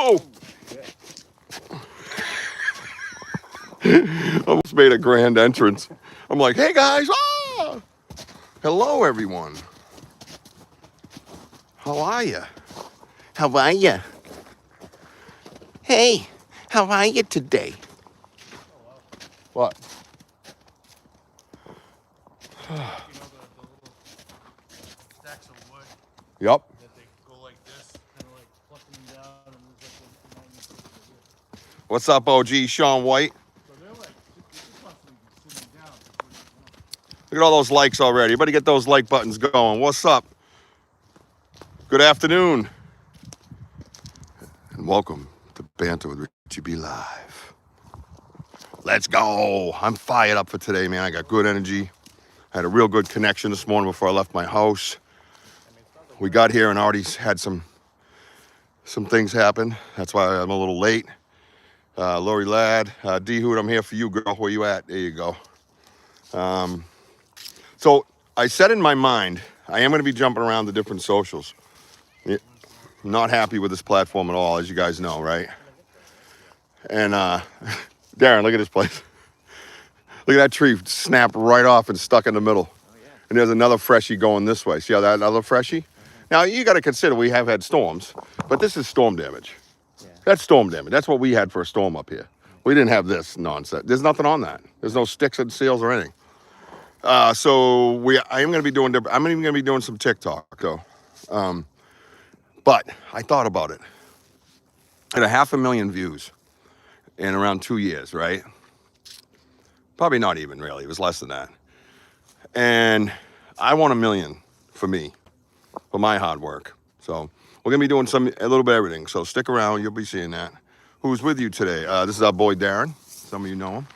Whoa! Almost made a grand entrance. I'm like, hey guys, ah! Hello everyone. How are you? How are you? Hey, how are you today? What? You know the little stacks of wood Yup. that they go like this, kind of like plucking them down, and there's like a magnet here. What's up, OG Sean White? So they're like, they're just constantly sitting down. Look at all those likes already. Everybody get those like buttons going. What's up? Good afternoon. And welcome to Banter with Richie B Live. Let's go. I'm fired up for today, man. I got good energy. I had a real good connection this morning before I left my house. We got here and already had some things happen. That's why I'm a little late. Lori Ladd, D-Hood, I'm here for you, girl. Where you at? There you go. So I said in my mind, I am going to be jumping around the different socials. I'm not happy with this platform at all, as you guys know, right? And Darren, look at this place. Look at that tree snapped right off and stuck in the middle. Oh, yeah. And there's another freshie going this way. See how that other freshie? Now, you got to consider we have had storms, but this is storm damage. Yeah. That's storm damage. That's what we had for a storm up here. We didn't have this nonsense. There's nothing on that. There's no sticks and seals or anything. So I am going to be doing. I'm even going to be doing some TikTok though. But I thought about it. At 500,000 views in around 2 years, right? Probably not even really. It was less than that. And I want 1 million for me, for my hard work. So we're gonna be doing a little bit of everything. So stick around. You'll be seeing that. Who's with you today? This is our boy Darren. Some of you know him.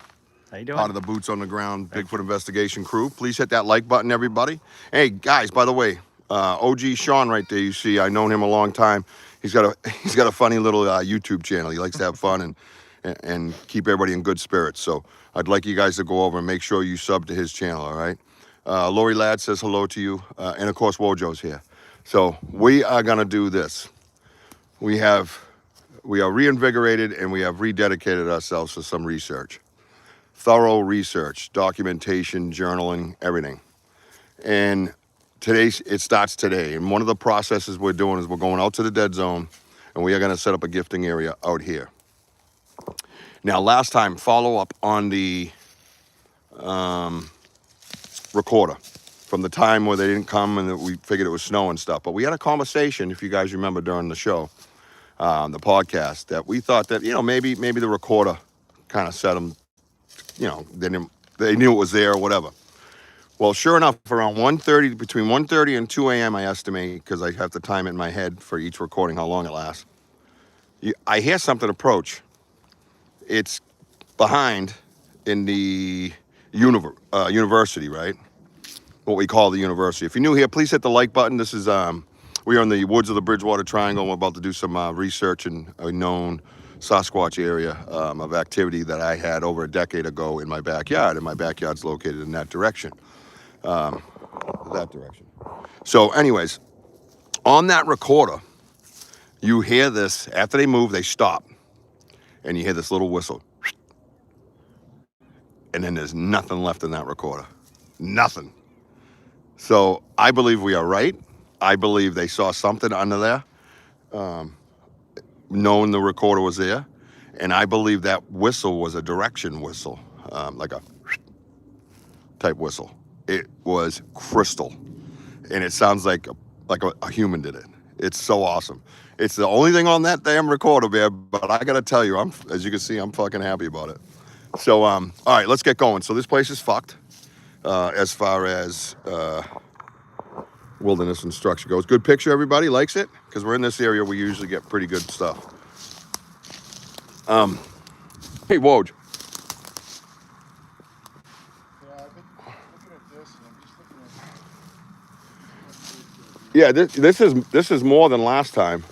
How you doing? Part of the Boots on the Ground Bigfoot Investigation crew. Please hit that like button, everybody. Hey guys, by the way, OG Sean right there. You see, I've known him a long time. He's got a funny little YouTube channel. He likes to have fun and keep everybody in good spirits. So I'd like you guys to go over and make sure you sub to his channel. All right. Lori Ladd says hello to you, and of course Wojo's here. So we are gonna do this. We are reinvigorated and we have rededicated ourselves to some research. Thorough research, documentation, journaling, everything. And it starts today. And one of the processes we're doing is we're going out to the dead zone and we are going to set up a gifting area out here. Now, last time, follow up on the recorder from the time where they didn't come and we figured it was snow and stuff. But we had a conversation, if you guys remember during the show, the podcast, that we thought that, maybe the recorder kind of set them. They knew it was there or whatever. Well, sure enough, around between 1:30 and 2 a.m., I estimate, because I have to time it in my head for each recording, how long it lasts. I hear something approach. It's behind in the university, right? What we call the university. If you're new here, please hit the like button. This is, we are in the woods of the Bridgewater Triangle. We're about to do some research in a known Sasquatch area of activity that I had over a decade ago in my backyard, and my backyard's located in that direction. So anyways, on that recorder, you hear this, after they move, they stop, and you hear this little whistle. And then there's nothing left in that recorder. Nothing. So I believe we are right. I believe they saw something under there. Knowing the recorder was there, and I believe that whistle was a direction whistle, like a type whistle. It was crystal, and it sounds like a human did it. It's so awesome. It's the only thing on that damn recorder, man. But I gotta tell you, as you can see, I'm fucking happy about it. So, all right, let's get going. So this place is fucked as far as wilderness and structure goes. Good picture, everybody likes it, because we're in this area. We usually get pretty good stuff. Hey, Woj. Yeah, I've been looking at this, and I'm just looking at. Yeah, this is more than last time,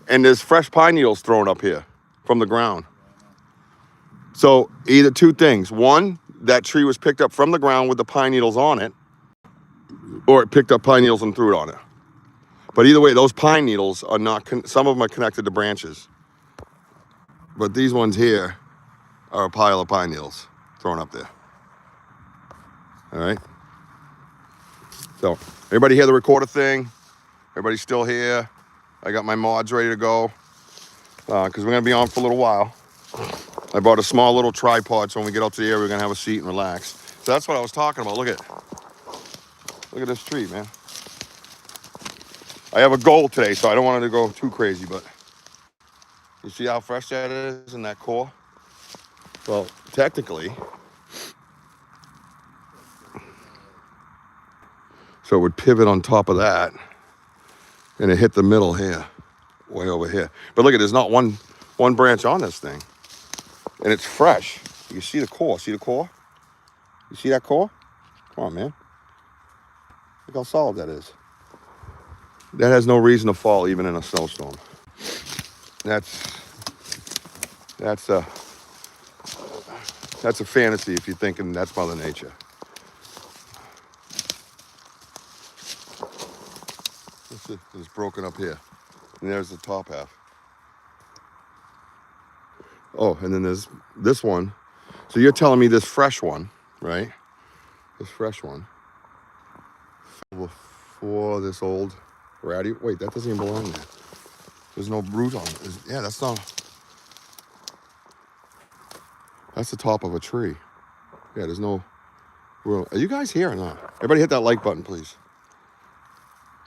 and there's fresh pine needles thrown up here from the ground. So either two things: one, that tree was picked up from the ground with the pine needles on it, or it picked up pine needles and threw it on it. But either way, those pine needles are not. Some of them are connected to branches. But these ones here are a pile of pine needles thrown up there. All right. So everybody hear the recorder thing? Everybody still here? I got my mods ready to go because we're gonna be on for a little while. I bought a small little tripod so when we get out to the area, we're gonna have a seat and relax. So that's what I was talking about. Look at this tree, man. I have a goal today, so I don't want it to go too crazy, but you see how fresh that is in that core? Well, technically, so it would pivot on top of that and it hit the middle here, way over here. But look at, there's not one branch on this thing. And it's fresh. You see the core, see the core? You see that core? Come on, man. Look how solid that is. That has no reason to fall even in a snowstorm. That's a fantasy if you're thinking that's Mother Nature. It's broken up here. And there's the top half. Oh, and then there's this one. So you're telling me this fresh one, right? This fresh one. Before this old ratty. Wait, that doesn't even belong there. There's no root on it. Yeah, that's not. That's the top of a tree. Yeah, there's no. Are you guys here or not? Everybody hit that like button, please.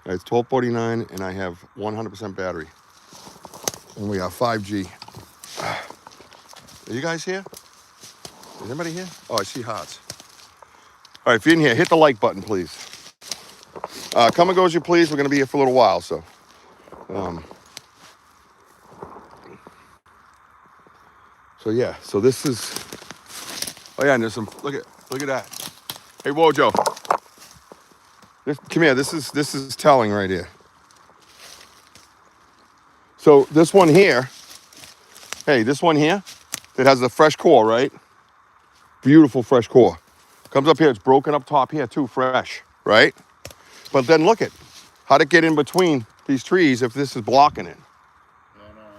All right, it's 12:49 and I have 100% battery. And we are 5G. Are you guys here? Is anybody here? Oh, I see hearts. All right, if you're in here, hit the like button, please. Come and go as you please. We're going to be here for a little while, so. So yeah, so this is. Oh yeah, and there's some. Look at that. Hey Wojo, come here. This is telling right here. So this one here. Hey, this one here, that has the fresh core, right? Beautiful fresh core. Comes up here. It's broken up top here too, fresh, right? But then look at how'd it get in between these trees if this is blocking it,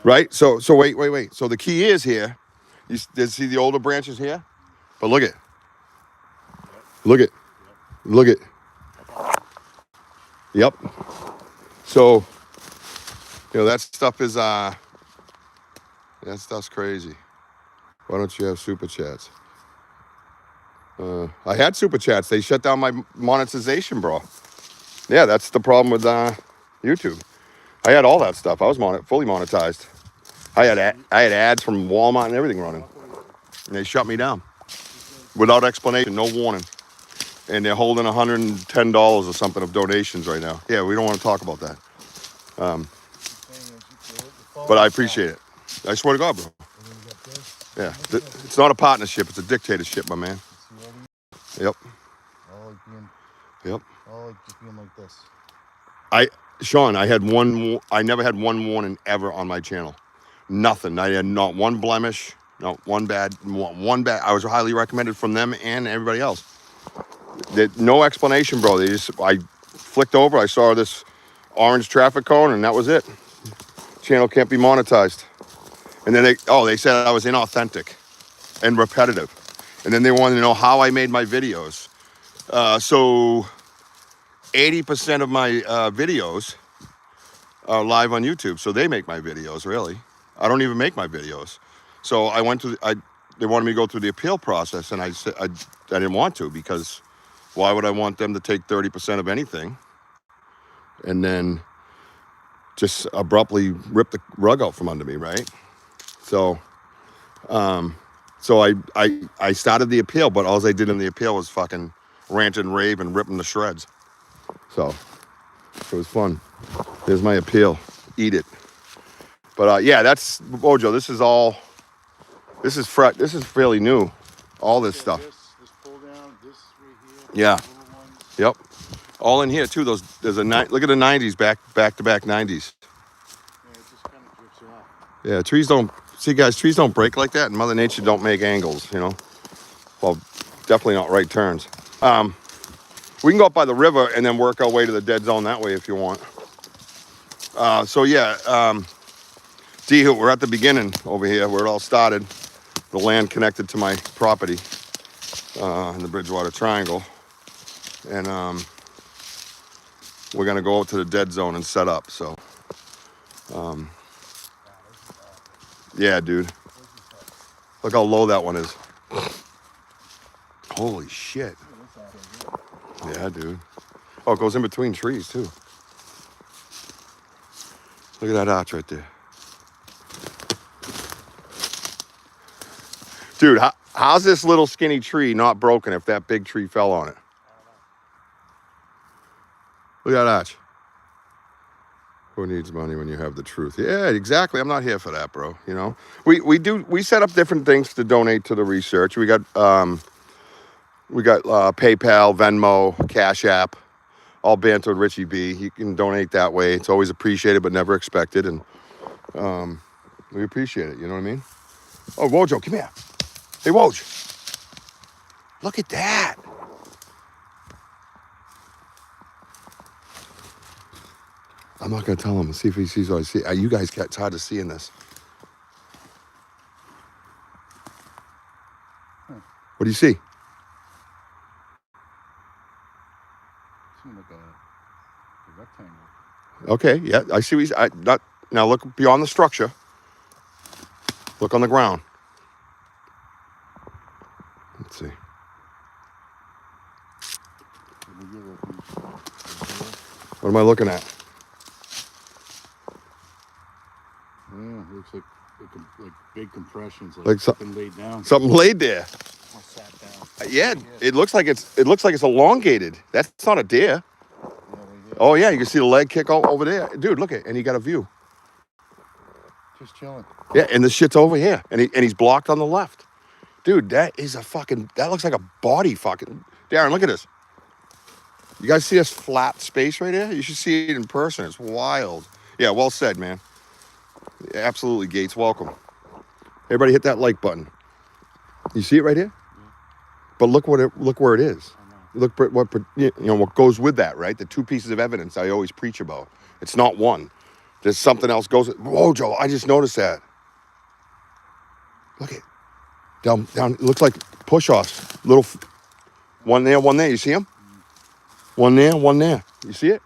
right? So wait. So the key is here. You see the older branches here, but look at. Yep. So, that stuff is, that stuff's crazy. Why don't you have super chats? I had super chats. They shut down my monetization, bro. Yeah, that's the problem with YouTube. I had all that stuff. I was fully monetized. I had ads from Walmart and everything running. And they shut me down without explanation, no warning. And they're holding $110 or something of donations right now. Yeah, we don't want to talk about that. But I appreciate it. I swear to God, bro. Yeah, it's not a partnership. It's a dictatorship, my man. Yep. Yep. I like just being like this. Sean, I never had one warning ever on my channel. Nothing. I had not one blemish, not one bad. I was highly recommended from them and everybody else. No explanation, bro. I flicked over. I saw this orange traffic cone, and that was it. Channel can't be monetized. And then they said I was inauthentic and repetitive. And then they wanted to know how I made my videos. So 80% of my videos are live on YouTube. So they make my videos, really. I don't even make my videos. So they wanted me to go through the appeal process, and I said I didn't want to, because why would I want them to take 30% of anything and then just abruptly rip the rug out from under me, right? So, I started the appeal, but all I did in the appeal was fucking rant and rave and rip them to shreds. So it was fun. There's my appeal. Eat it. But yeah, that's Wojo. This is fresh. This is fairly new. All this stuff. This pull down, this right Yeah. here. Little ones. Yep. All in here too. Look at the 90s, back to back 90s. Yeah, it just kind of drifts off. Yeah, trees don't break like that, and Mother Nature don't make angles, Well, definitely not right turns. We can go up by the river and then work our way to the dead zone that way if you want. So We're at the beginning over here where it all started. The land connected to my property in the Bridgewater Triangle. And we're going to go out to the dead zone and set up. So, yeah, dude. Look how low that one is. Holy shit. Yeah, dude. Oh, it goes in between trees, too. Look at that arch right there. Dude, how's this little skinny tree not broken if that big tree fell on it? Look at that arch. Who needs money when you have the truth? Yeah, exactly. I'm not here for that, bro. You know, we set up different things to donate to the research. We got PayPal, Venmo, Cash App, all Banter with Richie B. You can donate that way. It's always appreciated but never expected, and we appreciate it. You know what I mean? Oh, Wojo, come here. Hey, Woj. Look at that. I'm not going to tell him. See if he sees what I see. You guys get tired of seeing this. What do you see? Seems like a rectangle. Okay, yeah, I see what he's... Now look beyond the structure. Look on the ground. Let's see. What am I looking at? Yeah, it looks like big compressions, Like something laid down. Something laid there. Or sat down. Yeah, it looks like it's elongated. That's not a deer. Oh yeah, you can see the leg kick over there. Dude, look at, and he got a view. Just chilling. Yeah, and the shit's over here. And he's blocked on the left. Dude, that looks like a body fucking. Darren, look at this. You guys see this flat space right here? You should see it in person. It's wild. Yeah, well said, man. Absolutely, Gates. Welcome. Everybody hit that like button. You see it right here? Yeah. But look where it is. Look what goes with that, right? The two pieces of evidence I always preach about. It's not one. There's something else goes. Whoa, Joe! I just noticed that. Look at down. It looks like push-offs. Little one there, one there. You see him? One there, one there. You see it?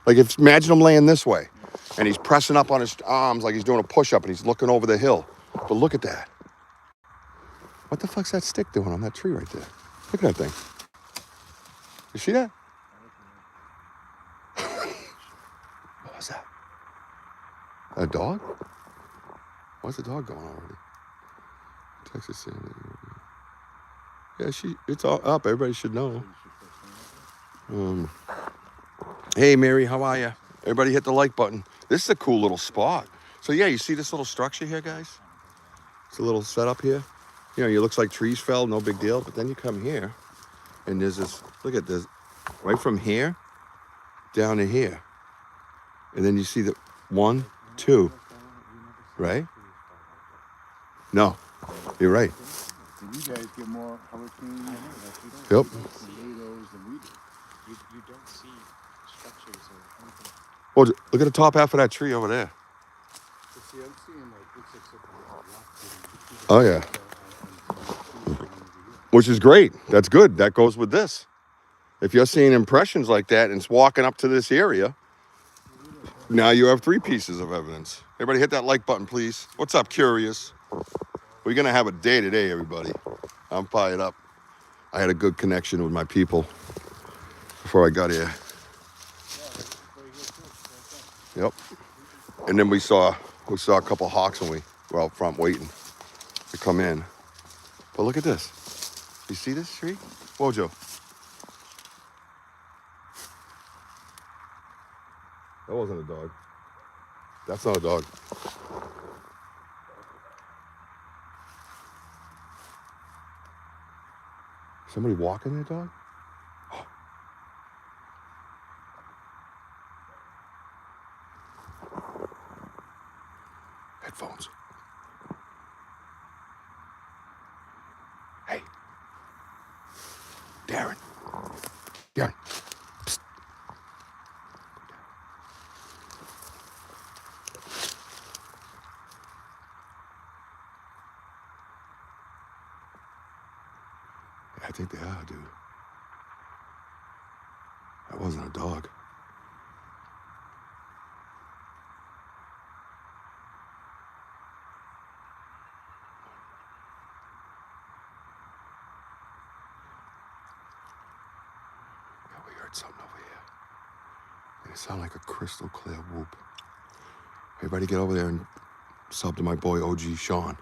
Like imagine him laying this way, and he's pressing up on his arms like he's doing a push-up, and he's looking over the hill. But look at that. What the fuck's that stick doing on that tree right there? Look at that thing. You see that? What was that? A dog? Why's the dog going already? Texas saying yeah, it's all up. Everybody should know. Hey, Mary, how are you? Everybody hit the like button. This is a cool little spot. So yeah, you see this little structure here, guys? It's a little setup here. You know, it looks like trees fell, no big deal. But then you come here, and there's this. Look at this, right from here down to here, and then you see the 1, 2, right? No, you're right. You guys get more hurricane. Yep. Tornadoes than we do. You don't see structures or anything. Well, look at the top half of that tree over there. See, I'm seeing looks like Oh yeah. Which is great. That's good. That goes with this. If you're seeing impressions like that and it's walking up to this area, now you have 3 pieces of evidence. Everybody hit that like button, please. What's up, Curious? We're going to have a day today, everybody. I'm fired up. I had a good connection with my people before I got here. Yep. And then we saw a couple hawks when we were out front waiting to come in. But look at this. You see this tree? Wojo. That wasn't a dog. That's not a dog. Somebody walking there, dog? Oh. Headphones. Hey. Darren. Darren. Psst. I think they are, dude. That wasn't a dog. Yeah, we heard something over here. And it sounded like a crystal clear whoop. Everybody get over there and sub to my boy OG Sean.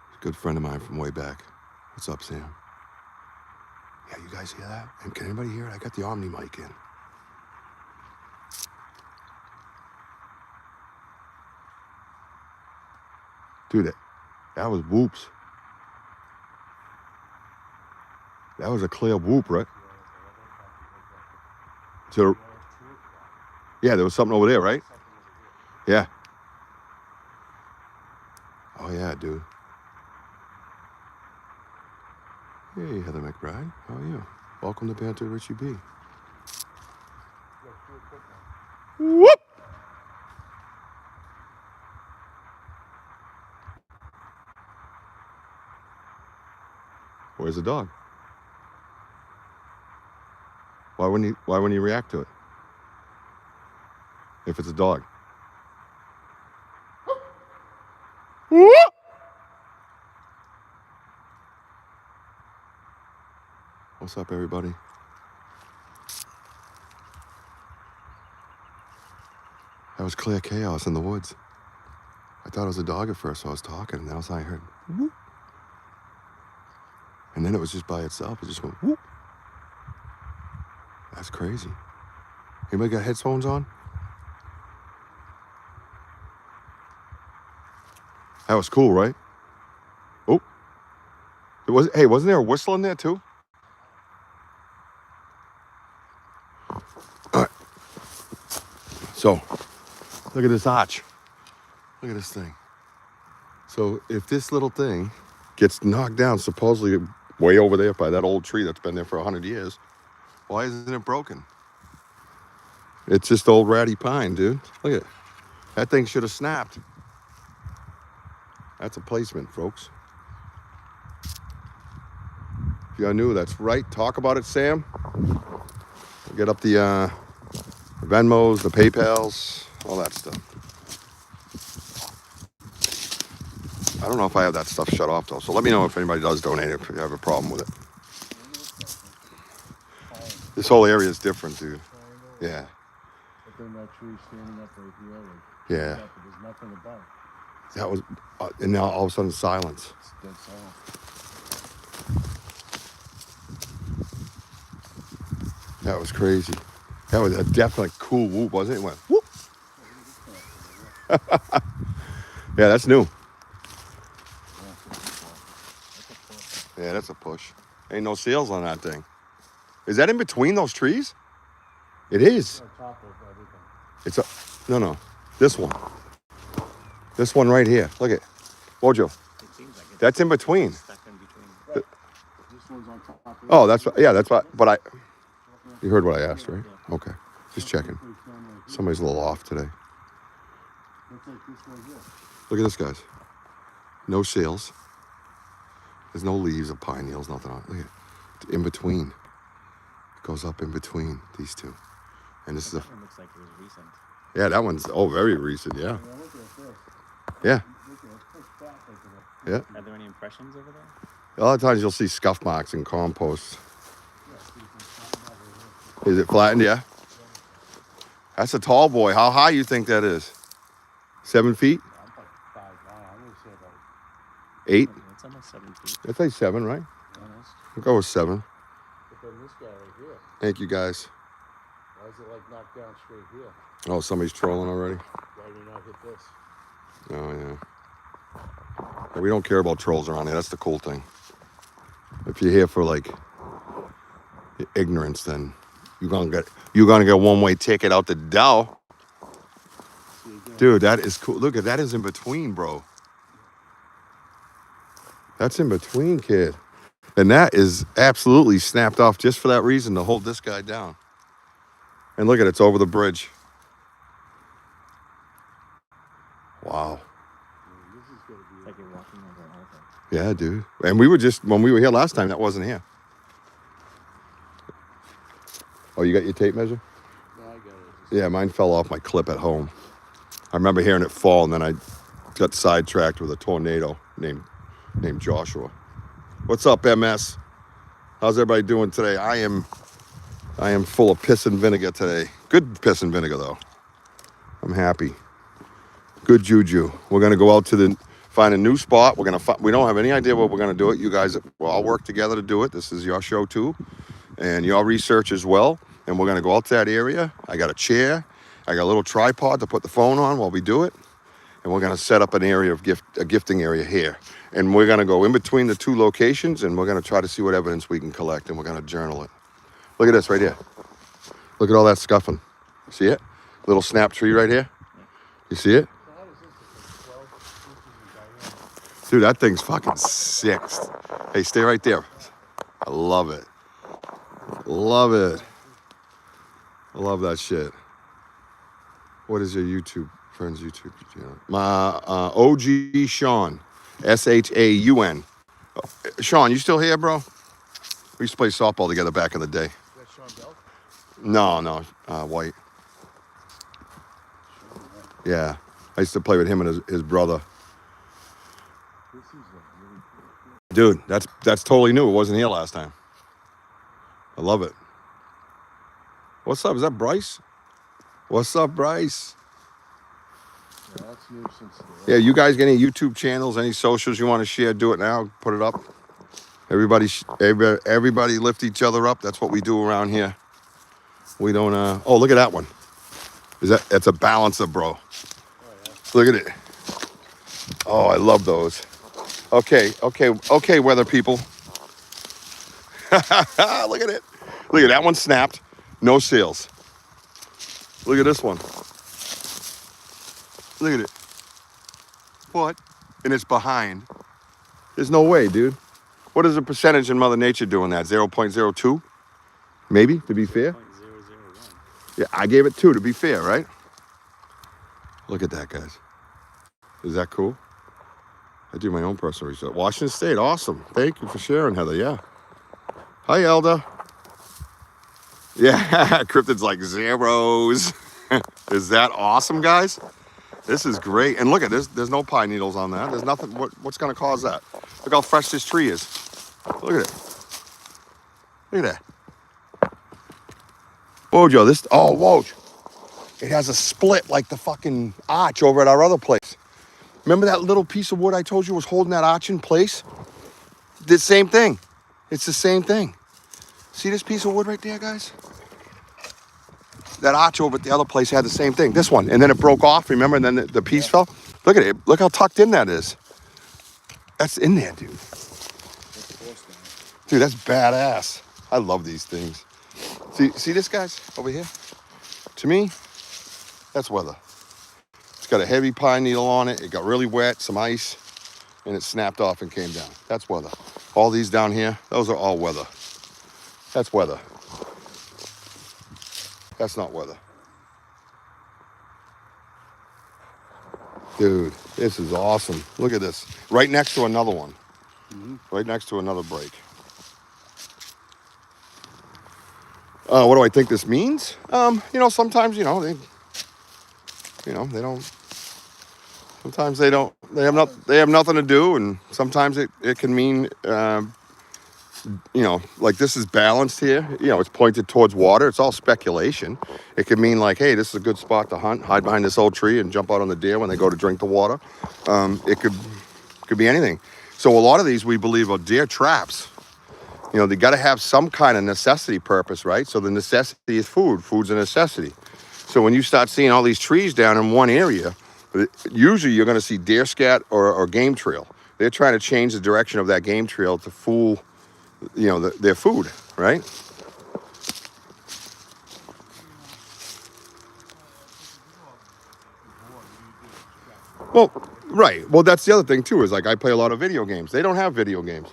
He's a good friend of mine from way back. What's up, Sam? Yeah, you guys hear that? And can anybody hear it? I got the Omni mic in. Dude, that was whoops. That was a clear whoop, right? So, yeah, there was something over there, right? Yeah. Oh, yeah, dude. Hey, Heather McBride. How are you? Welcome to Banter, Richie B. Whoop! Where's the dog? Why wouldn't he react to it? If it's a dog. Whoop! What's up, everybody? That was clear chaos in the woods. I thought it was a dog at first, so I was talking, and then all of a sudden I heard whoop. And then it was just by itself. It just went whoop. That's crazy. Anybody got headphones on? That was cool, right? Oh. Wasn't there a whistle in there too? All right. So, look at this arch. Look at this thing. So if this little thing gets knocked down, supposedly way over there by that old tree that's been there for 100 years, why isn't it broken? It's just old ratty pine, dude. Look at it. That thing should have snapped. That's a placement, folks. If you knew, that's right. Talk about it, Sam. Get up the Venmos, the PayPals, all that stuff. I don't know if I have that stuff shut off, though. So let me know if anybody does donate if you have a problem with it. This whole area is different, dude. Yeah. But then that tree standing up right here, like, Yeah. there's nothing above. That was, and now all of a sudden silence. It's dead silent. That was crazy. That was a definite cool whoop, wasn't it? It went whoop. Yeah, that's new. Yeah, that's a push. Ain't no seals on that thing. Is that in between those trees? It is. On top of everything. It's a, no. This one. This one right here. Look at Wojo. It seems like it's That's in between. stuck in between. This one's on top of Oh, that's what, yeah, that's what, but you heard what I asked, right? Okay. Just checking. Somebody's a little off today. Looks like this one here. Look at this, guys. No sails. There's no leaves of pine needles, nothing on it. Look at it. It's in between. It goes up in between these two. And this is a, That one looks like it was recent. yeah, that one's, very recent, yeah. Yeah, look at this. Yeah, Look at it. It's back like yeah. Are there any impressions over there? A lot of times you'll see scuff marks in compost. Yeah, see, it's flattened out right here. Is it flattened? Yeah. That's a tall boy. How high you think that is? 7 feet? I'm like 5'9". I'm gonna say about 8? It's almost 7 feet. I'd say 7, right? honest. I'll go with 7. But then this guy right here, Thank you, guys. why is it like knocked down straight here? Oh, somebody's trolling already? Why did he not hit this? Oh, yeah. Yeah, we don't care about trolls around here. That's the cool thing. If you're here for, like, ignorance, then you're gonna get a one-way ticket out the door. See again. Dude, that is cool. Look at that is in between, bro. That's in between, kid. And that is absolutely snapped off just for that reason, to hold this guy down. And look at it, it's over the bridge. Wow. This is gotta be. It's like you're walking over an altar. Yeah, dude. And we were just, when we were here last time, that wasn't here. Oh, you got your tape measure? No, I got it. Yeah, mine fell off my clip at home. I remember hearing it fall, and then I got sidetracked with a tornado named Joshua. What's up, MS? How's everybody doing today? I am full of piss and vinegar today. Good piss and vinegar though. I'm happy. Good juju. We're gonna go out to find a new spot. We don't have any idea what we're gonna do it. You guys will all work together to do it. This is your show too, and your research as well. And we're gonna go out to that area. I got a chair. I got a little tripod to put the phone on while we do it. And we're gonna set up an area of a gifting area here. And we're gonna go in between the two locations, and we're gonna try to see what evidence we can collect, and we're gonna journal it. Look at this right here. Look at all that scuffing. See it? Little snap tree right here. You see it? So how does this look? Like 12 inches in diameter. Dude, that thing's fucking sick. Hey, stay right there. I love it. Love it. I love that shit. What is your YouTube friend's YouTube channel? My OG Sean. SHAUN. Sean, you still here, bro? We used to play softball together back in the day. Is that Sean Bell? No, White. Sean, right. Yeah. I used to play with him and his brother. This is a really cool. Dude, that's totally new. It wasn't here last time. I love it. What's up? Is that Bryce? What's up, Bryce? Yeah, that's new since the. Yeah, you guys got any YouTube channels, any socials you want to share? Do it now. Put it up. Everybody lift each other up. That's what we do around here. We don't. Oh, look at that one. That's a balancer, bro. Oh, yeah. Look at it. Oh, I love those. Okay, weather people. Look at it. Look at that one snapped. No seals. Look at this one. Look at it. What? And it's behind. There's no way, dude. What is the percentage in Mother Nature doing that? 0.02? Maybe, to be fair. 0.001. Yeah, I gave it 2 to be fair, right? Look at that, guys. Is that cool? I do my own personal research. Washington State, awesome. Thank you for sharing, Heather. Yeah. Hi, Elda. Yeah, cryptid's like zeros. Is that awesome, guys? This is great. And look at this. There's no pine needles on that. There's nothing. What's going to cause that? Look how fresh this tree is. Look at it. Look at that. Wojo, Woj. It has a split like the fucking arch over at our other place. Remember that little piece of wood I told you was holding that arch in place? The same thing. It's the same thing. See this piece of wood right there, guys? That arch over at the other place had the same thing. This one. And then it broke off, remember? And then the piece fell. Look at it. Look how tucked in that is. That's in there, dude. Dude, that's badass. I love these things. See this, guys? Over here? To me, that's weather. It's got a heavy pine needle on it. It got really wet, some ice, and it snapped off and came down. That's weather. All these down here, those are all weather. That's weather. That's not weather. Dude, this is awesome. Look at this. Right next to another one. Right next to another break. What do I think this means? Sometimes, they don't. Sometimes they don't. They have nothing to do, and sometimes it can mean, like this is balanced here. It's pointed towards water. It's all speculation. It could mean like, hey, this is a good spot to hunt. Hide behind this old tree and jump out on the deer when they go to drink the water. It could be anything. So a lot of these we believe are deer traps. They got to have some kind of necessity purpose, right? So the necessity is food. Food's a necessity. So when you start seeing all these trees down in one area, usually you're going to see deer scat or game trail. They're trying to change the direction of that game trail to fool, their food, right? Well, right. Well, that's the other thing too, is like I play a lot of video games. They don't have video games.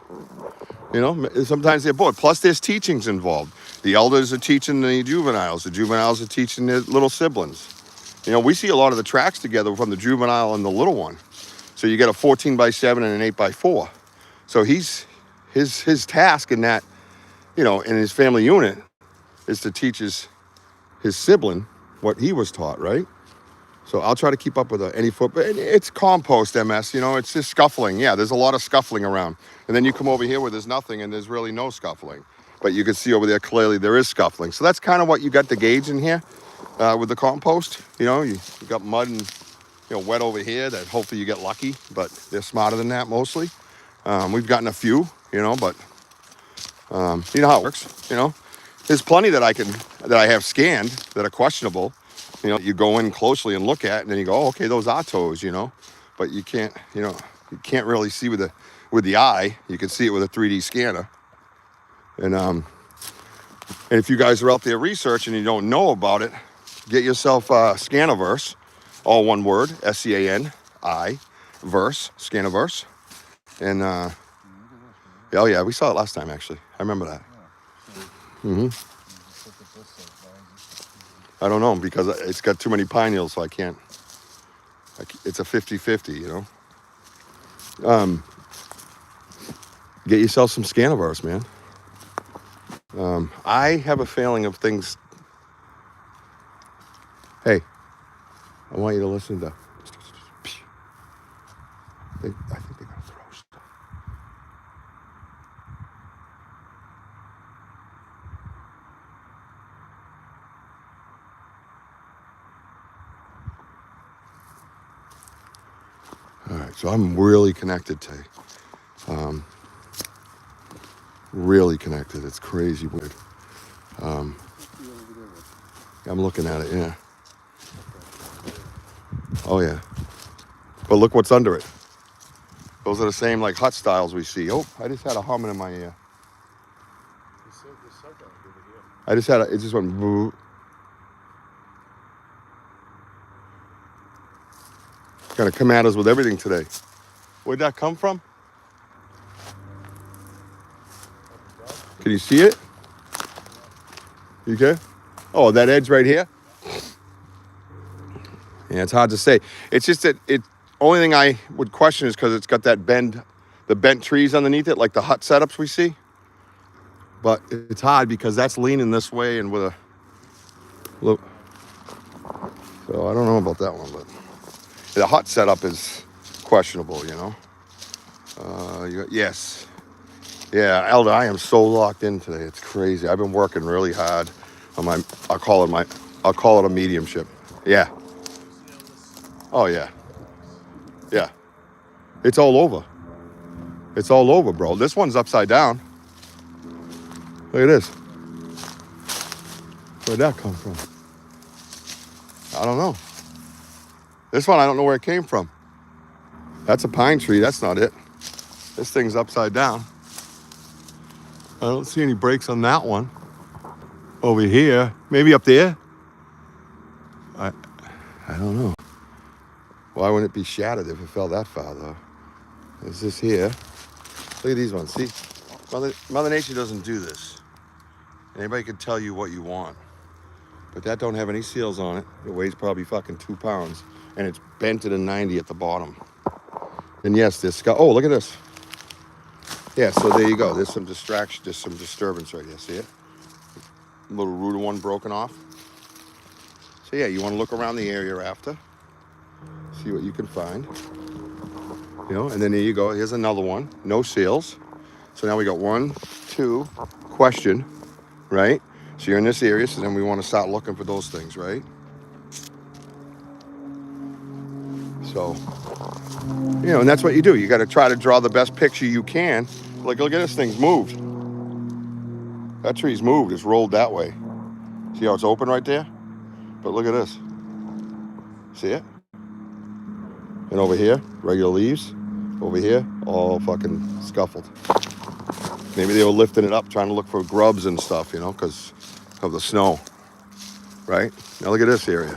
Sometimes they're bored. Plus, there's teachings involved. The elders are teaching the juveniles. The juveniles are teaching their little siblings. We see a lot of the tracks together from the juvenile and the little one. So you get a 14x7 and an 8x4. So his task in that, you know, in his family unit is to teach his sibling what he was taught, right? So I'll try to keep up with any foot, but it's compost MS, you know, it's just scuffling. Yeah, there's a lot of scuffling around. And then you come over here where there's nothing and there's really no scuffling. But you can see over there clearly there is scuffling. So that's kind of what you got to gauge in here with the compost. You know, you got mud and, you know, wet over here that hopefully you get lucky, but they're smarter than that mostly. We've gotten a few, you know, but you know how it works, you know. There's plenty that I have scanned that are questionable. You know, you go in closely and look at, and then you go, oh, okay, those are toes, you know. But you can't, you know, you can't really see with the eye. You can see it with a 3D scanner. And if you guys are out there researching and you don't know about it, get yourself Scaniverse, all one word, SCANI, verse, Scaniverse. And oh yeah, we saw it last time actually. I remember that. I don't know because it's got too many pine needles, so I can't. It's a 50-50, you know. Get yourself some Scaniverse, man. I have a feeling of things. Hey, I want you to listen to. I think they're gonna throw stuff. All right, so I'm really connected today. Really connected. It's crazy weird. I'm looking at it, yeah. Oh yeah. But look what's under it. Those are the same like hut styles we see. Oh, I just had a humming in my ear. I just had it just went boo. Gonna come at us with everything today. Where'd that come from? Can you see it? You okay? Oh, that edge right here? Yeah, it's hard to say. It's just that only thing I would question is because it's got that the bent trees underneath it, like the hut setups we see. But it's hard because that's leaning this way and with a look. So I don't know about that one, but the hut setup is questionable, you know. Yes. Yeah, Elder, I am so locked in today. It's crazy. I've been working really hard on I'll call it a mediumship. Yeah. Oh yeah. Yeah. It's all over. It's all over, bro. This one's upside down. Look at this. Where'd that come from? I don't know. This one, I don't know where it came from. That's a pine tree. That's not it. This thing's upside down. I don't see any breaks on that one. Over here, maybe up there. I don't know. Why wouldn't it be shattered if it fell that far, though? Is this here? Look at these ones. See, Mother Nature doesn't do this. Anybody can tell you what you want, but that don't have any seals on it. It weighs probably fucking 2 pounds, and it's bent to 90 at the bottom. And yes, this guy. Oh, look at this. Yeah, so there you go. There's some distraction, there's some disturbance right here. See it? A little root of one broken off. So yeah, you want to look around the area after, see what you can find. You know, and then there you go. Here's another one. No seals. So now we got 1, 2, question, right? So you're in this area, so then we want to start looking for those things, right? So, you know, and that's what you do. You got to try to draw the best picture you can. Like, look at this thing's moved. That tree's moved. It's rolled that way. See how it's open right there? But look at this. See it? And over here, regular leaves. Over here, all fucking scuffled. Maybe they were lifting it up, trying to look for grubs and stuff, you know, because of the snow. Right? Now look at this area.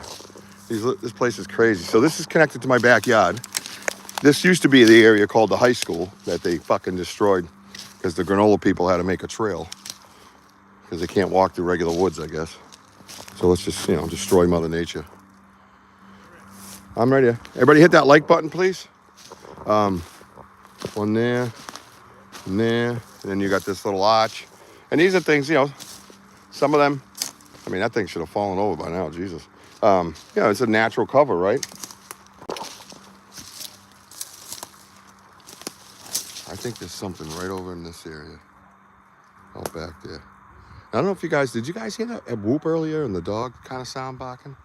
This place is crazy. So this is connected to my backyard. This used to be the area called the high school that they fucking destroyed because the granola people had to make a trail because they can't walk through regular woods, I guess. So let's just, you know, destroy Mother Nature. I'm ready. Everybody hit that like button, please. One there, and there, and then you got this little arch. And these are things, some of them, I mean, that thing should have fallen over by now, Jesus. It's a natural cover, right? I think there's something right over in this area, out back there. I don't know if did you guys hear that whoop earlier and the dog kind of sound barking?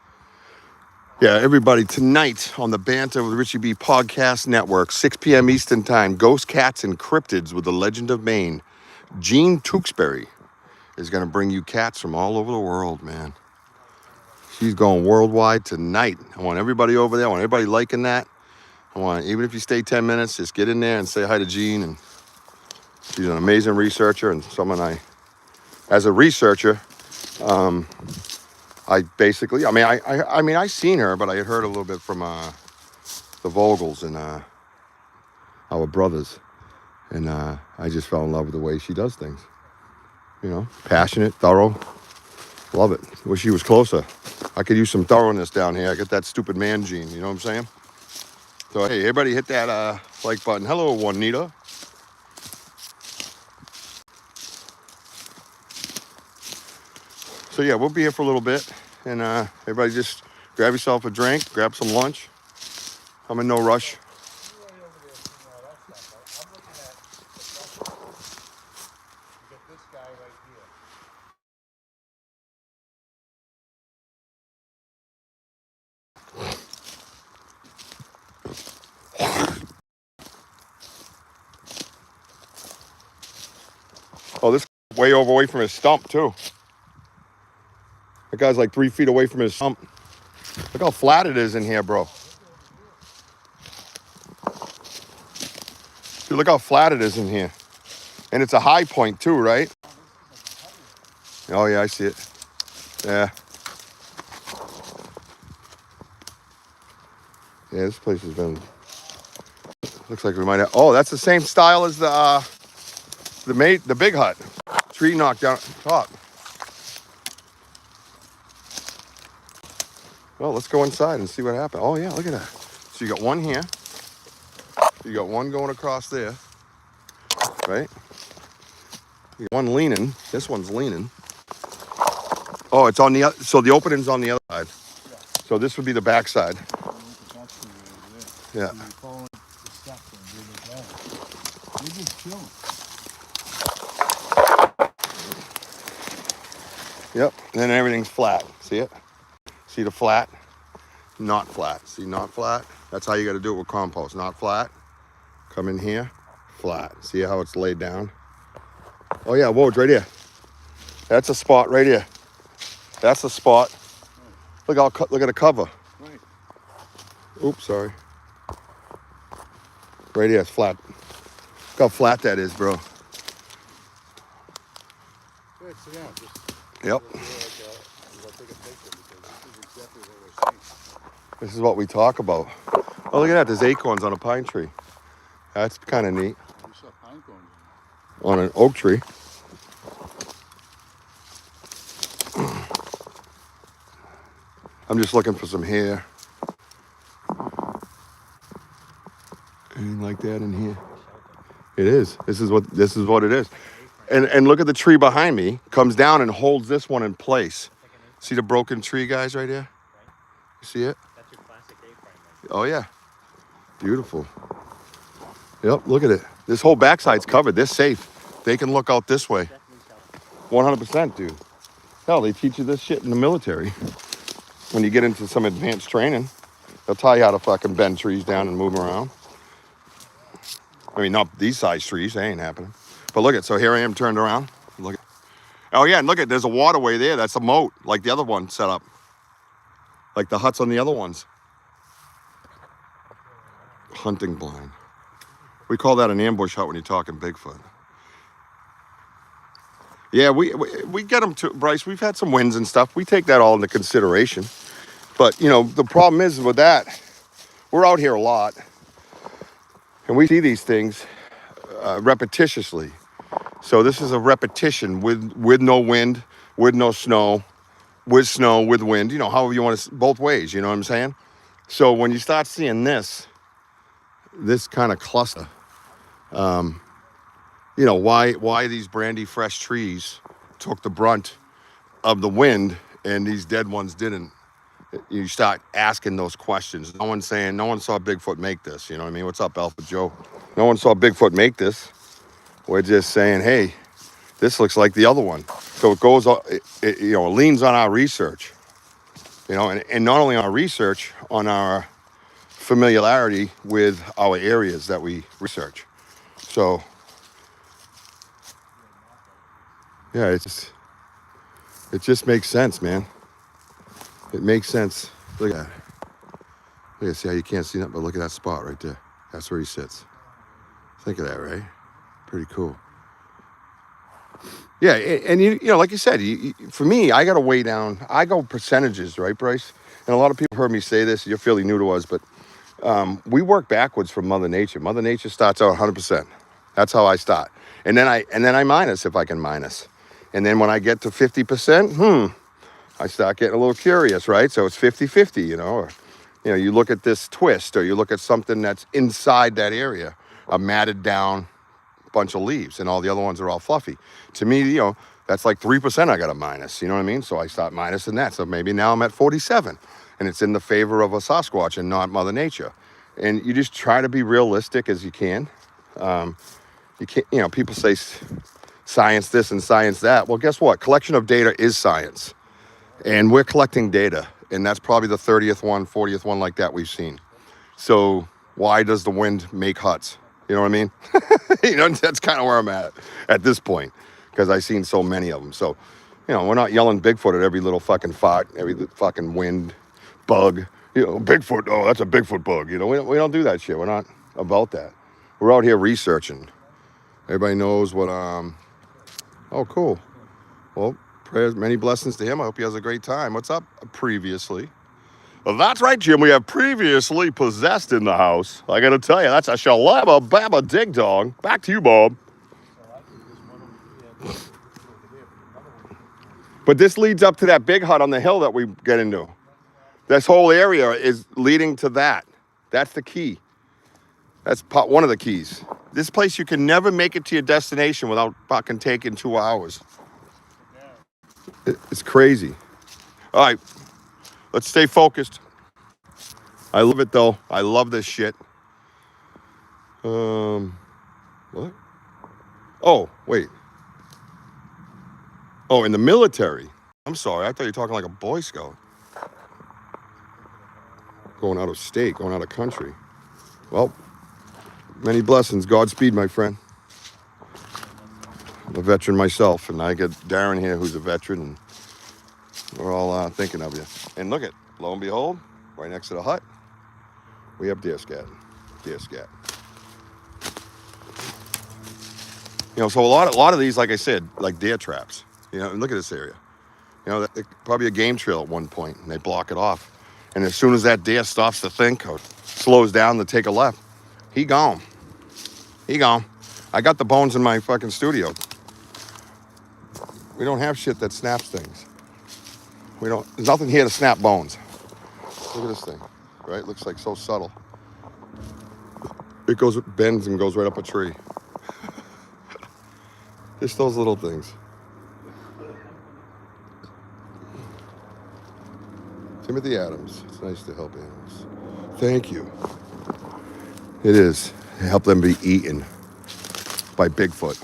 Yeah, everybody, tonight on the Banter with Richie B Podcast Network, 6 p.m. Eastern Time, Ghost Cats and Cryptids with the Legend of Maine. Jean Tewksbury is going to bring you cats from all over the world, man. She's going worldwide tonight. I want everybody over there. I want everybody liking that. Even if you stay 10 minutes, just get in there and say hi to Jean. And she's an amazing researcher and as a researcher, I basically, I seen her, but I had heard a little bit from the Vogels and our brothers. And I just fell in love with the way she does things. Passionate, thorough. Love it. Wish she was closer. I could use some thoroughness down here. I get that stupid man gene, you know what I'm saying? So, hey, everybody hit that like button. Hello, Juanita. So, yeah, we'll be here for a little bit. And everybody just grab yourself a drink, grab some lunch. I'm in no rush. Oh, this way away from his stump, too. That guy's like 3 feet away from his stump. Look how flat it is in here, bro. Dude, look how flat it is in here. And it's a high point, too, right? Oh, yeah, I see it. Yeah. Yeah, this place has been... Looks like we might have... Oh, that's the same style as the big hut. Tree knocked down at the top. Well, let's go inside and see what happened. Oh, yeah, look at that. So you got one here. You got one going across there. Right? You got one leaning. This one's leaning. Oh, it's on the other... So the opening's on the other side. Yeah. So this would be the back side. Yeah. Yep, and then everything's flat. See it? See the flat? Not flat. See, not flat? That's how you got to do it with compost. Not flat. Come in here. Flat. See how it's laid down? Oh, yeah, whoa, it's right here. That's a spot right here. That's a spot. Look at the cover. Right. Oops, sorry. Right here, it's flat. Look how flat that is, bro. Yeah, sit down. Yep. This is what we talk about. Oh, look at that. There's acorns on a pine tree. That's kind of neat. We saw pine cones. On an oak tree. I'm just looking for some hair. Anything like that in here? It is. This is what it is. And look at the tree behind me. Comes down and holds this one in place. See the broken tree, guys, right here? You see it? That's your classic A-frame. Oh, yeah. Beautiful. Yep, look at it. This whole backside's covered. They're safe. They can look out this way. 100%, dude. Hell, they teach you this shit in the military. When you get into some advanced training, they'll tell you how to fucking bend trees down and move them around. I mean, not these size trees. They ain't happening. But look at, so here I am turned around. Look at, oh yeah, and look at, there's a waterway there. That's a moat, like the other one set up. Like the huts on the other ones. Hunting blind. We call that an ambush hut when you're talking Bigfoot. Yeah, we get them to, Bryce, we've had some wins and stuff. We take that all into consideration. But, the problem is with that, we're out here a lot. And we see these things repetitiously. So this is a repetition with no wind, with no snow, with wind, however you want to, both ways, you know what I'm saying? So when you start seeing this this kind of cluster. You know, why these brandy fresh trees took the brunt of the wind and these dead ones didn't. You start asking those questions. No one's saying, no one saw Bigfoot make this. You know what I mean? What's up, Alpha Joe? No one saw Bigfoot make this. We're just saying, hey, this looks like the other one. So it goes, you know, it leans on our research, you know, and not only on our research, on our familiarity with our areas that we research. So, yeah, it just makes sense, man. It makes sense. Look at that. Look at, see how you can't see that, but look at that spot right there. That's where he sits. Think of that, right? Pretty cool. Yeah, and you know, like you said, for me, I got to weigh down. I go percentages, right, Bryce? And a lot of people heard me say this. You're fairly new to us, but we work backwards from Mother Nature. Mother Nature starts out 100%. That's how I start, and then I minus if I can minus, and then when I get to 50%, I start getting a little curious, right? So it's 50-50, you know. Or, you know, you look at this twist, or you look at something that's inside that area, a matted down bunch of leaves, and all the other ones are all fluffy. To me, you know, that's like 3% I got to minus, you know what I mean? So I start minusing that. So maybe now I'm at 47, and it's in the favor of a Sasquatch and not Mother Nature. And you just try to be realistic as you can. You can't, you know, people say science this and science that. Well, guess what? Collection of data is science. And we're collecting data, and that's probably the 30th one, 40th one like that we've seen. So why does the wind make huts? You know what I mean? You know, that's kind of where I'm at this point, because I've seen so many of them. So, you know, we're not yelling Bigfoot at every little fucking fart, every fucking wind, bug. You know, Bigfoot, oh, that's a Bigfoot bug. You know, we don't do that shit. We're not about that. We're out here researching. Everybody knows what, oh, cool. Well, prayers, many blessings to him. I hope he has a great time. What's up? Previously. Well, that's right, Jim. We have previously possessed in the house. I got to tell you, that's a shalabba babba dig dog. Back to you, Bob. So actually, this one over here, over there, but another one. But this leads up to that big hut on the hill that we get into. This whole area is leading to that. That's the key. That's one of the keys. This place, you can never make it to your destination without fucking taking 2 hours. It's crazy. All right, let's stay focused. I love it though. I love this shit. What? Oh, wait. Oh, in the military. I'm sorry. I thought you were talking like a Boy Scout. Going out of state, going out of country. Well, many blessings. Godspeed, my friend. I'm a veteran myself, and I get Darren here, who's a veteran, and we're all thinking of you. And look at, lo and behold, right next to the hut, we have deer scat. Deer scat. You know, so a lot of these, like I said, like deer traps. You know, and look at this area. You know, probably a game trail at one point, and they block it off. And as soon as that deer stops to think or slows down to take a left, he gone. He gone. I got the bones in my fucking studio. We don't have shit that snaps things. There's nothing here to snap bones. Look at this thing, right? Looks like so subtle. It bends and goes right up a tree. Just those little things. Timothy Adams. It's nice to help animals. Thank you. It is. Help them be eaten by Bigfoot.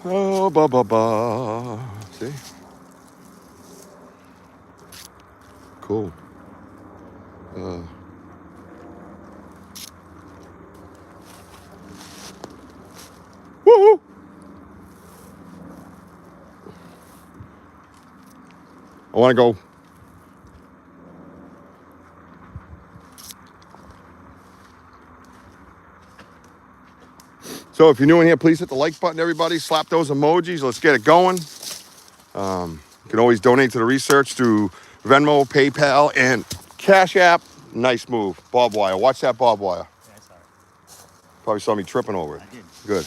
Oh, ba ba ba. See? Cool. Woo! I want to go. So if you're new in here, please hit the like button, everybody. Slap those emojis. Let's get it going. You can always donate to the research through Venmo, PayPal, and Cash App. Nice move. Barbed wire. Watch that barbed wire. Yeah, I saw it. Probably saw me tripping over it. I did. Good.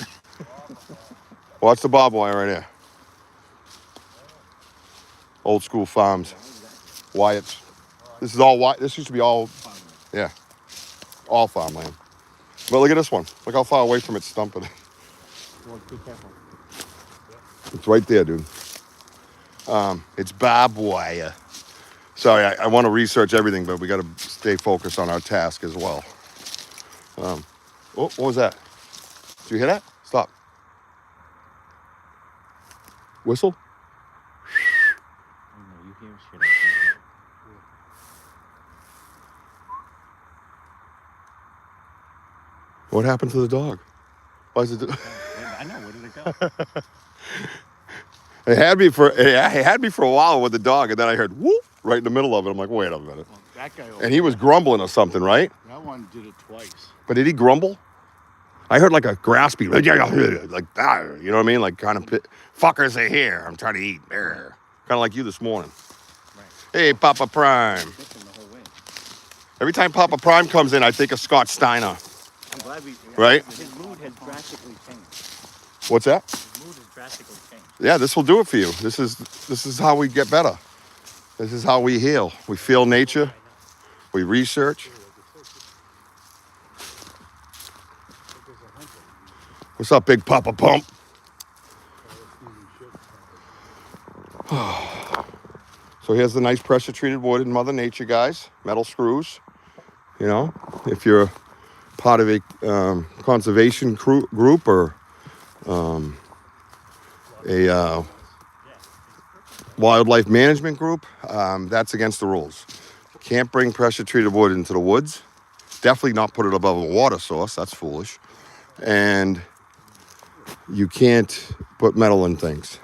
Watch the barbed wire right there. Old school farms. Yeah, exactly. Wyatt's. This is all Wyatt. This used to be all, Farmland. yeah. All farmland. But look at this one. Look how far away from its stump it is. Well, be careful. It's right there, dude. It's barbed wire. Sorry, I want to research everything, but we got to stay focused on our task as well. Oh, what was that? Did you hear that? Stop. Whistle? I don't know. You hear shit. I can't hear. What happened to the dog? Why is it? I know. Where did it go? It had me for a while with the dog, and then I heard whoop right in the middle of it. I'm like, wait a minute. Well, that guy over And he was grumbling or something, right? that one did it twice. But did he grumble? I heard like a graspy, like you know what I mean? Like kind of fuckers are here. I'm trying to eat. Kind of like you this morning. Right. Hey, Papa Prime. Listen the whole way. Every time Papa Prime comes in, I think of Scott Steiner. I'm glad we. Right? His mood has drastically changed. What's that? His mood has drastically changed. Yeah, this will do it for you. This is how we get better. This is how we heal. We feel nature. We research. What's up, Big Papa Pump? So here's the nice pressure treated wood in Mother Nature, guys. Metal screws. You know, if you're part of a conservation group or a wildlife management group, that's against the rules. Can't bring pressure treated wood into the woods. Definitely not put it above a water source. That's foolish. And you can't put metal in things.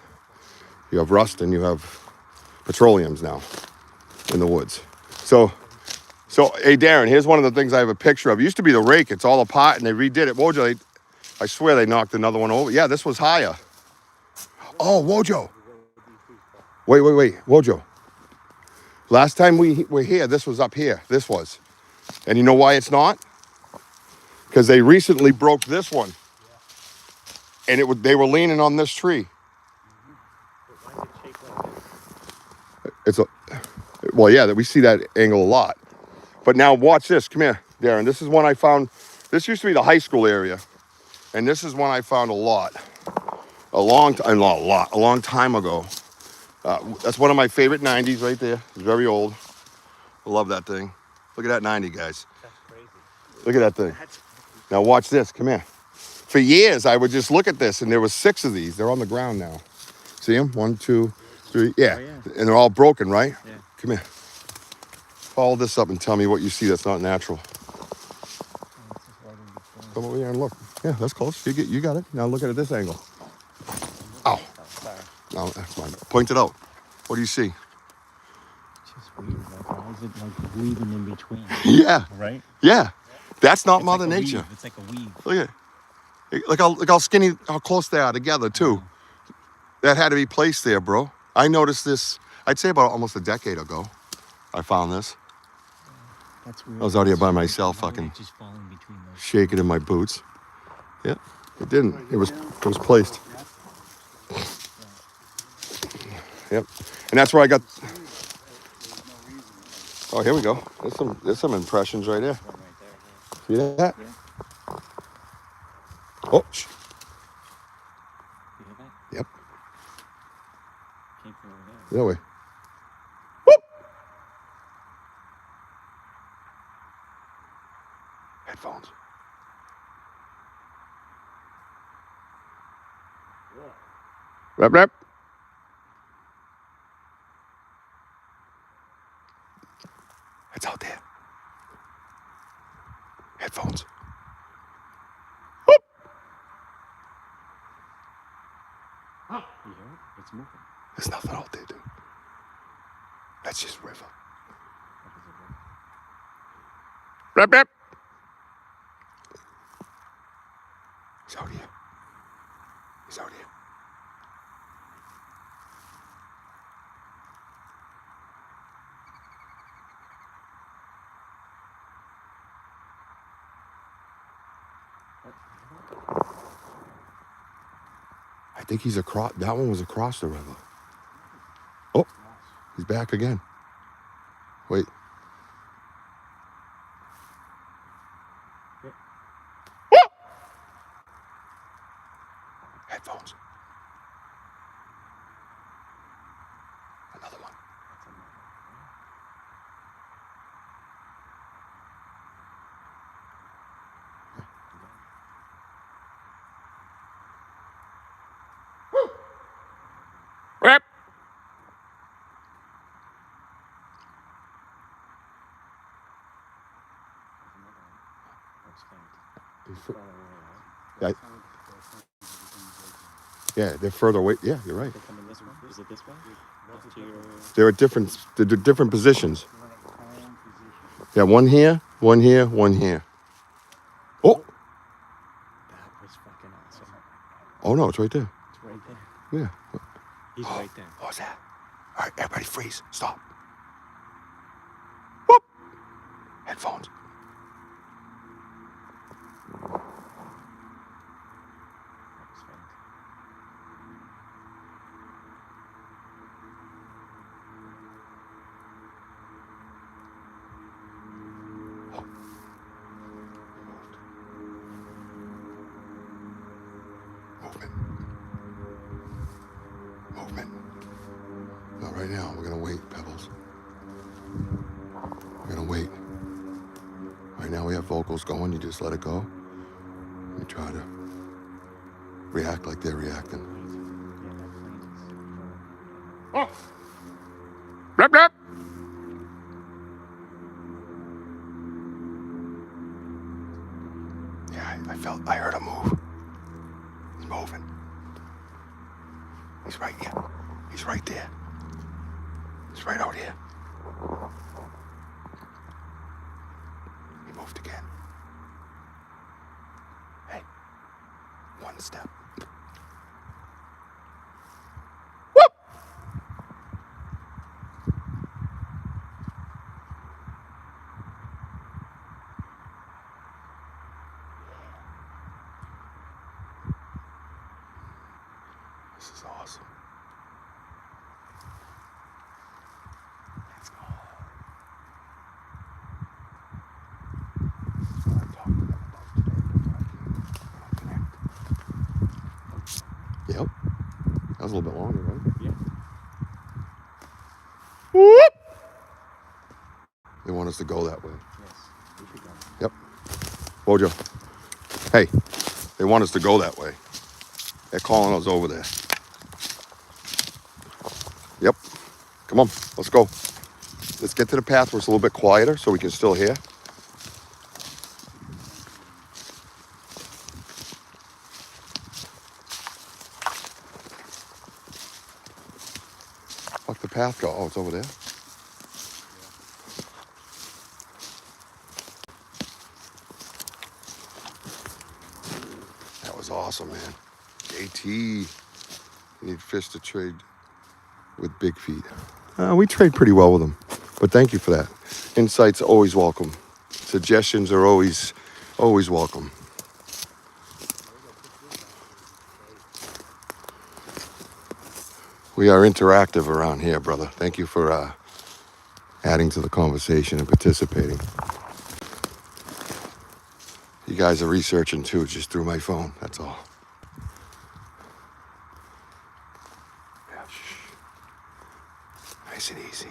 You have rust and you have petroleums now in the woods. So hey, Darren, here's one of the things I have a picture of. It used to be the rake. It's all apart, and they redid it. Wojo, I swear they knocked another one over. Yeah, this was higher. Oh, Wojo. Wait. Wojo. Last time we were here, this was up here. This was. And you know why it's not? Because they recently broke this one. And they were leaning on this tree. But why is it shaped like this? Well, yeah, we see that angle a lot. But now watch this. Come here, Darren. This is one I found. This used to be the high school area. And this is one I found a lot. A long time ago. That's one of my favorite 90s right there. It's very old. I love that thing. Look at that 90, guys. That's crazy. Look at that thing. Now watch this. Come here. For years, I would just look at this, and there was 6 of these. They're on the ground now. See them? 1, 2, 3. Yeah. Oh, yeah. And they're all broken, right? Yeah. Come here. Follow this up and tell me what you see that's not natural. Come over here and look. Yeah, that's close. You got it. Now look at it this angle. Ow. Oh, sorry. No, that's fine. Point it out. What do you see? It's just weird. Like, why is it like weaving in between? Yeah. Right? Yeah. That's not It's Mother like a Nature. weave. It's like a weave. Look at it. Look how skinny, how close they are together too. That had to be placed there, bro. I noticed this, I'd say about almost a decade ago. I found this. That's weird. I was out here by Why myself, would it fucking just fall in between those. shaking in my boots. Yeah, it didn't. It was placed. Yep. And that's where I got. Oh, here we go. There's some impressions right there. One right there. See that? Yeah. Oh, You hear that? yep. Came from over there. That way. Whoop. Headphones. Rap, rap. It's out there. Headphones. Whoop. You hear it? It's moving. There's nothing out there, dude. That's just river. What is it? Rap, rap. He's out here. He's out here. I think he's across. That one was across the river. Oh, he's back again. Wait. Headphones. Another one. Rip. That's faint. He's Far fur- away, right? Yeah, yeah, they're further away. Yeah, you're right. They're coming this way? Is it this way? Off to your... They're at different positions. Right, our own position. Yeah, one here, one here, one here. Oh, That was fucking awesome. oh no, it's right there. It's right there. Yeah. He's right there. What was that? All right, everybody freeze. Stop. Whoop. Headphones. That was faint. Movement. Movement. Not right now. We're gonna wait, Pebbles. We're gonna wait. Right now we have vocals going. You just let it go. We try to react like they're reacting. Yeah, that plane is... Oh. Blap, blap. Yeah, I heard him move. He's moving. He's right here. He's right there. He's right out here. He moved again. Hey, one step. Whoop! This is awesome. Let's go. I talked to them about today, but I can't connect. Yep. That was a little bit longer, right? Yeah. Whoop! They want us to go that way. Yes. We should go. Yep. Wojo. Hey, they want us to go that way. They're calling us over there. Yep. Come on, let's go. Let's get to the path where it's a little bit quieter so we can still hear. Fuck the path go. Oh, it's over there. That was awesome, man. AT. You need fish to trade with big feet. We trade pretty well with them, but thank you for that. Insights are always welcome. Suggestions are always welcome. We are interactive around here, brother. Thank you for adding to the conversation and participating. You guys are researching too, just through my phone. That's all. Yeah, shh. Nice and easy.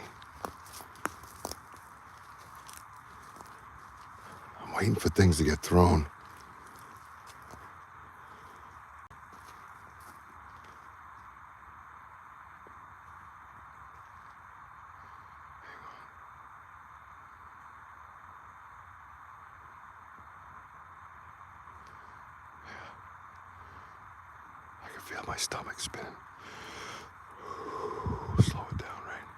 I'm waiting for things to get thrown. I can feel my stomach spinning. Slow it down, right?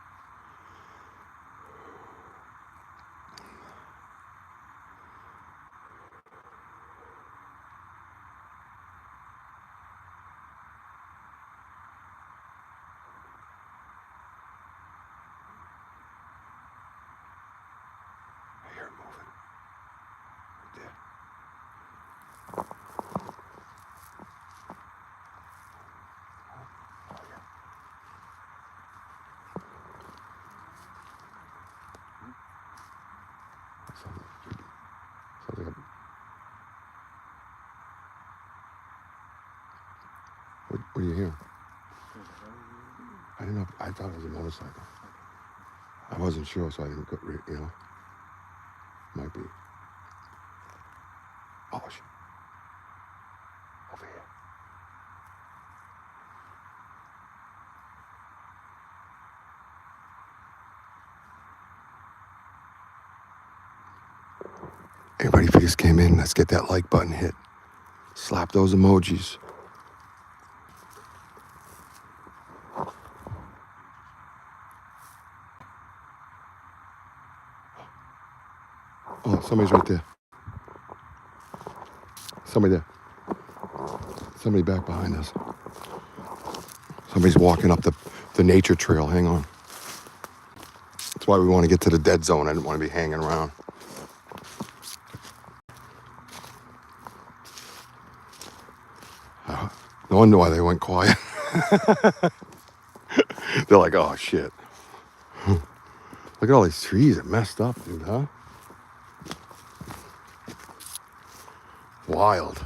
I hear it moving. Right there. What do you hear? I didn't know. I thought it was a motorcycle. I wasn't sure, so I didn't go, might be. Oh, shit. Over here. Everybody, if you just came in, let's get that like button hit. Slap those emojis. Oh, somebody's right there. Somebody there. Somebody back behind us. Somebody's walking up the nature trail. Hang on. That's why we want to get to the dead zone. I didn't want to be hanging around. No wonder why they went quiet. They're like, oh, shit. Look at all these trees. It messed up, dude, huh? Wild.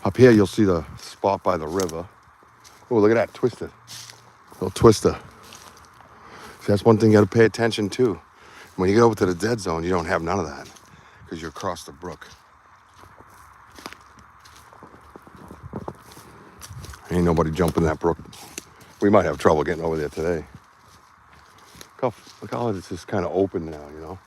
Up here, you'll see the spot by the river. Oh, look at that, twisted. Little twister. See, that's one thing you got to pay attention to. When you get over to the dead zone, you don't have none of that because you're across the brook. Ain't nobody jumping that brook. We might have trouble getting over there today. Look how it's just kind of open now, you know?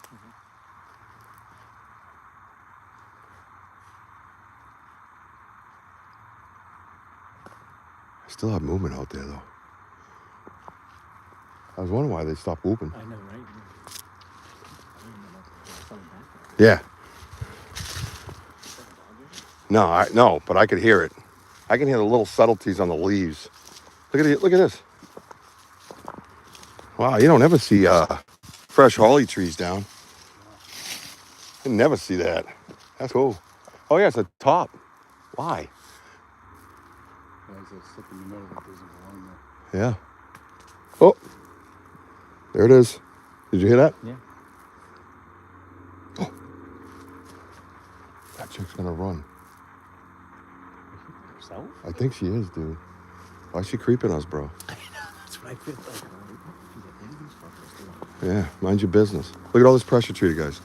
I still have movement out there, though. I was wondering why they stopped whooping. I know, right? Yeah. No, but I could hear it. I can hear the little subtleties on the leaves. Look at this. Wow, you don't ever see fresh holly trees down. You never see that. That's cool. Oh yeah, it's a top. Why? Guys that stick in the middle that doesn't belong there. Yeah. Oh, there it is. Did you hear that? Yeah. Oh, that chick's gonna run. Herself? I think she is, dude. Why is she creeping us, bro? That's what I feel like. Yeah, mind your business. Look at all this pressure treated, guys.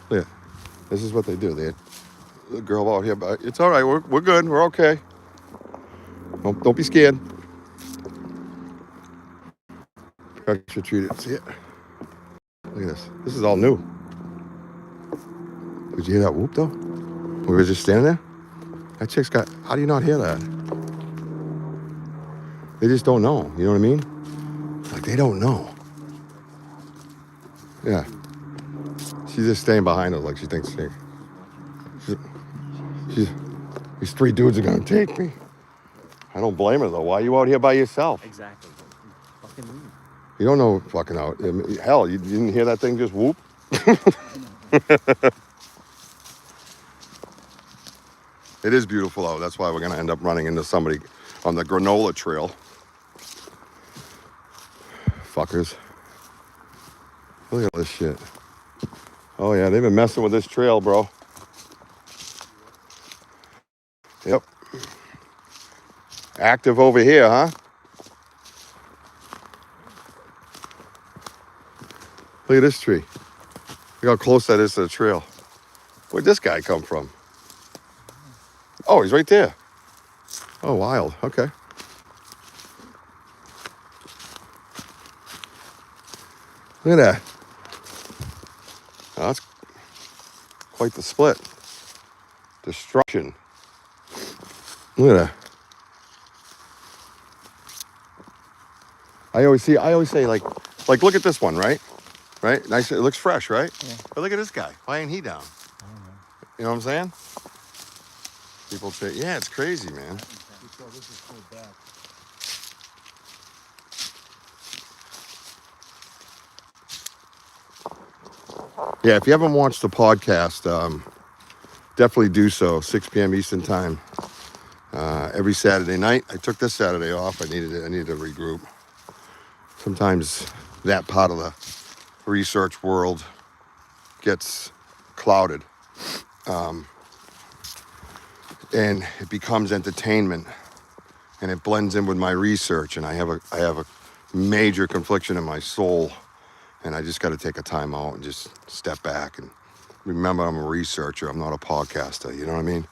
Look at this is what they do. The girl out here, but it's all right. We're good. We're okay. Don't be scared. Pressure treated. See it? Look at this. This is all new. Did you hear that whoop though? We were just standing there. That chick's got. How do you not hear that? They just don't know. You know what I mean? Like they don't know. Yeah. She's just staying behind us like she thinks these three dudes are gonna take me. I don't blame her though. Why are you out here by yourself? Exactly. Fucking leave. You don't know fucking out. Hell, you didn't hear that thing just whoop? It is beautiful out. That's why we're gonna end up running into somebody on the granola trail. Fuckers. Look at this shit. Oh yeah, they've been messing with this trail, bro. Yep. Active over here, huh? Look at this tree. Look how close that is to the trail. Where'd this guy come from? Oh, he's right there. Oh, wild. Okay. Look at that. Oh, that's quite the split. Destruction. Look at that. I always say like look at this one, right? Right? Nice. It looks fresh, right? Yeah. But look at this guy. Why ain't he down? I don't know. You know what I'm saying? People say, yeah, it's crazy, man. You saw this is pulled back. Yeah, if you haven't watched the podcast, definitely do so. 6 p.m. Eastern time. Every Saturday night. I took this Saturday off. I needed to regroup. Sometimes that part of the research world gets clouded. And it becomes entertainment and it blends in with my research, and I have a major confliction in my soul, and I just got to take a time out and just step back and remember I'm a researcher. I'm not a podcaster. You know what I mean?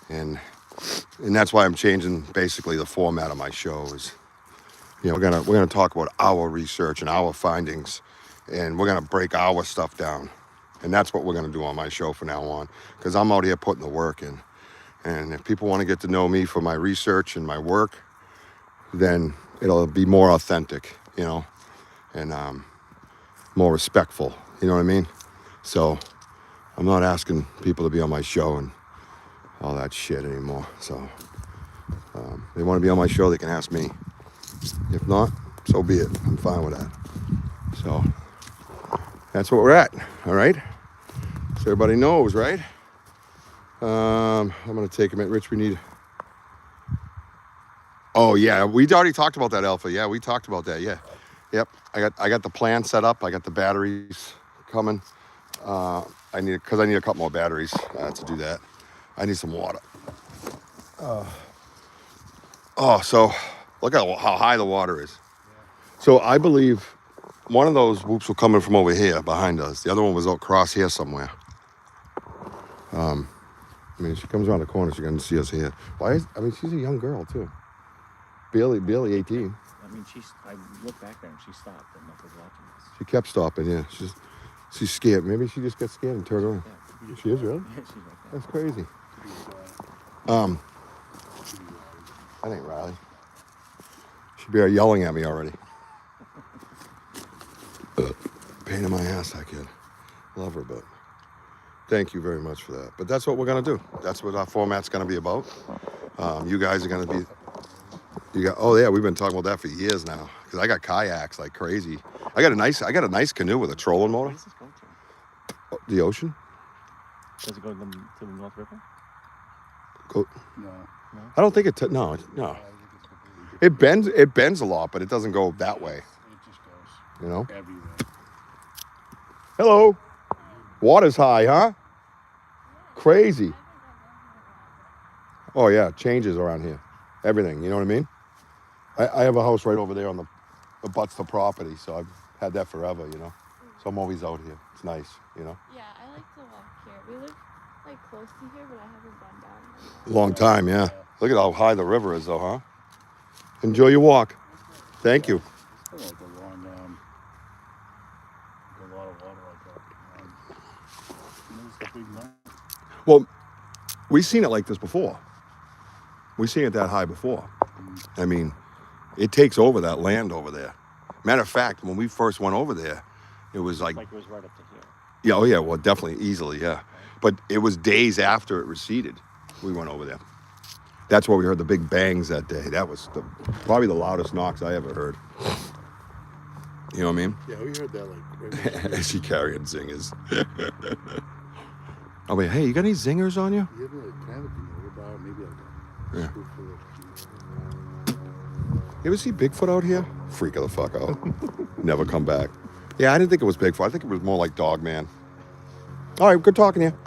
And that's why I'm changing basically the format of my show. Is we're gonna talk about our research and our findings, and we're gonna break our stuff down, and that's what we're gonna do on my show from now on. Because I'm out here putting the work in, and if people want to get to know me for my research and my work, then it'll be more authentic, and more respectful. You know what I mean? So I'm not asking people to be on my show and all that shit anymore. So they want to be on my show, they can ask me. If not, so be it. I'm fine with that. So that's what we're at. All right. So everybody knows, right? I'm gonna take a minute. Rich, we need. Oh yeah, we already talked about that, Alpha. Yeah, we talked about that. Yeah. Yep. I got the plan set up. I got the batteries coming. I need a couple more batteries to do that. I need some water. So look at how high the water is. So I believe one of those whoops were coming from over here behind us. The other one was across here somewhere. She comes around the corner, she's gonna see us here. She's a young girl too. Barely 18. I looked back there and she stopped and was watching us. She kept stopping, yeah. She's scared. Maybe she just got scared and turned around. Yeah. She is, really? Yeah, she's right there. That's crazy. I think Riley. She'd be yelling at me already. Pain in my ass, that kid. Love her, but thank you very much for that. But that's what we're gonna do. That's what our format's gonna be about. You guys are gonna be. Oh yeah, we've been talking about that for years now. Because I got kayaks like crazy. I got a nice canoe with a trolling motor. Where does this go to? The ocean. Does it go to the North River? No. I don't think it. No. It bends a lot, but it doesn't go that way. It just goes everywhere. Hello. Water's high, huh? Crazy. Oh yeah, changes around here. Everything, you know what I mean? I have a house right over there on the butts the property, so I've had that forever, So I'm always out here. It's nice, Yeah, I like to walk here. We live close to here, but I haven't been down there. Long time, yeah. Look at how high the river is, though, huh? Enjoy your walk. Thank you. It's like a long, a lot of water like that. It's a big mountain. Well, we've seen it like this before. We've seen it that high before. I mean, it takes over that land over there. Matter of fact, when we first went over there, it was like it was right up to here. Yeah, oh yeah, well, definitely, easily, yeah. But it was days after it receded, we went over there. That's where we heard the big bangs that day. That was probably the loudest knocks I ever heard. You know what I mean? Yeah, we heard that right. She carrying zingers. Oh wait, hey, you got any zingers on you? You have a canopy over maybe Yeah. scoop full of. You ever see Bigfoot out here? Freak of the fuck out. Never come back. Yeah, I didn't think it was Bigfoot. I think it was more like Dog Man. All right, good talking to you.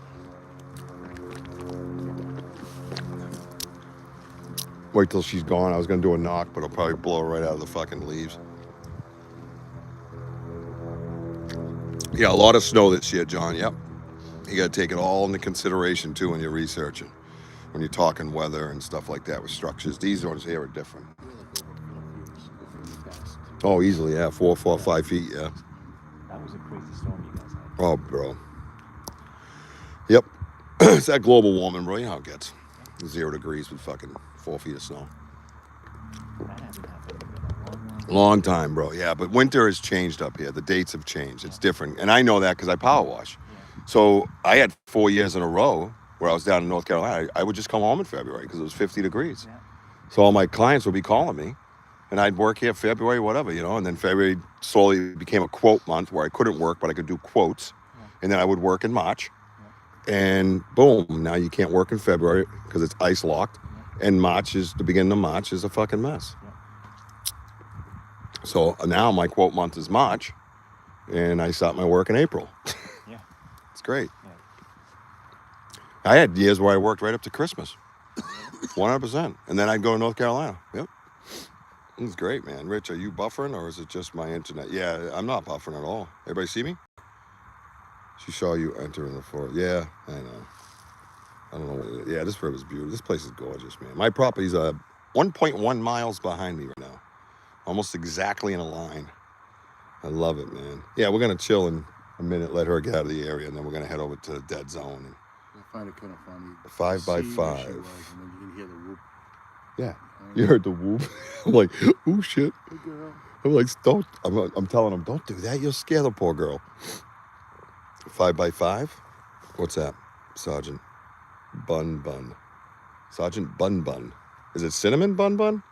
Wait till she's gone. I was going to do a knock, but I'll probably blow her right out of the fucking leaves. Yeah, a lot of snow this year, John. Yep. You got to take it all into consideration, too, when you're researching. When you're talking weather and stuff like that with structures. These ones here are different. Oh, easily, yeah. 4, 5 feet, yeah. That was a crazy storm you guys had. Oh, bro. Yep. It's that global warming, bro. You know how it gets. 0 degrees with fucking 4 feet of snow. That hasn't happened in a Long time, bro. Yeah, but winter has changed up here. The dates have changed. It's different. And I know that because I power wash. Yeah. So I had 4 years in a row where I was down in North Carolina. I would just come home in February because it was 50 degrees. Yeah. So all my clients would be calling me. And I'd work here February, whatever, And then February slowly became a quote month where I couldn't work, but I could do quotes. Yeah. And then I would work in March. Yeah. And boom, now you can't work in February because it's ice locked. Yeah. And the beginning of March is a fucking mess. Yeah. So now my quote month is March. And I start my work in April. Yeah. It's great. Yeah. I had years where I worked right up to Christmas. 100%. And then I'd go to North Carolina. Yep. It was great, man. Rich, are you buffering or is it just my internet? Yeah, I'm not buffering at all. Everybody see me? She saw you enter in the forest. Yeah, I know. I don't know what it is. Yeah, this river's beautiful. This place is gorgeous, man. My property's 1.1 miles behind me right now. Almost exactly in a line. I love it, man. Yeah, we're going to chill in a minute, let her get out of the area, and then we're going to head over to the dead zone. I find it kind of funny. 5 by See where she 5. was, and then you can hear the whoop. Yeah. You heard the whoop. I'm like, oh, shit. Hey, girl. I'm like, don't. I'm telling him, don't do that. You'll scare the poor girl. 5 by 5? What's that, Sergeant? Bun. Sergeant Bun. Is it Cinnamon Bun?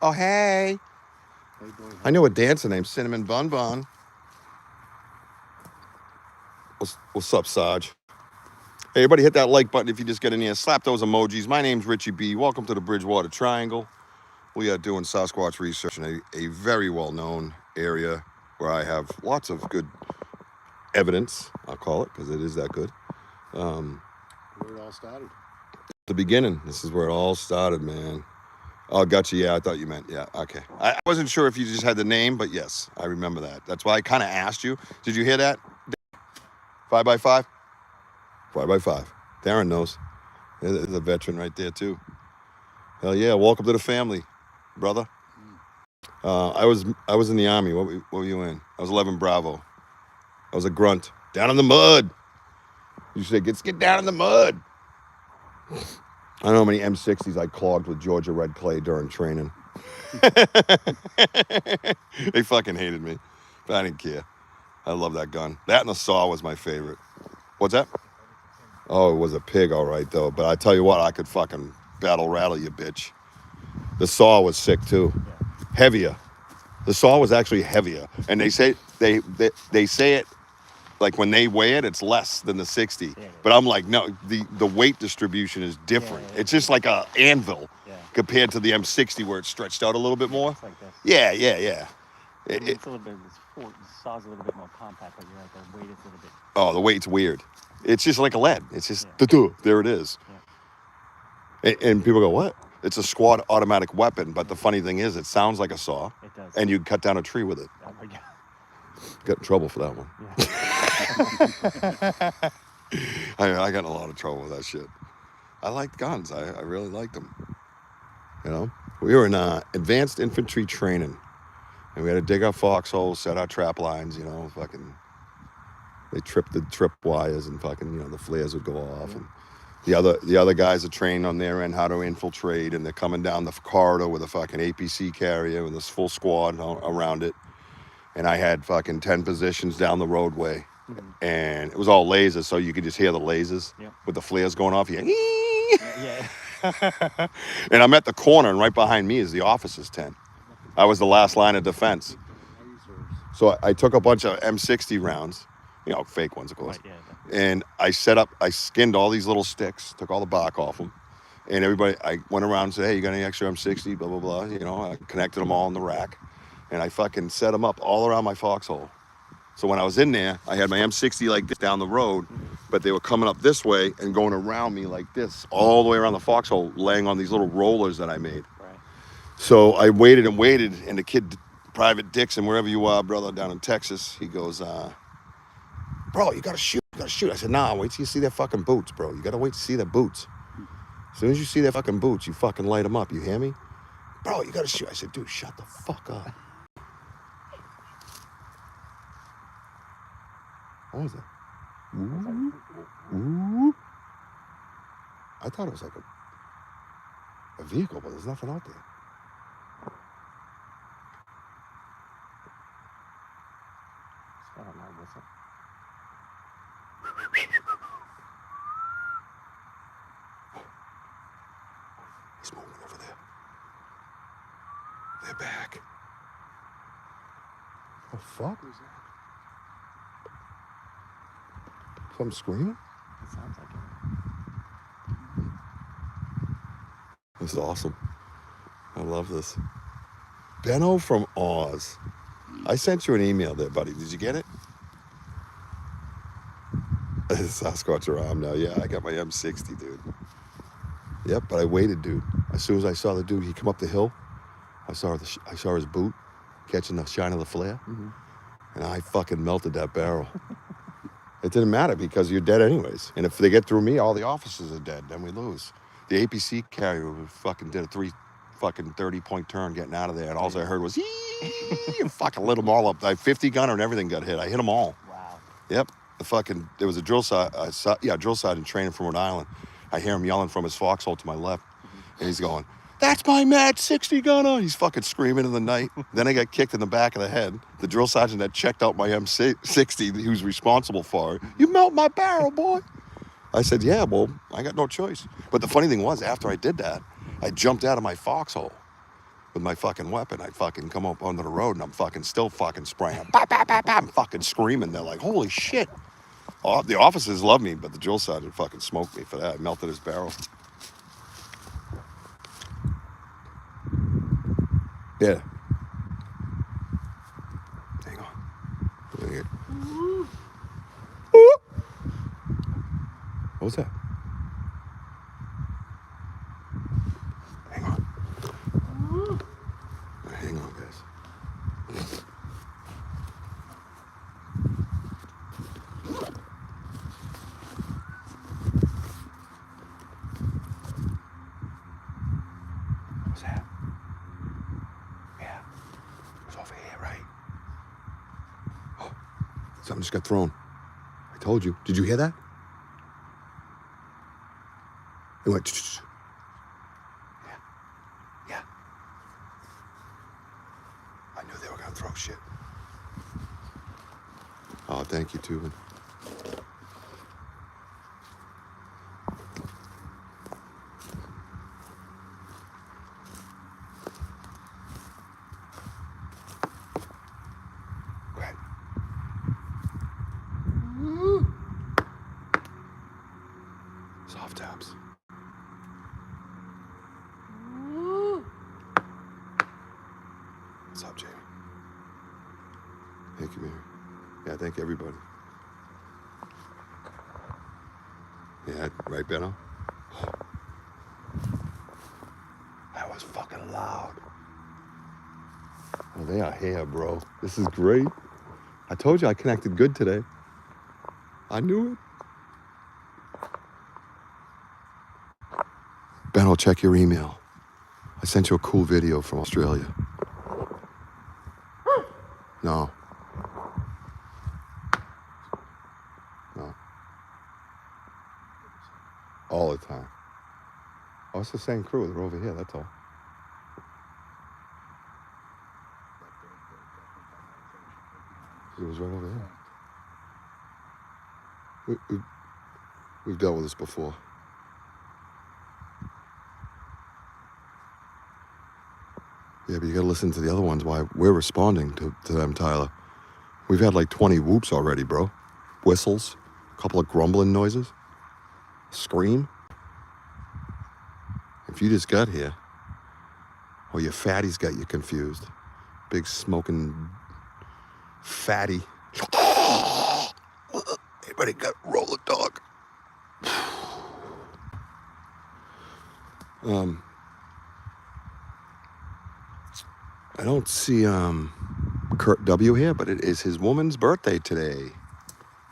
Oh, hey. Hey, boy. I know a dancer named Cinnamon Bun. What's up, Sarge? Hey, everybody hit that like button if you just get in here. Slap those emojis. My name's Richie B. Welcome to the Bridgewater Triangle. We are doing Sasquatch research in a very well-known area where I have lots of good evidence, I'll call it, because it is that good. Where it all started. The beginning. This is where it all started, man. Oh, gotcha. Yeah, I thought you meant, yeah, okay. I wasn't sure if you just had the name, but yes, I remember that. That's why I kind of asked you. Did you hear that? 5 by 5? 5 by 5. Darren knows. There's a veteran right there, too. Hell yeah, welcome to the family, brother. I was in the Army. What were you in? I was 11 Bravo. I was a grunt. Down in the mud. You say, get down in the mud. I don't know how many M60s I clogged with Georgia red clay during training. They fucking hated me. But I didn't care. I love that gun. That and the saw was my favorite. What's that? Oh, it was a pig, all right, though. But I tell you what, I could fucking rattle you, bitch. The saw was sick, too. Heavier. The saw was actually heavier. And they say it like when they weigh it, it's less than the 60. But I'm like, no, the weight distribution is different. It's just like a anvil compared to the M60 where it's stretched out a little bit more. It's like this. Yeah. It's a little bit. The saw's a little bit more compact, but you're right. The weight is a little bit. Oh, the weight's weird. It's just like a lead. It's just there it is. Yeah. And people go, what? It's a squad automatic weapon, but the funny thing is, it sounds like a saw. It does. And you cut down a tree with it. Oh my God. Got in trouble for that one. Yeah. I got in a lot of trouble with that shit. I liked guns. I really liked them. You know, we were in advanced infantry training, and we had to dig our foxholes, set our trap lines. You know, fucking. They tripped the trip wires, and fucking, you know, the flares would go off, and the other guys are trained on their end how to infiltrate, and they're coming down the corridor with a fucking APC carrier and this full squad around it. And I had fucking 10 positions down the roadway. And it was all lasers, so you could just hear the lasers with the flares going off. Yeah. And I'm at the corner, and right behind me is the officer's tent. I was the last line of defense. So I took a bunch of M60 rounds, you know, fake ones, of course. Right, And I skinned all these little sticks, took all the bark off them. And I went around and said, hey, you got any extra M60, blah, blah, blah. You know, I connected them all in the rack. And I fucking set them up all around my foxhole. So when I was in there, I had my M60 like this down the road, but they were coming up this way and going around me like this, all the way around the foxhole, laying on these little rollers that I made. Right. So I waited, and the kid, Private Dixon, wherever you are, brother, down in Texas, he goes, bro, you gotta shoot. I said, nah, wait till you see their fucking boots, bro. You gotta wait to see their boots. As soon as you see their fucking boots, you fucking light them up. You hear me? Bro, you gotta shoot. I said, dude, shut the fuck up. What was that? Ooh. I thought it was like a vehicle, but there's nothing out there. It's got a loud whistle. He's moving over there. They're back. The fuck was that? Something screaming? It sounds like it. This is awesome. I love this. Benno from Oz. I sent you an email there, buddy. Did you get it? Sasquatch around now. Yeah, I got my M60, dude. Yep, but I waited, dude. As soon as I saw the dude, he come up the hill. I saw his boot catching the shine of the flare, and I fucking melted that barrel. It didn't matter because you're dead anyways. And if they get through me, all the officers are dead. Then we lose. The APC carrier fucking did a 30-point turn getting out of there, and all I heard was and fucking lit them all up. I 50 gunner and everything got hit. I hit them all. Wow. Yep. There was a drill sergeant training from Rhode Island. I hear him yelling from his foxhole to my left, and he's going, "That's my Mad 60 gunner." He's fucking screaming in the night. Then I got kicked in the back of the head. The drill sergeant that checked out my M60, he was responsible for it. "You melt my barrel, boy." I said, "Yeah, well, I got no choice." But the funny thing was, after I did that, I jumped out of my foxhole with my fucking weapon. I fucking come up onto the road, and I'm fucking still fucking spraying. Bah, bah, bah, bah. I'm fucking screaming. They're like, "Holy shit." The officers love me, but the drill sergeant fucking smoked me for that. I melted his barrel. Yeah. Hang on. What was that? Hang on. Hang on, guys. What was that? Yeah. It was over here, right? Oh, something just got thrown. I told you. Did you hear that? It went. Yeah. Yeah. I knew they were gonna throw shit. Oh, thank you, Tubin. Great. Soft taps. What's up, Jamie? Thank you, Mary. Yeah, thank everybody. Yeah, right, Benno? That was fucking loud. Oh, they are here, bro. This is great. I told you I connected good today. I knew it. Benno, check your email. I sent you a cool video from Australia. No. No. All the time. Oh, it's the same crew. They're over here, that's all. It was right over here. We've dealt with this before. Yeah, but you gotta listen to the other ones why we're responding to them, Tyler. We've had like 20 whoops already, bro. Whistles, a couple of grumbling noises, scream. If you just got here, or your fatty's got you confused. Big smoking fatty. Anybody got roll a dog? I don't see Kurt W here, but it is his woman's birthday today.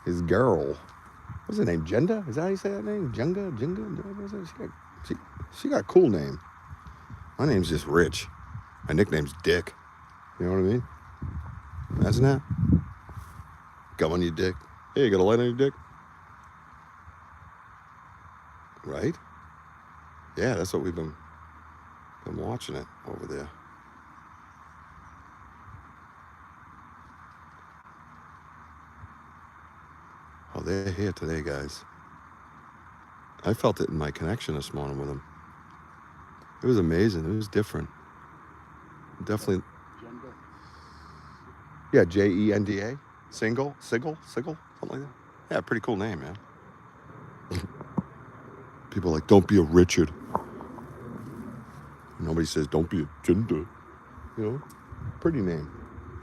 His girl. What's her name? Jenda? Is that how you say that name? Jenga? What's that? She got a cool name. My name's just Rich. My nickname's Dick. You know what I mean? Imagine that. Gum on your dick. Hey, you got a light on your dick? Right? Yeah, that's what we've been watching it over there. Oh, they're here today, guys. I felt it in my connection this morning with them. It was amazing. It was different. Definitely. Jenda. Yeah, Jenda. Siggle, something like that. Yeah, pretty cool name, man. People are like, don't be a Richard. Nobody says, don't be a Jenda. You know, pretty name.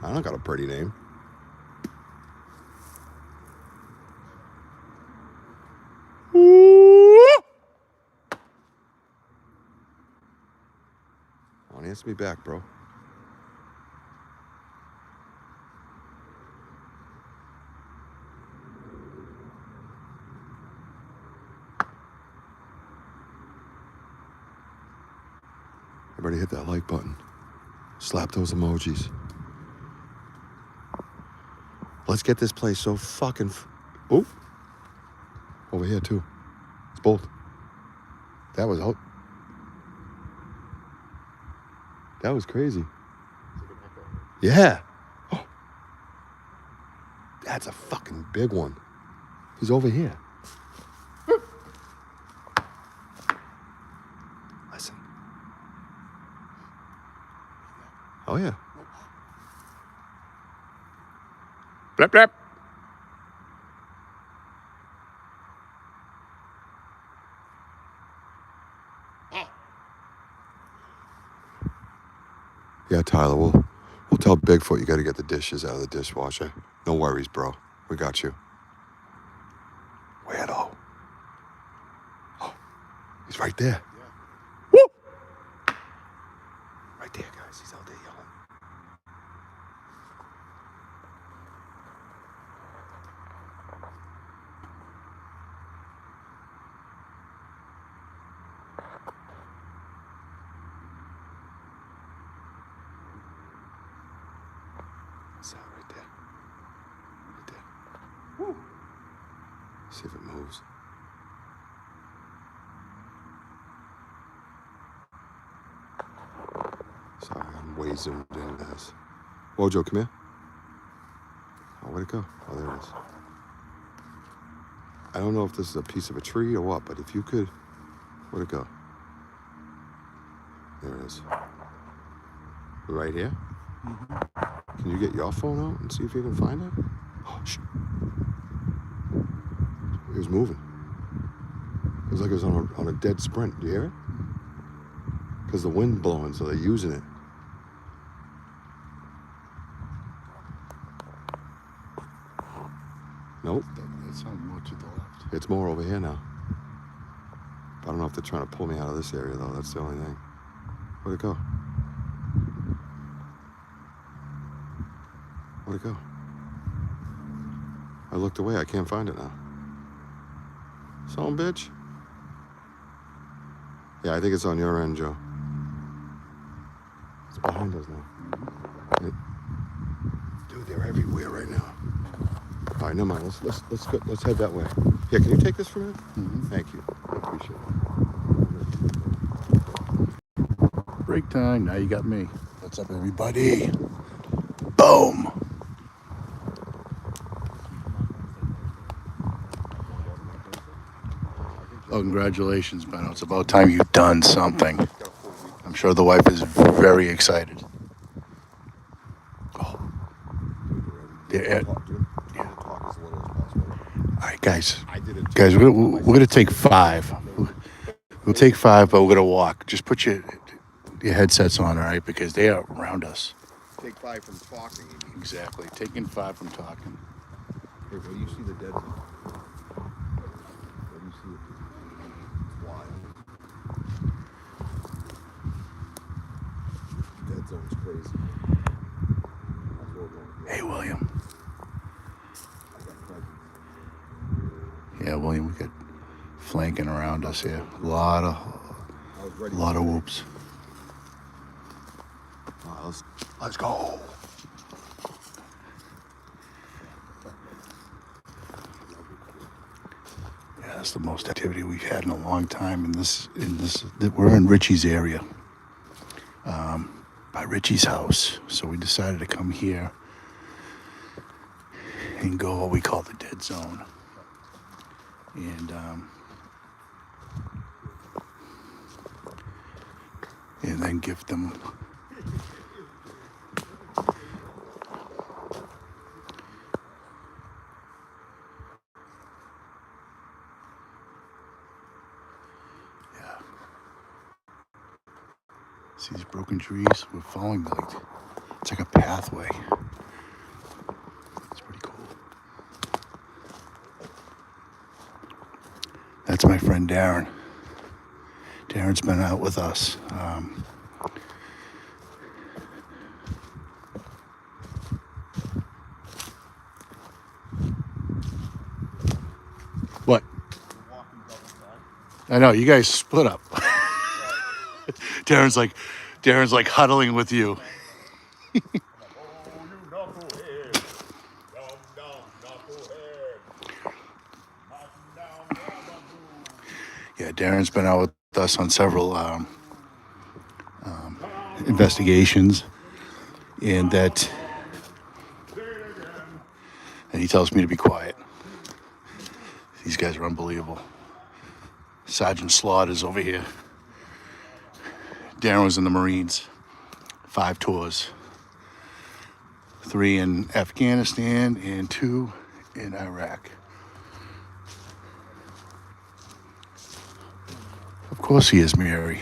I don't got a pretty name. Answer me back, bro. Everybody hit that like button. Slap those emojis. Let's get this place so fucking... Oh! Over here, too. It's both. That was... That was crazy. Yeah. Oh. That's a fucking big one. He's over here. Listen. Oh, yeah. Blap, blap. Yeah, Tyler, we'll tell Bigfoot you got to get the dishes out of the dishwasher. No worries, bro. We got you. Weirdo. Oh, he's right there. Yeah. Woo! Right there, guys. He's out there yelling. What's that right there? Right there. Woo! See if it moves. Sorry, I'm way zoomed in, guys. Wojo, come here. Oh, where'd it go? Oh, there it is. I don't know if this is a piece of a tree or what, but if you could... Where'd it go? There it is. Right here? Mm-hmm. Can you get your phone out and see if you can find it? Oh, shit. It was moving. It was like it was on a dead sprint. Do you hear it? Because the wind blowing, so they're using it. Nope. That sounds more to the left. It's more over here now. I don't know if they're trying to pull me out of this area, though. That's the only thing. Where'd it go? Where'd it go? I looked away. I can't find it now. Son bitch. Yeah, I think it's on your end, Joe. It's behind us now. Dude, they're everywhere right now. All right, never mind. Let's go. Let's head that way. Yeah, can you take this from me? Mm-hmm. Thank you. I appreciate it. Break time. Now you got me. What's up, everybody? Boom. Oh, congratulations, Benno. It's about time you've done something. I'm sure the wife is very excited. Oh. Yeah. All right, guys. Guys, we're gonna take 5. We'll take 5, but we're gonna walk. Just put your headsets on, all right? Because they are around us. Take 5 from talking. Exactly. Taking 5 from talking. Hey, where do you see the dead zone? Where do you see it? It's wild. Dead zone's crazy. That's where we're going. Hey, William. I got presents. Yeah, William, we got flanking around us here. A lot of whoops. All right, let's go. Yeah, that's the most activity we've had in a long time. We're in Richie's area, by Richie's house. So we decided to come here and go what we call the dead zone. And then give them see these broken trees? We're following it's like a pathway. It's pretty cool. That's my friend Darren. Darren's been out with us. I know you guys split up. Darren's like huddling with you. Yeah, Darren's been out with us on several investigations, and he tells me to be quiet. These guys are unbelievable. Sergeant Slaughter's over here. Darren was in the Marines, 5 tours, 3 in Afghanistan and 2 in Iraq. Of course he is, Mary.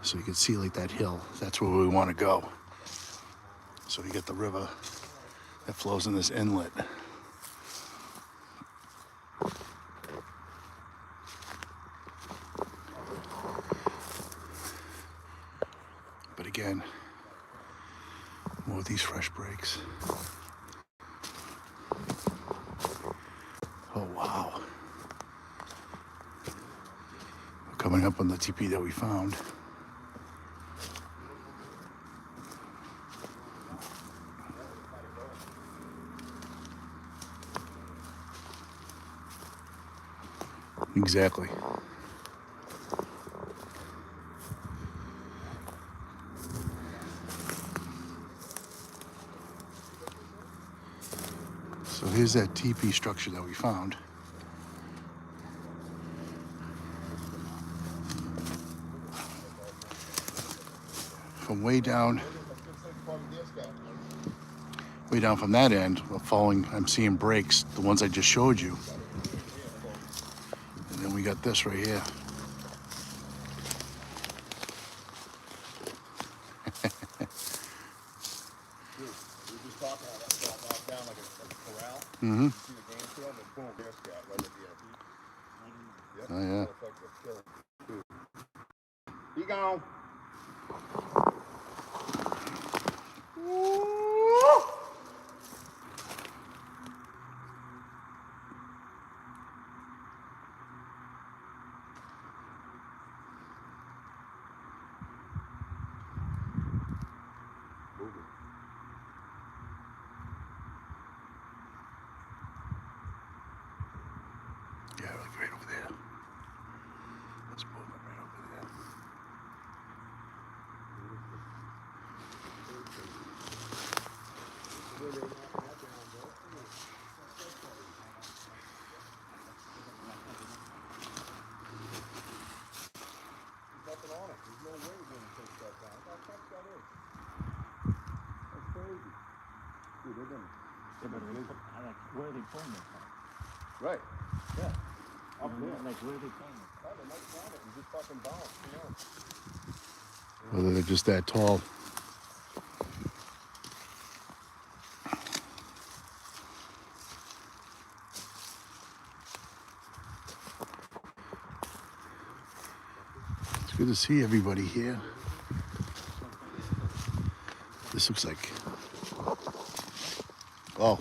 So you can see like that hill. That's where we want to go. So you get the river that flows in this inlet. But again, more of these fresh breaks. Oh, wow. We're coming up on the TP that we found. Exactly. So here's that TP structure that we found. From way down from that end, I'm seeing breaks, the ones I just showed you. And then we got this right here. Mm-hmm. Oh, yeah. He gone. Yeah, like right over there. Let's move it right over there. Where are they pulling this from? Right. Yeah. Up there. Like, where are they pulling this from? Oh, they might find it and just fucking bounce, you know. Whether they're just that tall. It's good to see everybody here. This looks like, oh,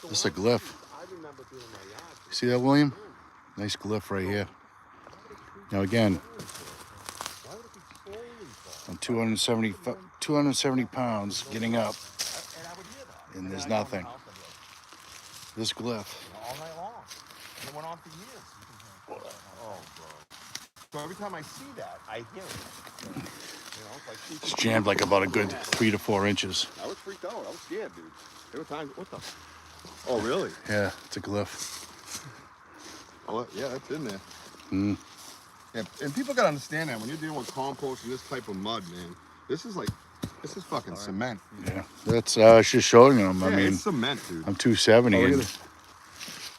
this is a glyph. You see that, William? Nice glyph right here. Now again, I'm 270 pounds getting up, and there's nothing. This glyph. All night long. And it went on for years. Oh, bro. So every time I see that, I hear it. You know, it's like It's jammed like about a good 3 to 4 inches. I was freaked out. I was scared, dude. There were times. What the? Oh, really? Yeah, it's a glyph. Oh, yeah, that's in there. Mm. Yeah, and people gotta understand that when you're dealing with compost and this type of mud, man, this is fucking cement. Yeah, that's just showing them. Yeah, I mean, it's cement, dude. I'm 270, Oh, look at and this.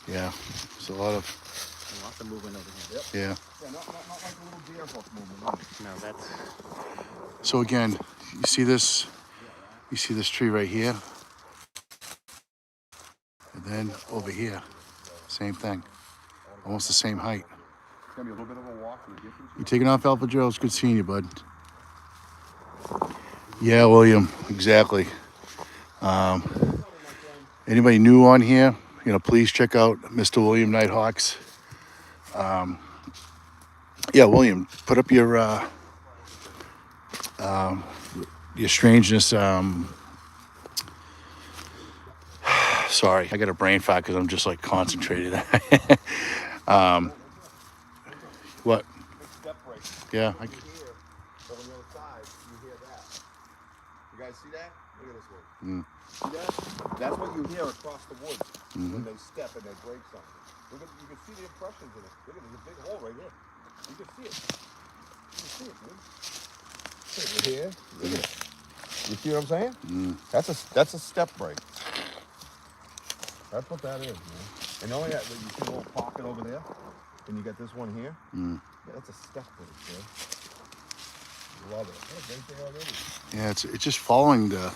yeah, it's a lot of Lots of movement over here. yeah. Yeah, not like a little deer hook movement. No, that's... So again, you see this? You see this tree right here, and then over here, same thing, almost the same height. It's gonna be a little bit of a walk to the distance. You taking off, Alpha Joe? It's good seeing you, bud. Yeah, William, exactly. Anybody new on here, please check out Mr. William Nighthawks. Yeah, William, put up your strangeness. Sorry, I got a brain fart because I'm just like concentrated. What? Step break. Yeah. You hear, but on the other side, you hear that. You guys see that? Look at this one. See that? That's what you hear across the woods when they step and they break something. Look at, you can see the impressions in it. Look at, there's a big hole right here. You can see it. You can see it, dude. Look at here. Look at it. You see what I'm saying? That's a step break. That's what that is, man. And only that, you see a little pocket over there, and you got this one here. Yeah, that's a step break, man. Love it. What a great day already. Yeah, it's just following the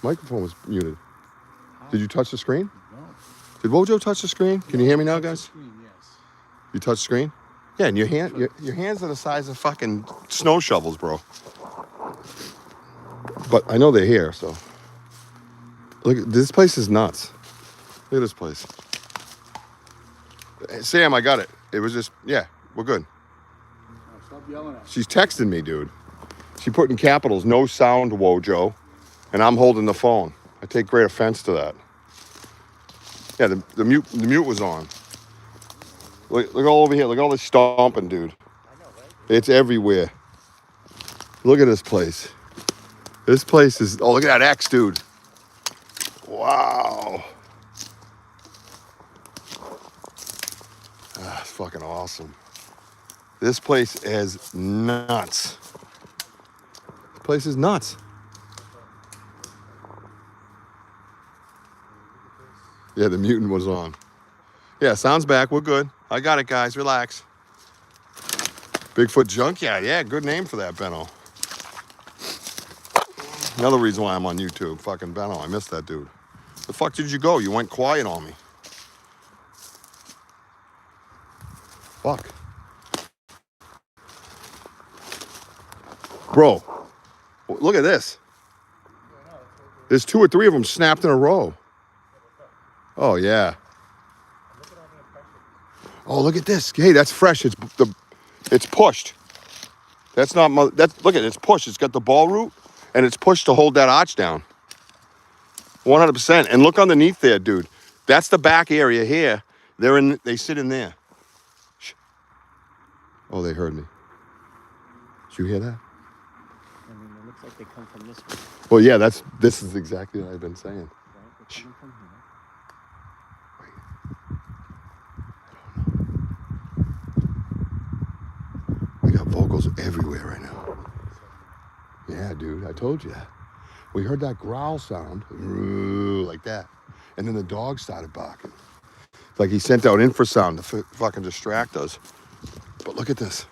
Microphone was muted. Did you touch the screen? No. Did Wojo touch the screen? Can you hear me now, guys? Screen, yes. You touch the screen? Yeah, and your hands are the size of fucking snow shovels, bro. But I know they're here, so. Look, this place is nuts. Look at this place. Hey, Sam, I got it. It was just, yeah, we're good. Oh, stop yelling at me. She's texting me, dude. She put in capitals, no sound, Wojo. And I'm holding the phone. I take great offense to that. Yeah, the mute was on. Look all over here. Look at all this stomping, dude. I know, right? It's everywhere. Look at this place. This place is, oh, look at that X, dude. Wow. That's fucking awesome. This place is nuts. This place is nuts. Yeah, the mutant was on. Yeah, sound's back. We're good. I got it, guys. Relax. Bigfoot Junkyard. Yeah, good name for that, Benno. Another reason why I'm on YouTube. Fucking Benno. I missed that dude. The fuck did you go? You went quiet on me. Fuck. Bro, look at this. There's 2 or 3 of them snapped in a row. Oh, yeah. Oh, look at this. Hey, that's fresh. It's pushed. That's not, look at it. It's pushed. It's got the ball root, and it's pushed to hold that arch down. 100%. And look underneath there, dude. That's the back area here. They sit in there. Shh. Oh, they heard me. Did you hear that? I mean, it looks like they come from this way, Well, yeah, this is exactly what I've been saying. right? They're coming from here. We got vocals everywhere right now. Yeah, dude, I told you that. We heard that growl sound, like that. And then the dog started barking. Like he sent out infrasound to fucking distract us. But look at this.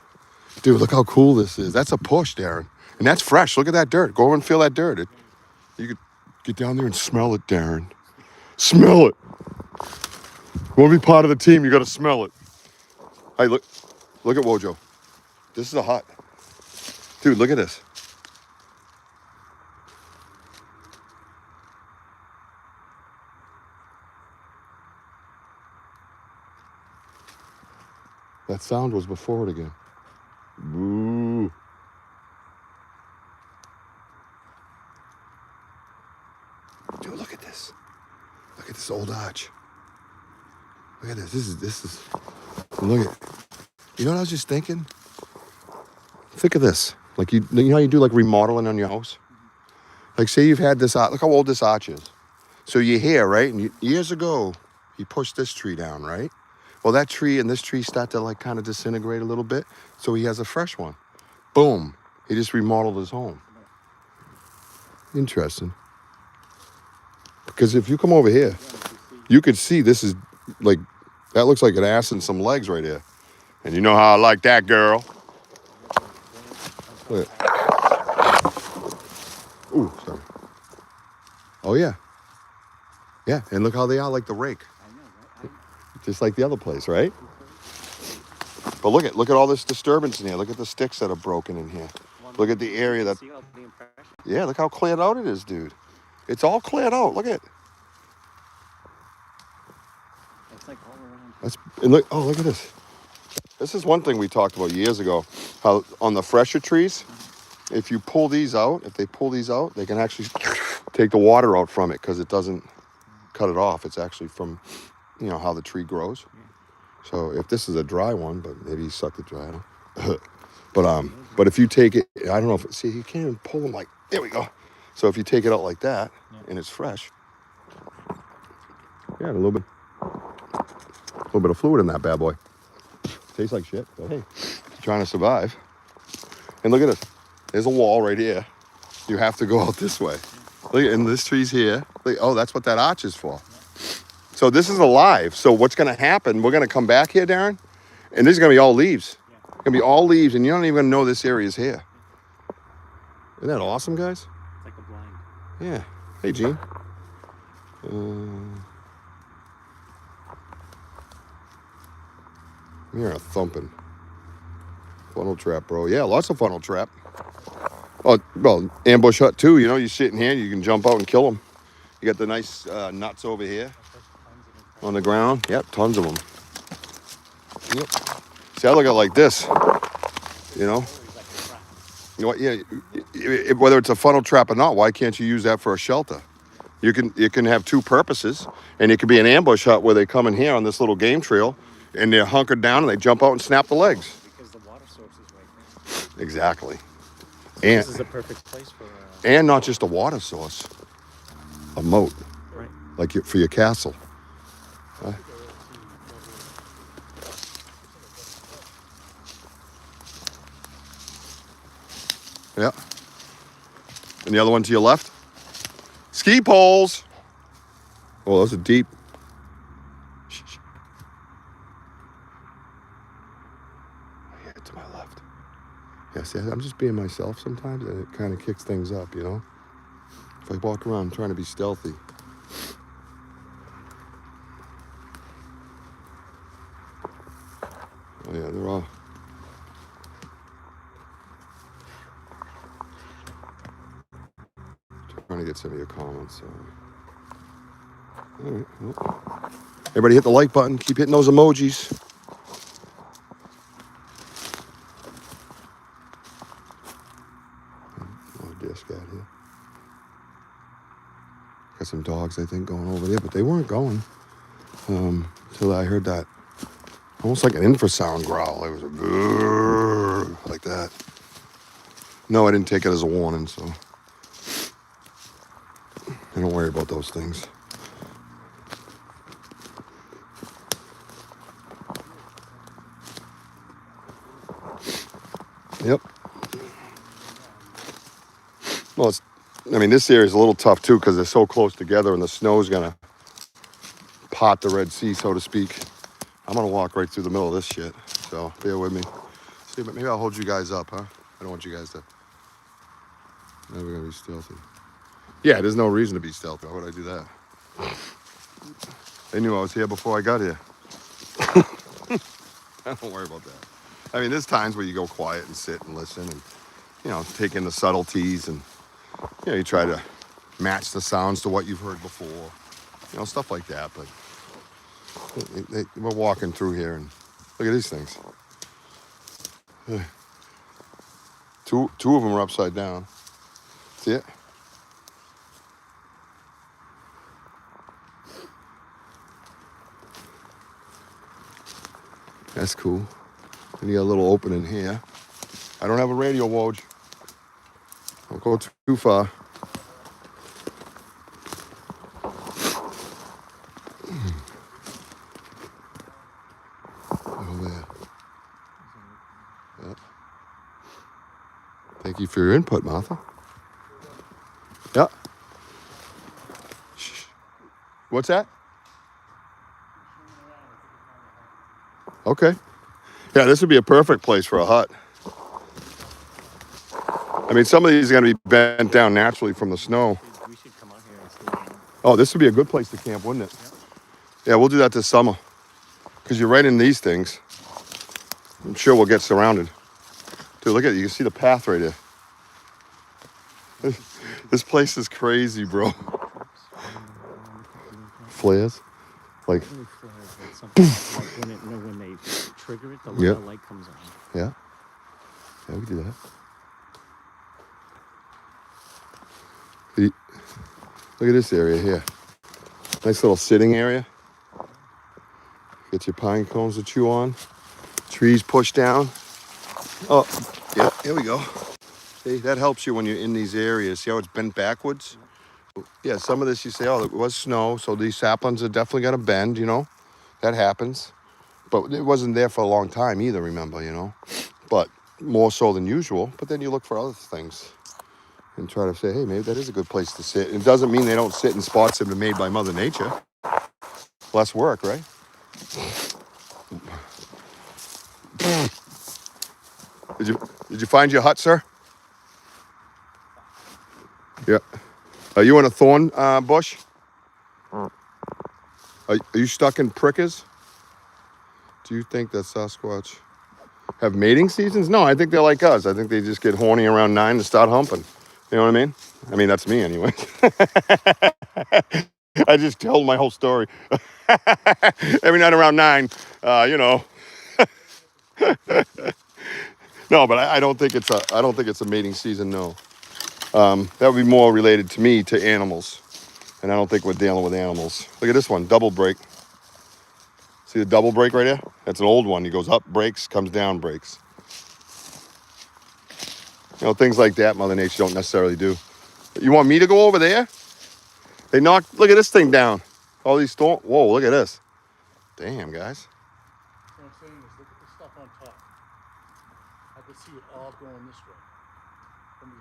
Dude, look how cool this is. That's a push, Darren. And that's fresh. Look at that dirt. Go over and feel that dirt. You could get down there and smell it, Darren. Smell it. You want to be part of the team, you got to smell it. Hey, look at Wojo. This is a hut. Dude, look at this. That sound was before it again. Boo. Dude, look at this. Look at this old arch. Look at this. This is. Look at. You know what I was just thinking? Think of this. Like you know how you do like remodeling on your house? Like say you've had this arch. Look how old this arch is. So you're here, right? And years ago, he pushed this tree down, right? Well, that tree and this tree start to like kind of disintegrate a little bit. So he has a fresh one. Boom. He just remodeled his home. Interesting. Because if you come over here, you could see this is like, that looks like an ass and some legs right here. And you know how I like that, girl. Look. Ooh, sorry. Oh, yeah. Yeah, and look how they are like the rake. I know, right? Just like the other place, right? But look at all this disturbance in here. Look at the sticks that are broken in here. Look at the area that, See all the impression? yeah, look how cleared out it is, dude. It's all cleared out. Look at it. It's like all around. And look at this. This is one thing we talked about years ago. How on the fresher trees, if they pull these out, they can actually take the water out from it because it doesn't cut it off. It's actually from, how the tree grows. So if this is a dry one, but maybe you sucked it dry. I don't. But if you take it, I don't know if see you can't even pull them like there we go. So if you take it out like that and it's fresh, yeah, a little bit of fluid in that bad boy. Tastes like shit, but hey, trying to survive. And look at this. There's a wall right here. You have to go out this way. Look, and this tree's here. Oh, that's what that arch is for. So this is alive. So what's going to happen, we're going to come back here, Darren, and this is going to be all leaves. It's going to be all leaves, and you don't even know this area is here. Isn't that awesome, guys? It's like a blind. Yeah. Hey, Gene. I'm hearing a thumping. Funnel trap, bro. Yeah, lots of funnel trap. Oh, well, ambush hut too. You know, you sit in here, you can jump out and kill them. You got the nice nuts over here on the ground. Yep, tons of them. Yep. See, I look at it like this. You know. You know what? Yeah. Whether it's a funnel trap or not, why can't you use that for a shelter? You can have two purposes, and it could be an ambush hut where they come in here on this little game trail, and they're hunkered down and they jump out and snap the legs. Because the water source is right there. Exactly. This is a perfect place for. And not just a water source, a moat, Right. like for your castle. Yeah. And the other one to your left? Ski poles. Oh, those are deep. Yeah, to my left. Yeah, see, I'm just being myself sometimes, and it kind of kicks things up, you know? If I walk around trying to be stealthy. Oh, yeah, they're all... Trying to get some of your comments. So. All right. Well. Everybody hit the like button. Keep hitting those emojis. Oh, dear scat here. Got some dogs, I think, going over there, but they weren't going until I heard that almost like an infrasound growl. It was a grrr, like that. No, I didn't take it as a warning, so I don't worry about those things. Yep. Well, this area is a little tough too because they're so close together and the snow's gonna pot the Red Sea, so to speak. I'm gonna walk right through the middle of this shit, so bear with me. See, but maybe I'll hold you guys up, huh? I don't want you guys to. Never gonna be stealthy. Yeah, there's no reason to be stealthy. Why would I do that? They knew I was here before I got here. Don't worry about that. I mean, there's times where you go quiet and sit and listen and, take in the subtleties and, you try to match the sounds to what you've heard before. Stuff like that. But we're walking through here and look at these things. Two of them are upside down. See it? That's cool. And you got a little opening here. I don't have a radio, Woj. Don't go too far. Over there. Yep. Thank you for your input, Martha. Yeah. Shh. What's that? Okay. Yeah, this would be a perfect place for a hut. I mean, some of these are going to be bent down naturally from the snow. We should come out here and stay. Oh, this would be a good place to camp, wouldn't it? Yeah, we'll do that this summer. Because you're right in these things. I'm sure we'll get surrounded. Dude, look at it. You can see the path right there. This place is crazy, bro. Flares? Like, When they trigger it, the little light comes on. yeah. Yeah, we can do that. Look at this area here. Nice little sitting area. Get your pine cones to chew on. Trees pushed down. Oh, yeah, here we go. See, that helps you when you're in these areas. See how it's bent backwards? Yeah, some of this you say, oh, it was snow, so these saplings are definitely going to bend, That happens. But it wasn't there for a long time either, remember, But more so than usual. But then you look for other things and try to say, hey, maybe that is a good place to sit. It doesn't mean they don't sit in spots that have been made by Mother Nature. Less work, right? Did you find your hut, sir? Yeah. Are you in a thorn bush? Are you stuck in prickers? Do you think that Sasquatch have mating seasons? No, I think they're like us. I think they just get horny around 9 and start humping. You know what I mean? I mean, that's me anyway. I just told my whole story. Every night around 9, you know. No, but I don't think it's a mating season. No, that would be more related to me to animals, and I don't think we're dealing with animals. Look at this one, double break. See the double break right there? That's an old one. He goes up, breaks, comes down, breaks. You know, things like that Mother Nature don't necessarily do. You want me to go over there? They knocked, look at this thing down. All these storm, whoa, look at this. Damn, guys. What I'm saying is, look at the stuff on top. I could see it all going this way from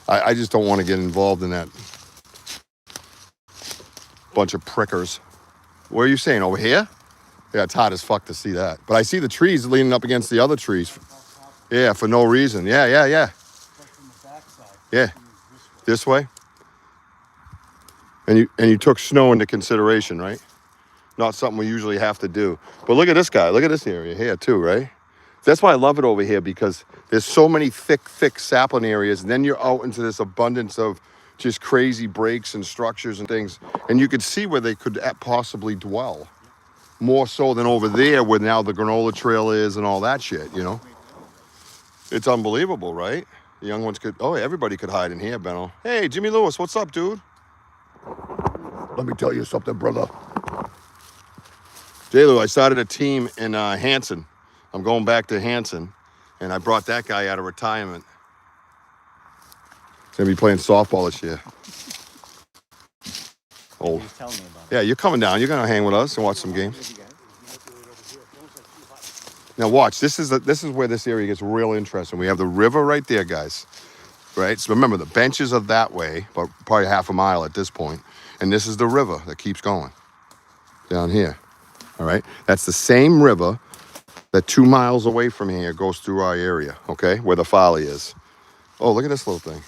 behind. I just don't want to get involved in that bunch of prickers. Where are you saying, over here? Yeah, it's hot as fuck to see that. But I see the trees leaning up against the other trees. Yeah, for no reason. Yeah. But from the backside, Yeah. this way. This way? And you took snow into consideration, right? Not something we usually have to do. But look at this guy. Look at this area here too, right? That's why I love it over here, because there's so many thick sapling areas. And then you're out into this abundance of just crazy breaks and structures and things. And you could see where they could possibly dwell. More so than over there where now the granola trail is and all that shit, you know? It's unbelievable, right? The young ones could, everybody could hide in here, Benno. Hey, Jimmy Lewis, what's up, dude? Let me tell you something, brother. J-Lo, I started a team in Hanson. I'm going back to Hanson, and I brought that guy out of retirement. He's going to be playing softball this year. Old. He's telling me about it. Yeah, you're coming down. You're going to hang with us and watch some games. Now watch, this is where this area gets real interesting. We have the river right there, guys. Right? So remember, the benches are that way, but probably half a mile at this point. And this is the river that keeps going down here. All right? That's the same river that 2 miles away from here goes through our area, okay? Where the folly is. Oh, look at this little thing.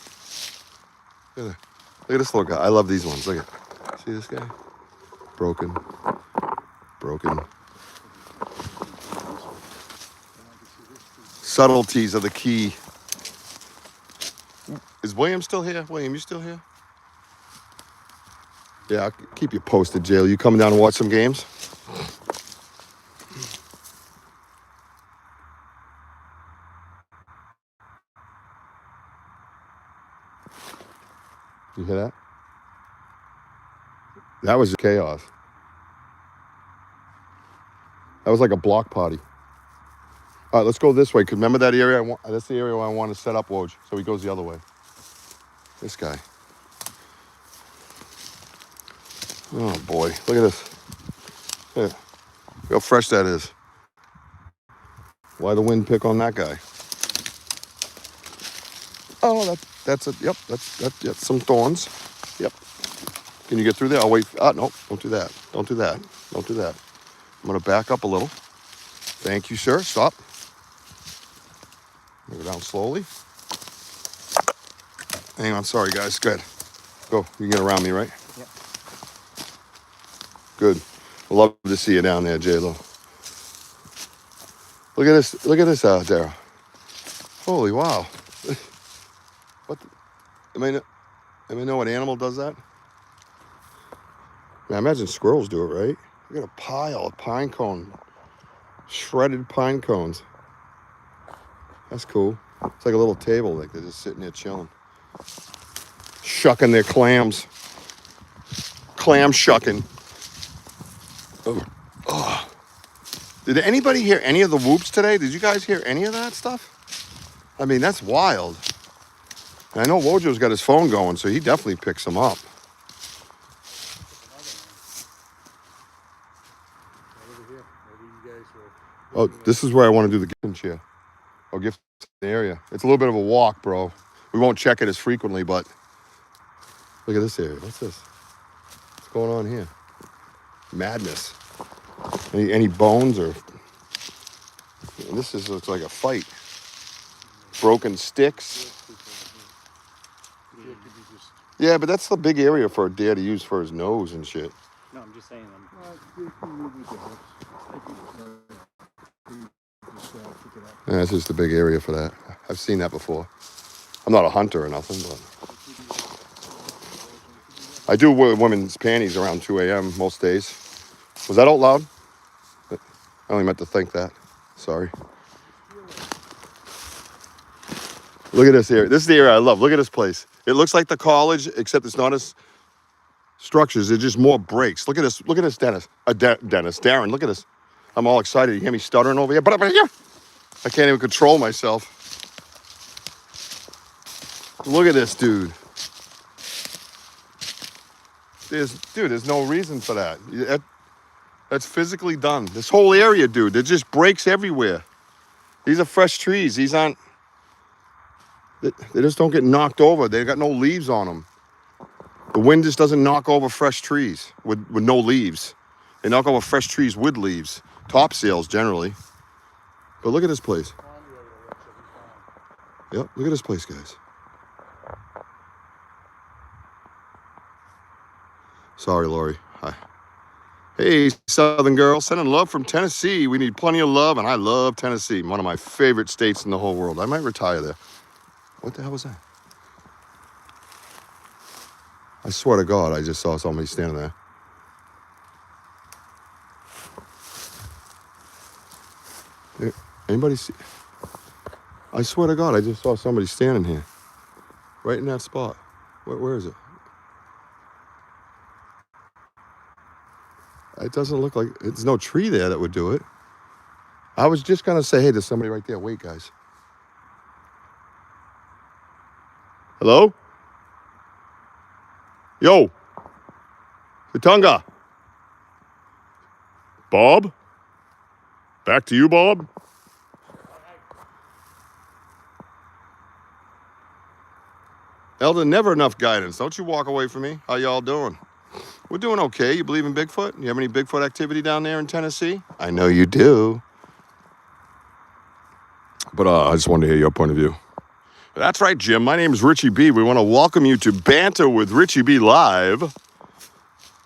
Look at this little guy. I love these ones. Look at, see this guy? Broken. Subtleties are the key. Is William still here? William, you still here? Yeah, I'll keep you posted, Jail. You coming down to watch some games? You hear that? That was chaos. That was like a block party. All right, let's go this way. Cause remember that area? That's the area where I want to set up Woj. So he goes the other way. This guy. Oh boy, look at this. Yeah. Look how fresh that is. Why the wind pick on that guy? Oh, that's some thorns. Yep. Can you get through there? Oh wait. No, don't do that. Don't do that. I'm gonna back up a little. Thank you, sir. Stop. Go down slowly. Hang on, sorry guys. Good. Go. You can get around me, right? Yep. Good. I'd love to see you down there, J-Lo. Look at this out there. Holy wow. What? Anybody know what animal does that? I imagine squirrels do it, right? Look at a pile of pine cone. Shredded pine cones. That's cool. It's like a little table, like they're just sitting there chilling. Shucking their clams. Clam shucking. Oh. Did anybody hear any of the whoops today? Did you guys hear any of that stuff? I mean, that's wild. And I know Wojo's got his phone going, so he definitely picks them up. Over here. Maybe you guys were. Oh, this is where I want to do the gift chair. Or gift area. It's a little bit of a walk, bro. We won't check it as frequently, but look at this area. What's this? What's going on here? Madness. Any bones or? And this looks like a fight. Broken sticks. Yeah, but that's the big area for a deer to use for his nose and shit. No, I'm just saying. Yeah, it's just a big area for that. I've seen that before. I'm not a hunter or nothing, but I do wear women's panties around 2 a.m. most days. Was that out loud? I only meant to think that. Sorry. Look at this area. This is the area I love. Look at this place. It looks like the college, except it's not as structures. It's just more breaks. Look at this. Look at this, Dennis. Dennis. Darren, look at this. I'm all excited. You hear me stuttering over here? I can't even control myself. Look at this, dude. There's no reason for that. That's physically done. This whole area, dude, there just breaks everywhere. These are fresh trees. These aren't, they just don't get knocked over. They got no leaves on them. The wind just doesn't knock over fresh trees with no leaves. They knock over fresh trees with leaves. Topsails generally. But look at this place. Yep, look at this place, guys. Sorry, Lori. Hi. Hey, Southern girl, sending love from Tennessee. We need plenty of love, and I love Tennessee. One of my favorite states in the whole world. I might retire there. What the hell was that? I swear to God, I just saw somebody standing there. Anybody see? I swear to God, I just saw somebody standing here. Right in that spot. Where is it? It doesn't look like, there's no tree there that would do it. I was just going to say, hey, there's somebody right there. Wait, guys. Hello? Yo. Katunga. Bob? Back to you, Bob? Elder, never enough guidance. Don't you walk away from me. How y'all doing? We're doing okay. You believe in Bigfoot? You have any Bigfoot activity down there in Tennessee? I know you do. But I just wanted to hear your point of view. That's right, Jim. My name is Richie B. We want to welcome you to Banter with Richie B Live.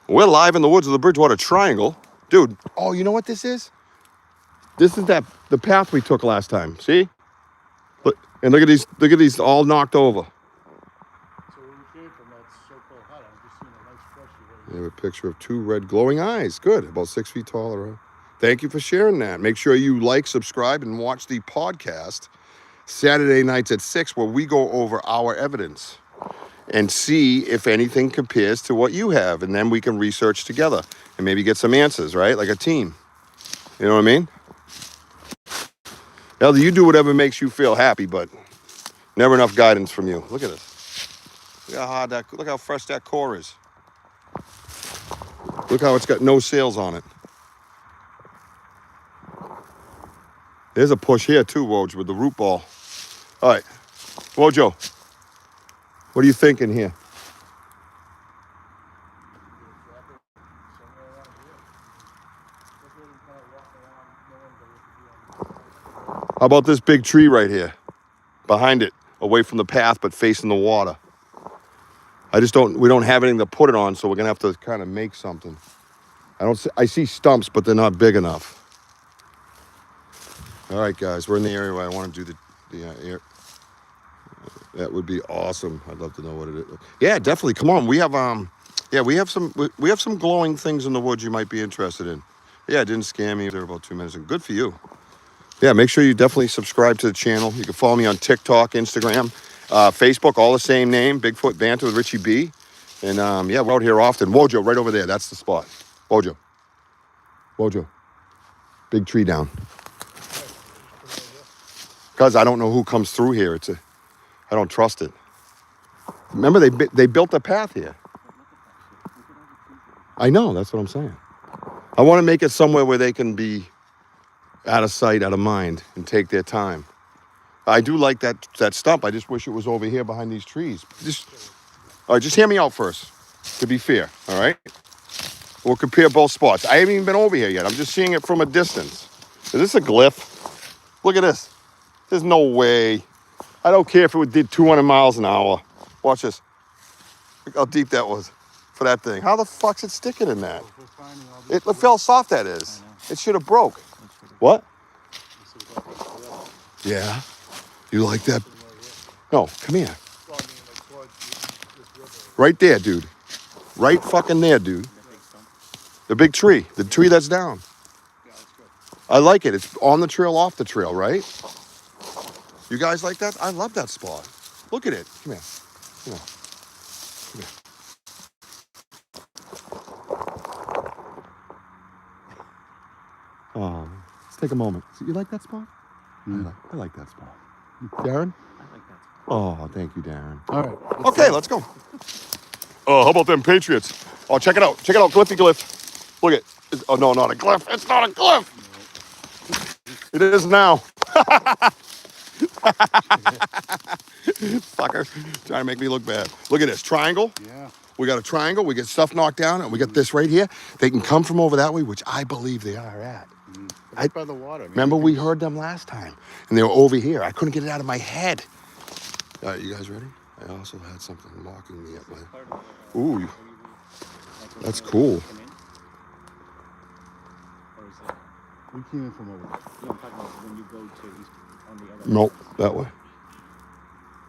We're live in the woods of the Bridgewater Triangle. Dude, oh, you know what this is? This is the path we took last time. See? Look, and look at these all knocked over. So where you came from, that's so-called hut. I'm just seeing a nice freshie. You have a picture of two red glowing eyes. Good, about 6 feet tall. Around. Thank you for sharing that. Make sure you like, subscribe, and watch the podcast Saturday nights at 6, where we go over our evidence and see if anything compares to what you have. And then we can research together and maybe get some answers, right? Like a team. You know what I mean? Elder, you do whatever makes you feel happy, but never enough guidance from you. Look at this. Look how fresh that core is. Look how it's got no sails on it. There's a push here too, Woj, with the root ball. All right, Wojo, what are you thinking here? How about this big tree right here? Behind it, away from the path, but facing the water. We don't have anything to put it on, so we're gonna have to kind of make something. I see stumps, but they're not big enough. All right, guys, we're in the area where I want to do the air. That would be awesome. I'd love to know what it is. Yeah, definitely. Come on, we have some glowing things in the woods you might be interested in. Yeah, it didn't scare me. They're about 2 minutes, and good for you. Yeah, make sure you definitely subscribe to the channel. You can follow me on TikTok, Instagram, Facebook, all the same name, Bigfoot Banter with Richie B. And yeah, we're out here often. Wojo, right over there. That's the spot. Wojo. Big tree down. Because I don't know who comes through here. I don't trust it. Remember, they built a path here. I know, that's what I'm saying. I want to make it somewhere where they can be out of sight, out of mind, and take their time. I do like that stump. I just wish it was over here behind these trees. All right, just hear me out first, to be fair, all right? We'll compare both spots. I haven't even been over here yet. I'm just seeing it from a distance. Is this a glyph? Look at this. There's no way. I don't care if it did 200 miles an hour. Watch this. Look how deep that was for that thing. How the fuck's it sticking in that? We're finding all these It look how soft that is. It should have broke. What? places about this forever. Yeah. You like that? Right here. No, come here. Well, I mean, like towards this river. Right there, dude. Right fucking there, dude. The big tree. The tree that's down. Yeah, that's good. I like it. It's on the trail, off the trail, right? You guys like that? I love that spot. Look at it. Come here. Come here. Come here. Oh, let's take a moment. So you like that spot? I like that spot. Darren? I like that. Oh, thank you, Darren. All right. Okay, let's go. Oh, how about them Patriots? Oh, check it out. Check it out. Glyphy glyph. Look at it. Oh, no, not a glyph. It's not a glyph. It is now. Fucker. Trying to make me look bad. Look at this. Triangle. Yeah. We got a triangle. We get stuff knocked down, and we get this right here. They can come from over that way, which I believe they are at. Right by the water. Man. Remember we heard them last time, and they were over here. I couldn't get it out of my head. All right, you guys ready? I also had something mocking me at my... Part of Ooh, like, that's cool. come in? Or is it? We came in from over there. No, I'm talking about when you go to east on the other. Nope, that way.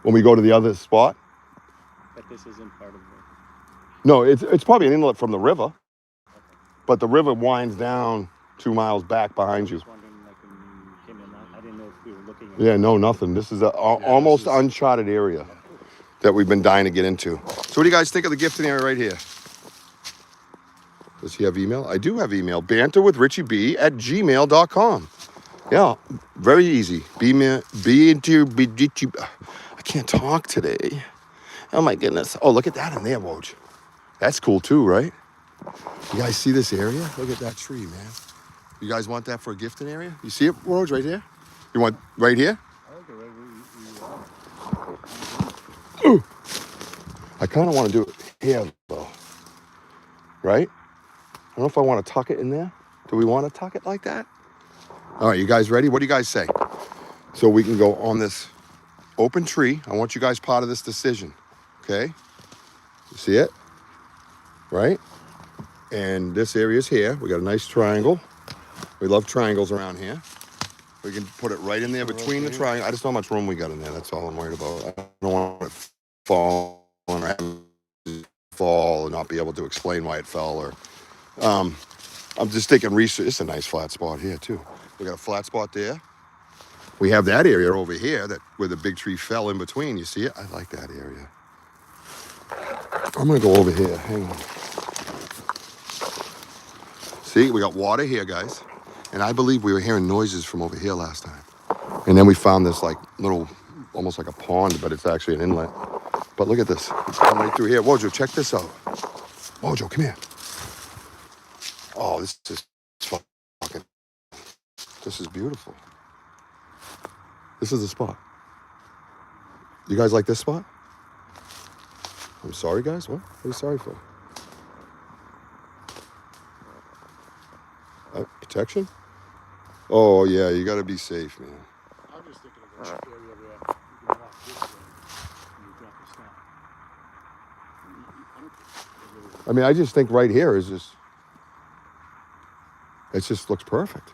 When we go to the other spot? But this isn't part of the. No, it's probably an inlet from the river, but the river winds down 2 miles back behind you. Just wondering, like when you came in, I didn't know if we were looking at. Yeah, no, nothing. This is a almost uncharted area that we've been dying to get into. So what do you guys think of the gifting area right here? Does he have email? I do have email. banterwithrichieb@gmail.com. Yeah, very easy. I can't talk today. Oh my goodness. Oh, look at that in there, Woj. That's cool too, right? You guys see this area? Look at that tree, man. You guys want that for a gifting area? You see it, Woj, right here? You want right here? I like it right where you are. I kind of want to do it here, though. Right? I don't know if I want to tuck it in there. Do we want to tuck it like that? All right, you guys ready? What do you guys say? So we can go on this open tree. I want you guys part of this decision. Okay? You see it? Right? And this area is here. We got a nice triangle. We love triangles around here. We can put it right in there between the triangle. I just know how much room we got in there. That's all I'm worried about. I don't want it to fall and not be able to explain why it fell. Or I'm just thinking research. It's a nice flat spot here too. We got a flat spot there. We have that area over here that where the big tree fell in between. You see it? I like that area. I'm gonna go over here. Hang on. See, we got water here, guys. And I believe we were hearing noises from over here last time. And then we found this like little, almost like a pond, but it's actually an inlet. But look at this. It's coming right through here. Wojo, check this out. Wojo, come here. Oh, this is fucking, this is beautiful. This is the spot. You guys like this spot? I'm sorry, guys. What are you sorry for? Protection? Oh, yeah, you got to be safe, man. I'm just thinking of an area where you can walk this way and you drop the stop. I mean, I just think right here is just, it just looks perfect.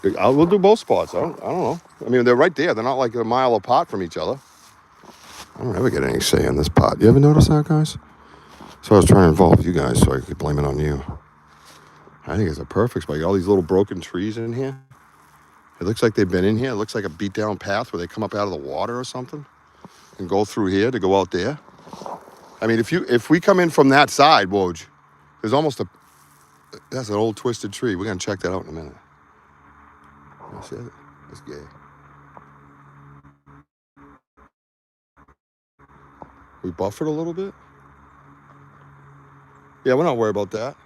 We'll do both spots. I don't know. I mean, they're right there. They're not like a mile apart from each other. I don't ever get any say in this pot. You ever notice that, guys? So I was trying to involve you guys so I could blame it on you. I think it's a perfect spot. You got all these little broken trees in here. It looks like they've been in here. It looks like a beat down path where they come up out of the water or something and go through here to go out there. I mean, if we come in from that side, Woj, there's almost that's an old twisted tree. We're going to check that out in a minute. That's it. That's gay. We buffered a little bit. Yeah, we're not worried about that.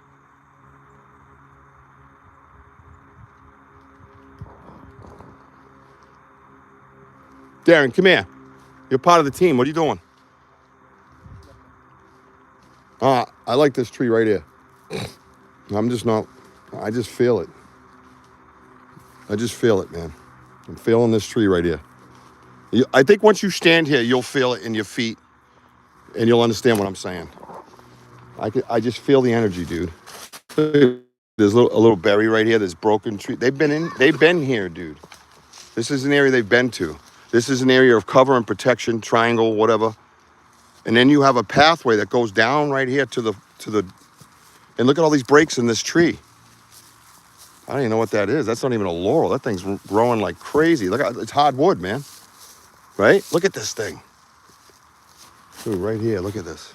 Darren, come here. You're part of the team. What are you doing? I like this tree right here. I just feel it. I just feel it, man. I'm feeling this tree right here. I think once you stand here, you'll feel it in your feet and you'll understand what I'm saying. I just feel the energy, dude. There's a little berry right here. There's broken tree. They've been here, dude. This is an area they've been to. This is an area of cover and protection, triangle, whatever. And then you have a pathway that goes down right here to the, and look at all these breaks in this tree. I don't even know what that is. That's not even a laurel. That thing's growing like crazy. Look, it's hardwood, man. Right? Look at this thing. Dude, right here, look at this.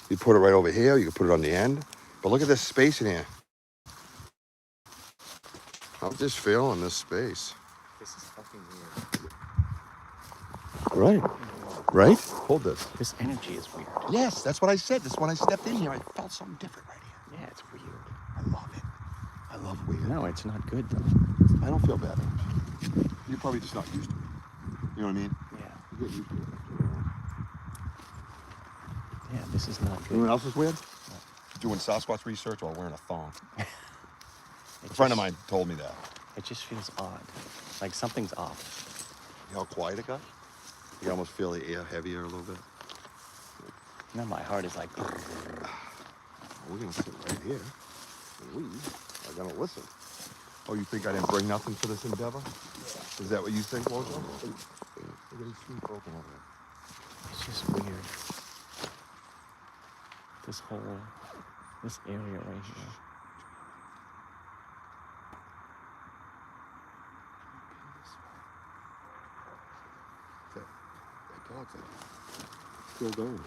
You put it right over here. You can put it on the end. But look at this space in here. I'm just feeling this space. This is fucking weird. Right. Right? Hold this. This energy is weird. Yes, that's what I said. That's when I stepped in here. I felt something different right here. Yeah, it's weird. I love it. I love weird. No, it's not good though. I don't feel bad. You're probably just not used to it. You know what I mean? Yeah. You get used to it. Yeah, this is not good. Anyone else is weird? Doing Sasquatch research while wearing a thong. A friend of mine told me that. It just feels odd. Like something's off. You know how quiet it got? You almost feel the air heavier a little bit. Now my heart is like. We're gonna sit right here, and we are gonna listen. Oh, you think I didn't bring nothing for this endeavor? Is that what you think, Wojo? Look at these trees broken over there. It's just weird. This area right here. That dog's like still going.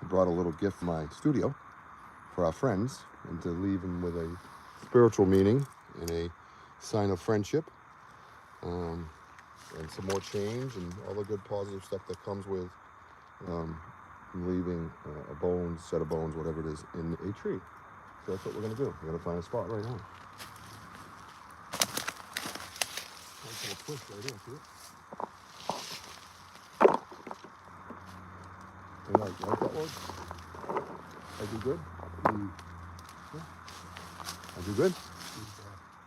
I brought a little gift from my studio for our friends and to leave them with a spiritual meaning and a sign of friendship, and some more change and all the good positive stuff that comes with leaving a set of bones, whatever it is, in a tree. So that's what we're gonna do. We're gonna find a spot right now. Nice little twist right here, see it? You like that one? I do good? Yeah. I do good?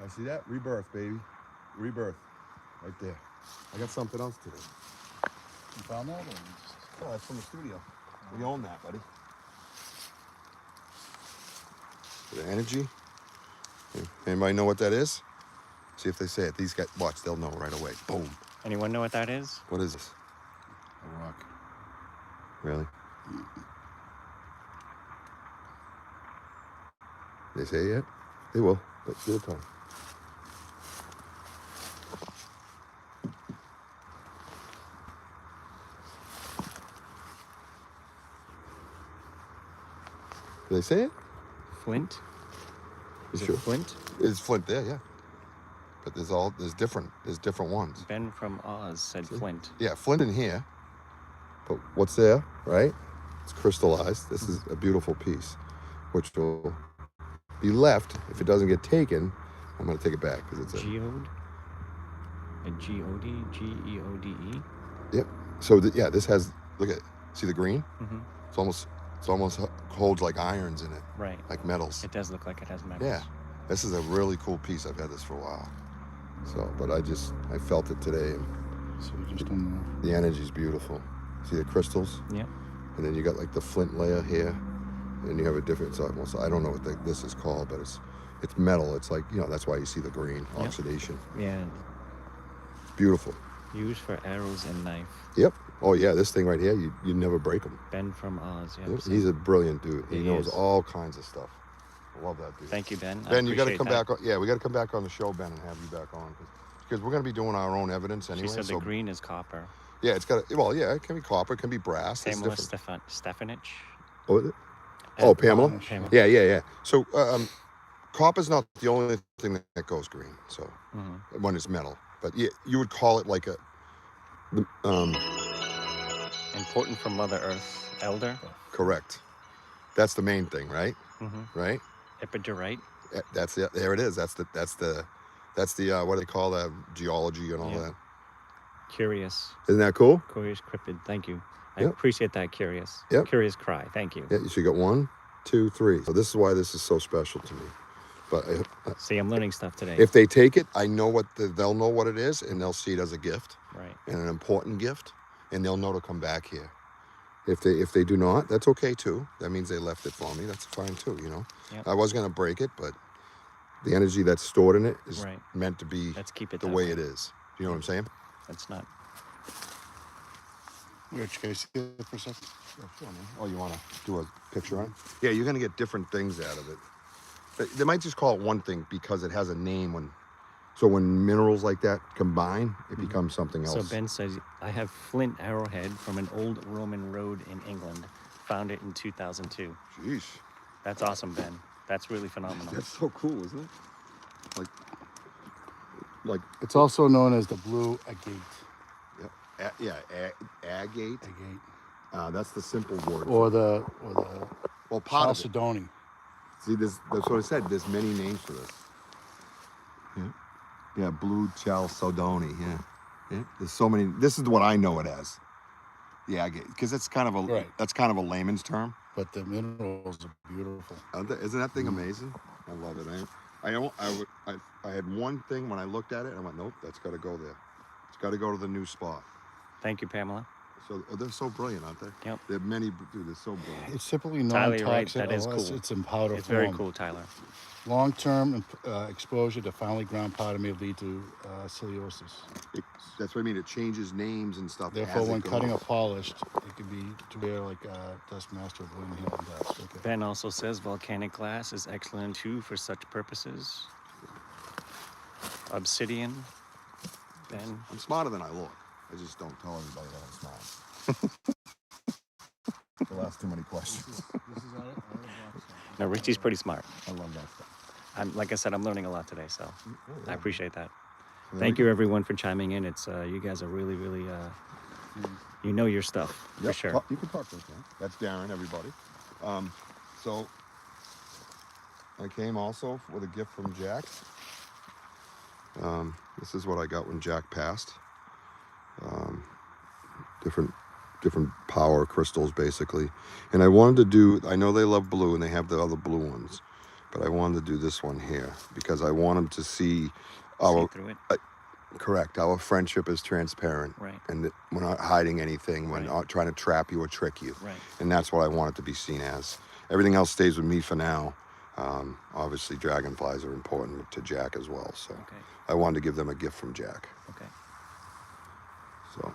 I see that? Rebirth, baby. Rebirth. Right there. I got something else today. You found that, or you just... Oh, that's from the studio. We own that, buddy. The energy. Anybody know what that is? See if they say it. These guys, watch, they'll know right away. Boom. Anyone know what that is? What is this? A rock. Really? They say it yet? They will, but give it time. Did they say it? Flint? You Is sure? it Flint? It's Flint there, yeah. But there's different ones. Ben from Oz said Flint. Yeah, Flint in here. But what's there, right? It's crystallized. This is a beautiful piece, which will be left if it doesn't get taken. I'm gonna take it back because it's a Geode? A G-O-D? G-E-O-D-E? Yep. So yeah, this has, look at, see the green? Mm-hmm. It's almost holds like irons in it, Right. like metals. It does look like it has metals. Yeah. This is a really cool piece. I've had this for a while. So, but I felt it today. And So you just don't know. the energy's beautiful. See the crystals? Yep. And then you got like the flint layer here. And you have a different, it's almost, I don't know what this is called, but it's metal. It's like, that's why you see the green oxidation. Yeah. Beautiful. Used for arrows and knife. Yep. Oh yeah, this thing right here, you never break them. Ben from Oz. Yep. Yep. He's a brilliant dude. He knows is. all kinds of stuff. I love that dude. Thank you, Ben. Ben, you got to appreciate come that. back on. Yeah, we got to come back on the show, Ben, and have you back on because we're going to be doing our own evidence anyway. She said so the green is copper. yeah, it's got. Well, yeah, it can be copper, it can be brass. It's Pamela different. Stefanich. What is it? Oh, Pamela. Pamela. Yeah. So copper's not the only thing that goes green. So when it's metal, but yeah, you would call it like a. Important for Mother Earth. Elder. Correct. That's the main thing, right? Mm-hmm. Right. Epidurite. That's it. There it is. That's the what do they call that? Geology and all that. Curious. Isn't that cool? Curious cryptid. Thank you. I Yep. appreciate that. Curious. Yep. Curious cry. Thank you. Yeah. So you got 1, 2, 3. So this is why this is so special to me. But See, I'm learning stuff today. if they take it, I know they'll know what it is, and they'll see it as a gift, Right. and an important gift, and they'll know to come back here. If they do not, that's okay too. That means they left it for me. That's fine too, you know. Yep. I was gonna break it, but the energy that's stored in it is Right. meant to be Let's keep it the that way way. it is. You know what I'm saying? That's not. Rich, can I see it for a second? Yeah, sure, man. Oh, you want to do a picture on it? Yeah, you're going to get different things out of it. They might just call it one thing because it has a name. So when minerals like that combine, it becomes something else. So Ben says, I have flint arrowhead from an old Roman road in England. Found it in 2002. Jeez. That's awesome, Ben. That's really phenomenal. That's so cool, isn't it? Like It's also known as the blue agate. agate. Agate. That's the simple word. Or the Well, part of it. chalcedony. See, that's what I said. There's many names for this. Yeah, blue chalcedony. Yeah. There's so many. This is what I know it as. Yeah, because that's kind of a layman's term. But the minerals are beautiful. Isn't that thing amazing? I love it. I had one thing when I looked at it, and I went, nope, that's got to go there. It's got to go to the new spot. Thank you, Pamela. So they're so brilliant, aren't they? Yep. They're many, dude. They're so brilliant. It's typically Tyler, you're right. non-toxic That is unless cool. it's in powder It's form. very cool, Tyler. Long-term exposure to finely ground powder may lead to ciliosis. That's what I mean. It changes names and stuff. Therefore, as it when cutting or goes. polished, it could be to wear like dust master or balloon healing dust. Okay. Ben also says volcanic glass is excellent too for such purposes. Obsidian. Ben. I'm smarter than I look. I just don't tell everybody that I'm smart. They'll ask too many questions. This is out of box. No, Richie's pretty smart. I love that stuff. Like I said, I'm learning a lot today, so Oh, I appreciate that. And then Thank you, everyone, for chiming in. It's you guys are really, really, you know your stuff for Yep, sure. you can talk to us, man. That's Darren, everybody. So I came also with a gift from Jack. This is what I got when Jack passed. Different power crystals, basically. And I wanted to do, I know they love blue and they have the other blue ones, but I wanted to do this one here because I want them to see See through it. Correct. Our friendship is transparent. Right. And that we're not hiding anything. We're Right. not trying to trap you or trick you. Right. And that's what I want it to be seen as. Everything else stays with me for now. Obviously, dragonflies are important to Jack as well. So Okay. I wanted to give them a gift from Jack. Okay. So,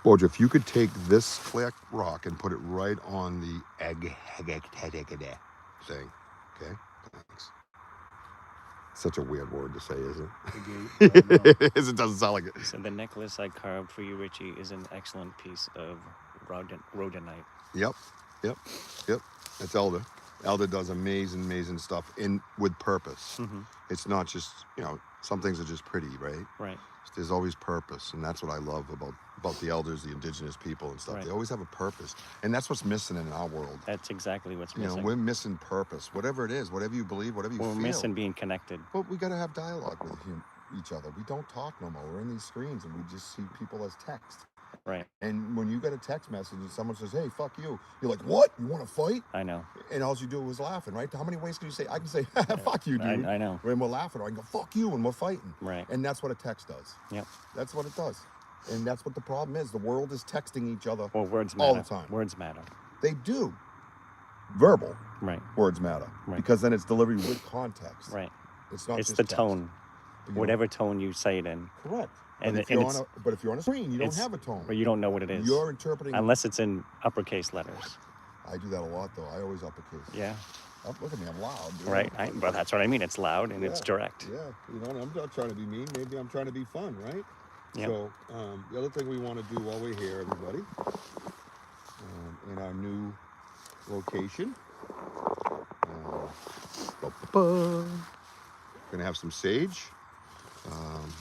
Wojo, if you could take this clear rock and put it right on the egg thing. Okay? Thanks. Such a weird word to say, isn't it? It doesn't sound like it. So the necklace I carved for you, Richie, is an excellent piece of rhodonite. Yep. It's Elder. Elder does amazing stuff with purpose. Mm-hmm. It's not just, some things are just pretty, right? Right. There's always purpose, and that's what I love about the elders, the indigenous people and stuff. Right. They always have a purpose, and that's what's missing in our world. That's exactly what's missing. We're missing purpose, whatever it is, whatever you believe, whatever you We're feel. missing being connected. But we got to have dialogue with each other. We don't talk no more. We're in these screens, and we just see people as text. Right. And when you get a text message and someone says, "Hey, fuck you," you're like, "What? You want to fight?" I know. And all you do is laughing, right? How many ways can you say? I can say, "Fuck you, dude." I know. When we're laughing, or I can go, "Fuck you," and we're fighting. Right. And that's what a text does. Yep. That's what it does. And that's what the problem is. The world is texting each other Well, words matter. all the time. Words matter. They do. Verbal Right. words matter. Right. Because then it's delivered with context. Right. It's not It's just the text. tone. But you Whatever tone you say it in. don't- Correct. And But if you're on a screen, you don't have a tone. But you don't know what it is. You're interpreting. Unless it's in uppercase letters. I do that a lot, though. I always uppercase. Yeah. Oh, look at me, I'm loud. Dude. Right. But that's what I mean. It's loud and it's Yeah. direct. Yeah, I'm not trying to be mean. Maybe I'm trying to be fun, right? Yep. So the other thing we want to do while we're here, everybody, in our new location, we're gonna have some sage.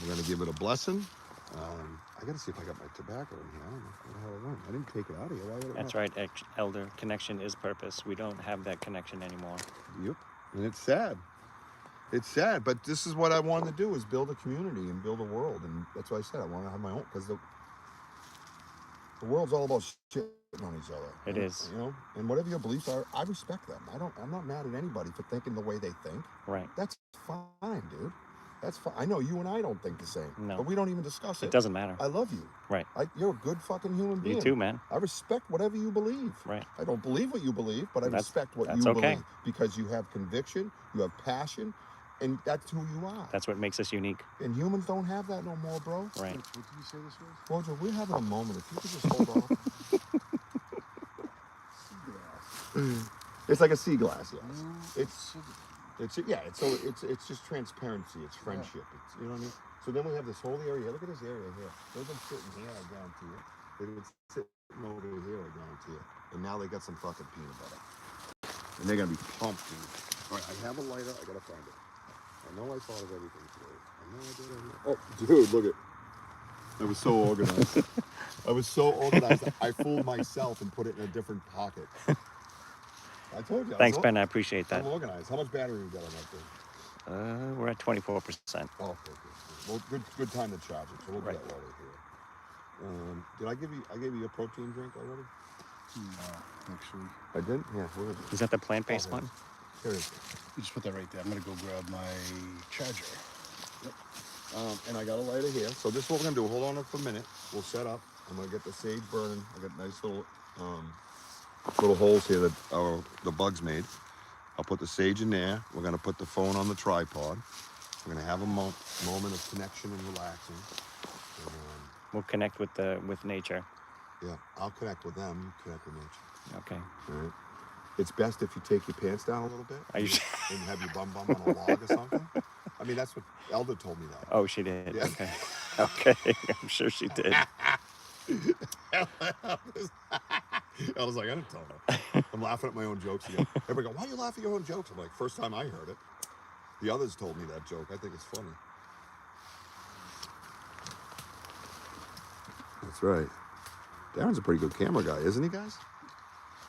We're gonna give it a blessing. I gotta see if I got my tobacco in here. I don't know where the hell it went. I didn't take it out of here. Why would it That's not? right, Elder. Connection is purpose. We don't have that connection anymore. Yep. And it's sad. It's sad, but this is what I wanted to do: is build a community and build a world, and that's why I said I want to have my own. Because The world's all about shitting on each other. It is. You know, and whatever your beliefs are, I respect them. I'm not mad at anybody for thinking the way they think. Right. That's fine, dude. That's fine. I know you and I don't think the same. No. But we don't even discuss it. It doesn't matter. I love you. Right. You're a good fucking human being. You too, man. I respect whatever you believe. Right. I don't believe what you believe, but I respect what that's you okay. believe because you have conviction, you have passion, and that's who you are. That's what makes us unique. And humans don't have that no more, bro. Right. What did you say this was? Wojo, we're having a moment. If you could just hold off. It's like a sea glass, yes. It's just transparency. It's friendship. It's, you know what I mean. So then we have this whole area. Look at this area here. They've been sitting here, I guarantee you. They've been sitting over here, I guarantee you. And now they got some fucking peanut butter. And they're gonna be pumped, dude. All right, I have a lighter. I gotta find it. I know I thought of everything today. I know I did. Oh, dude, look at. I was so organized. I was so organized. I fooled myself and put it in a different pocket. I told you. Thanks, Ben. I appreciate that. I'm organized. How much battery we got on that thing? We're at 24%. Oh, okay, good. Well, good time to charge it. So we'll do Right. that while we're here. Did I gave you a protein drink already? No, actually. I did? Yeah, where is it? Is that the plant-based Oh, one? Here it is. You just put that right there. I'm gonna go grab my charger. And I got a lighter here. So this is what we're gonna do. Hold on for a minute. We'll set up. I'm gonna get the sage burning. I got nice little holes here that the bugs made. I'll put the sage in there. We're gonna put the phone on the tripod. We're gonna have a moment of connection and relaxing. We'll connect with nature. Yeah, I'll connect with them. You connect with nature. Okay. All right. It's best if you take your pants down a little bit Are you and have your bum on a log or something. I mean, that's what Elder told me that. Oh, she did. Yeah. Okay. Okay. I'm sure she did. I was like, I didn't tell her. I'm laughing at my own jokes again. Everybody go, why do you laugh at your own jokes? I'm like, first time I heard it. The others told me that joke. I think it's funny. That's right. Darren's a pretty good camera guy, isn't he, guys?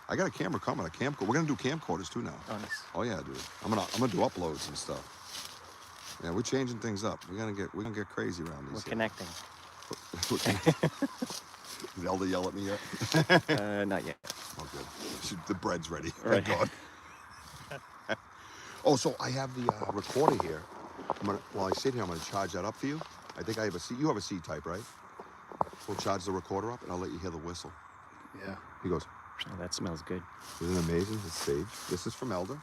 I got a camera coming. We're gonna do camcorders too now. Oh, nice. Oh yeah, dude. I'm gonna do uploads and stuff. Yeah, we're changing things up. We're gonna get crazy around these. We're connecting. Did Elder yell at me yet? Not yet. Oh, good. The bread's ready. Right. Thank God. Oh, so I have the recorder here. While I sit here, I'm going to charge that up for you. I think I have a C. You have a C-type, right? We'll charge the recorder up, and I'll let you hear the whistle. Yeah. He goes, Oh, that smells good. isn't it amazing? It's sage. This is from Elder.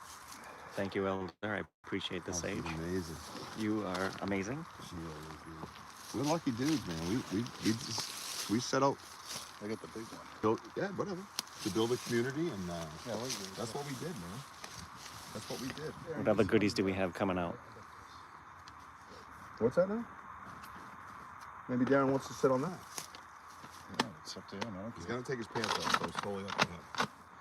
Thank you, Elder. I appreciate the Oh, sage. she's amazing. You are amazing. She really is. We're lucky dudes, man. We set out. I got the big one. Whatever. To build a community, and Yeah, I like it. that's what we did, man. That's what we did. What other goodies do we have coming out? What's that now? Maybe Darren wants to sit on that. Yeah, it's up to him. I don't He's care. gonna take his pants off, so it's totally up to him.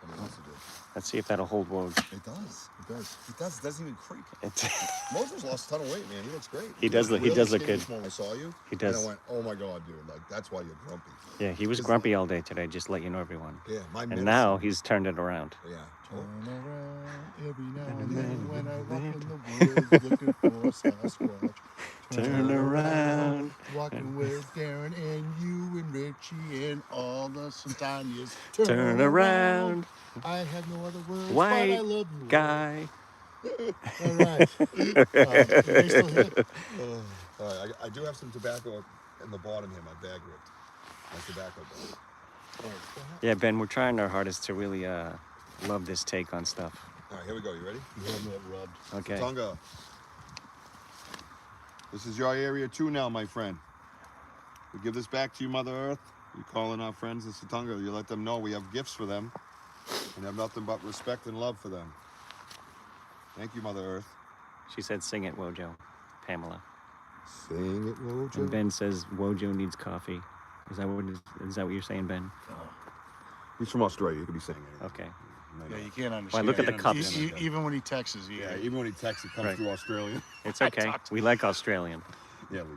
What he wants to do. Let's see if that'll hold Woj. It does. It does. It does. It doesn't even creep. It's Moses lost a ton of weight, man. He looks great. He does look really good. When I saw you, He does. And I went, oh my God, dude. Like, that's why you're grumpy. Yeah, he was grumpy all day today, just to let you know, everyone. Yeah, my And medicine. now he's turned it around. Yeah. Turn around every now and then when I walk in the woods looking for Sasquatch. Turn around. Walking with Darren and you and Richie and all the Santanias. Turn around. I have no other words, White but I love you. guy. All right. They still hit. All right, I do have some tobacco in the bottom here. My bag ripped. My tobacco bag. All right, go ahead. Yeah, Ben, we're trying our hardest to really love this take on stuff. All right, here we go. You ready? You have that rubbed. Okay. Tonga. This is your area too now, my friend. We give this back to you, Mother Earth. You call in our friends in Satunga. You let them know we have gifts for them and have nothing but respect and love for them. Thank you, Mother Earth. She said, sing it, Wojo. Pamela. Sing it, And Wojo. Ben says, Wojo needs coffee. Is that what you're saying, Ben? He's from Australia. You could be saying it. Okay. Yeah, you can't understand. Well, look at the cups. Even when he texts, Yeah, even when he texts, it comes Right. through Australian. It's okay. We like Australian. Yeah, we do.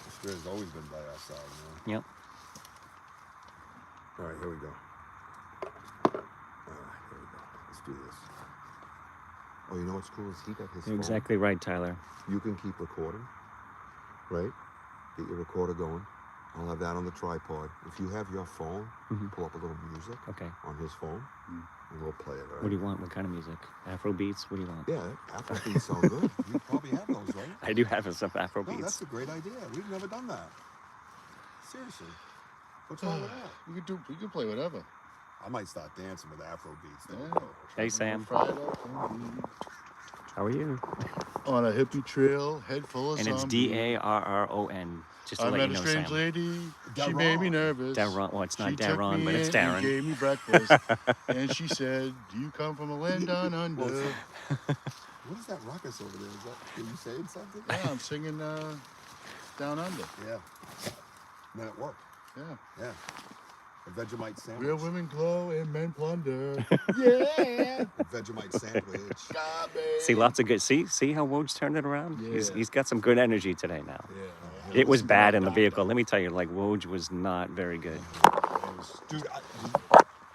Australia's always been by our side, man. Yep. All right, here we go. All right, here we go. Let's do this. Oh, you know what's cool is he got his You're phone. exactly right, Tyler. You can keep recording, right? Get your recorder going. I'll have that on the tripod. If you have your phone, pull up a little music Okay. on his phone, and we'll play it. All right? What do you want? What kind of music? Afro beats? What do you want? Yeah, Afro beats sound good. You probably have those, right? I do have some Afro No, beats. that's a great idea. We've never done that. Seriously. What's wrong with that? We can play whatever. I might start dancing with Afro beats. Yeah. Hey, Sam. Fried up and How are you? on a hippie trail, head full of And it's zombies. Darron. Just to I let met you a know, strange Sam. lady. She Darron. made me nervous. Darron. Well, it's not She took Darron, me but it's in and Darren. gave me breakfast. And she said, "Do you come from a land down under?" What is that ruckus over there? Are you saying something? Yeah, I'm singing Down Under. Yeah. Man, it worked. Yeah. Yeah. A Vegemite sandwich. Real women glow and men plunder. Yeah. A Vegemite sandwich. Garbage. See, lots of good. See how Woj turned it around? Yeah. He's got some good energy today now. Yeah. It was bad in the vehicle. Let me tell you, like, Woj was not very good. Dude,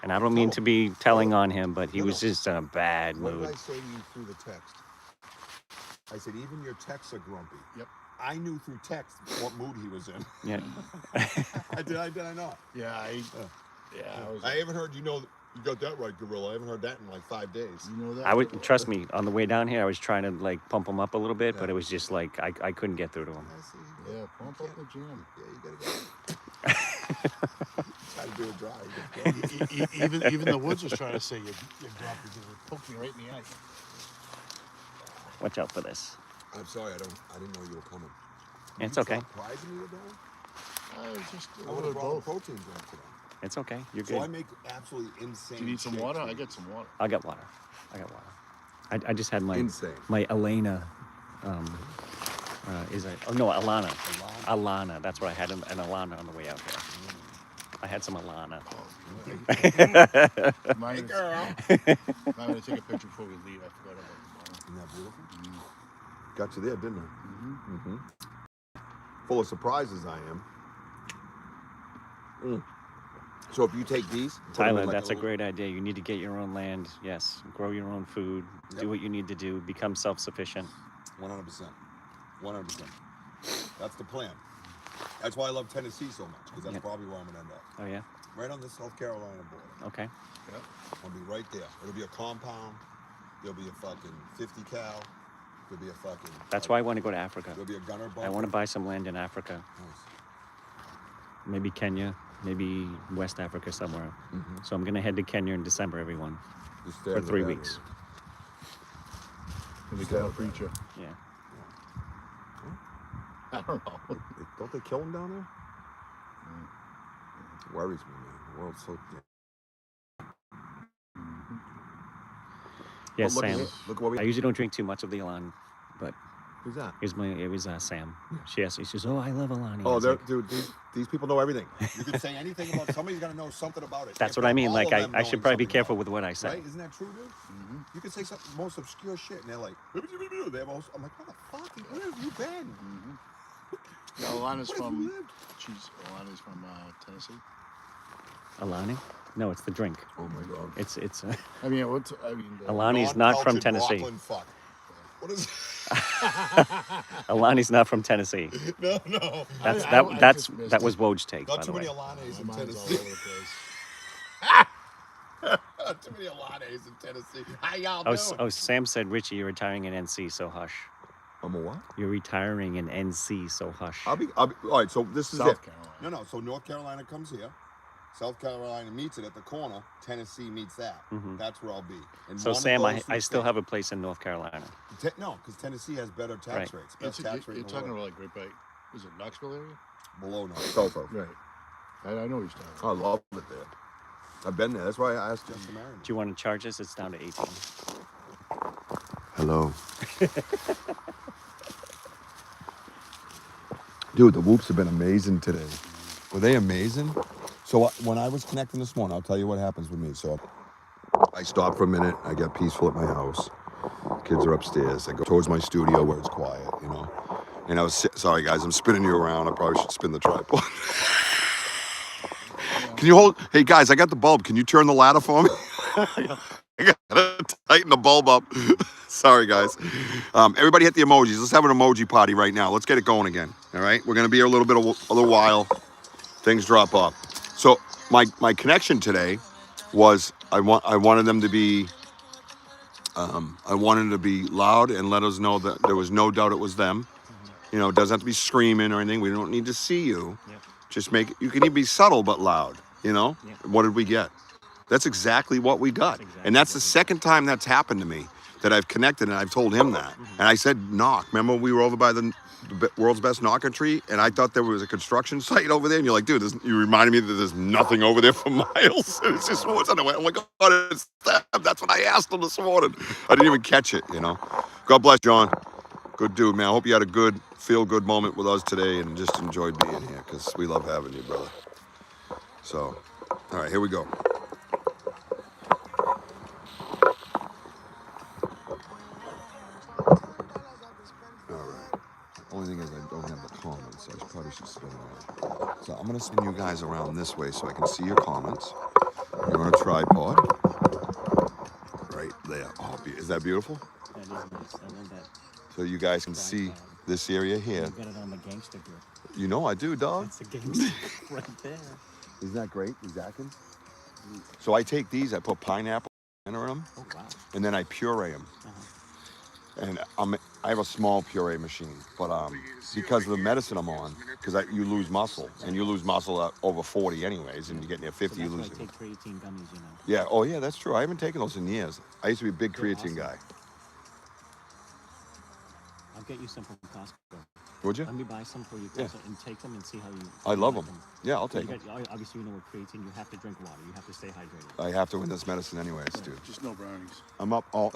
And I don't mean to be telling on him, but he was just in a bad what did mood. I say to you through the text? I said, even your texts are grumpy. Yep. I knew through text what mood he was in. Yeah. Did I not? Yeah. I haven't heard, you got that right, Gorilla. I haven't heard that in like 5 days. You know that? I would trust me. On the way down here, I was trying to like pump him up a little bit, but it was just like I couldn't get through to him. I see. Yeah, pump up the gym. Yeah, you gotta go. Try to do it dry. Even the Woods was trying to say you're grumpy because it poked me right in the eye. Watch out for this. I'm sorry, I didn't know you were coming. It's You okay. surprising me with that? I was just a I would little have brought a both. protein drink today. It's okay. You're So I good. make absolutely insane. Do you need some shakes water? with I it. got some water. I got water. I just had my Insane. my Elena. Is it? Oh no, Alana. Alana. That's what I had. An Alana on the way out here. I had some Alana. Mine Girl. I'm going to take a picture before we leave. I forgot about the bottle. Isn't that beautiful? Got you there, didn't I? Mm-hmm. Full of surprises, I am. So if you take these, put them in Tyler, like that's a little- great idea. You need to get your own land. Yes, grow your own food. Do what you need to do. Become self-sufficient. 100%. 100%. That's the plan. That's why I love Tennessee so much, because that's Yeah. probably where I'm going to end up. Oh yeah. Right on the South Carolina border. Okay. Yep. I'll be right there. It'll be a compound. There'll be a fucking 50 cal. There'll be a fucking... That's why I want to go to Africa. There'll be a gunner bunker. I want to buy some land in Africa. Nice. Maybe Kenya. Maybe West Africa somewhere. So I'm gonna head to Kenya in December, everyone, Just stay for in the 3 bed weeks. And we got a preacher. Yeah. I don't know. Don't they kill them down there? Worries me, man. The world's so... Yes, Well, look at Sam. this. Look what we... I usually don't drink too much of the Elan, but Who's that? it was Sam. She says, "Oh, I love Alani." Oh, I was they're, like, dude, these people know everything. You can say anything about somebody's got to know something about it. That's If what I not mean. all Like of them I should knowing probably be something careful about with what I it, say. right? Isn't that true, dude? You can say some most obscure shit, and they're like, they have all, I'm like, what the fuck? Where have you been? Yeah, Alana's Where have from. you lived? Alana's from Tennessee. Alani? No, it's the drink. Oh my god. It's I mean, Alani's not from Non-cultured Tennessee. Rockland fuck. What is? Alani's not from Tennessee. No. That was Woj's take, by Not the too way. many Alanes in My mind's all Tennessee. over the place. Too many Alanes in Tennessee. How y'all Oh, doing? Sam said, Richie, you're retiring in NC, so hush. I'm a what? You're retiring in NC, so hush. I'll be. All right. So this is South it. Carolina. No. So North Carolina comes here. South Carolina meets it at the corner. Tennessee meets that. That's where I'll be. And So one of Sam, those I three still states- have a place in North Carolina. No, because Tennessee has better tax Right. rates. Best tax rate You're in the talking world. about like right by, is it Knoxville area? Below no. South. Right. I know what you're talking I about. love it there. I've been there. That's why I asked Jess to marry me. Do you want to charge us? It's down to 18. Hello. Dude, the whoops have been amazing today. Were they amazing? So when I was connecting this morning, I'll tell you what happens with me. So I stop for a minute. I get peaceful at my house. Kids are upstairs. I go towards my studio where it's quiet, you know. And I was, sorry guys, I'm spinning you around. I probably should spin the tripod. Can you hold, hey guys, I got the bulb. Can you turn the ladder for me? I gotta tighten the bulb up. Sorry guys. Everybody hit the emojis. Let's have an emoji party right now. Let's get it going again. All right. We're gonna be here a little while. things drop off. So my connection today was I wanted them to be I wanted to be loud and let us know that there was no doubt it was them. You know, it doesn't have to be screaming or anything. We don't need to see you. Yep. Just make it. You can even be subtle but loud. You know. Yep. What did we get? That's exactly what we got. Exactly And that's what the we second time that's happened to me that I've connected, and I've told him that. And I said, knock. Remember we were over by the world's best knocker tree, and I thought there was a construction site over there, and you're like, dude, you reminded me that there's nothing over there for miles. And it's just woods. And I went, oh my God, it's them. That's what I asked him this morning. I didn't even catch it, you know. God bless John. Good dude, man. I hope you had a good, feel-good moment with us today and just enjoyed being here, because we love having you, brother. So, all right, here we go. Only thing is I don't have the comments, so I probably should spin around. So I'm gonna spin you guys around this way so I can see your comments. You're on a tripod. Right there. Oh, is that beautiful? That is nice. I love that. So you guys can see this area here. You got it on the gangster grip. You know I do, dog. That's a gangster grip right there. Isn't that great? Exactly. So I take these, I put pineapple in them, Oh, wow. and then I puree them. And I have a small puree machine, but because of the medicine I'm on, because you lose muscle, and you lose muscle at over 40 anyways, and you get near 50, So you that's lose why I it. take creatine gummies, you know. Yeah, oh yeah, that's true. I haven't taken those in years. I used to be a big They're creatine awesome. guy. I'll get you some from Costco. Would you? Let me buy some for you, Yeah. and take them and see how you. I love like them. Yeah, I'll take You them. got, obviously, you know with creatine, you have to drink water. You have to stay hydrated. I have to win this medicine anyways, dude. Just no brownies. I'm up all...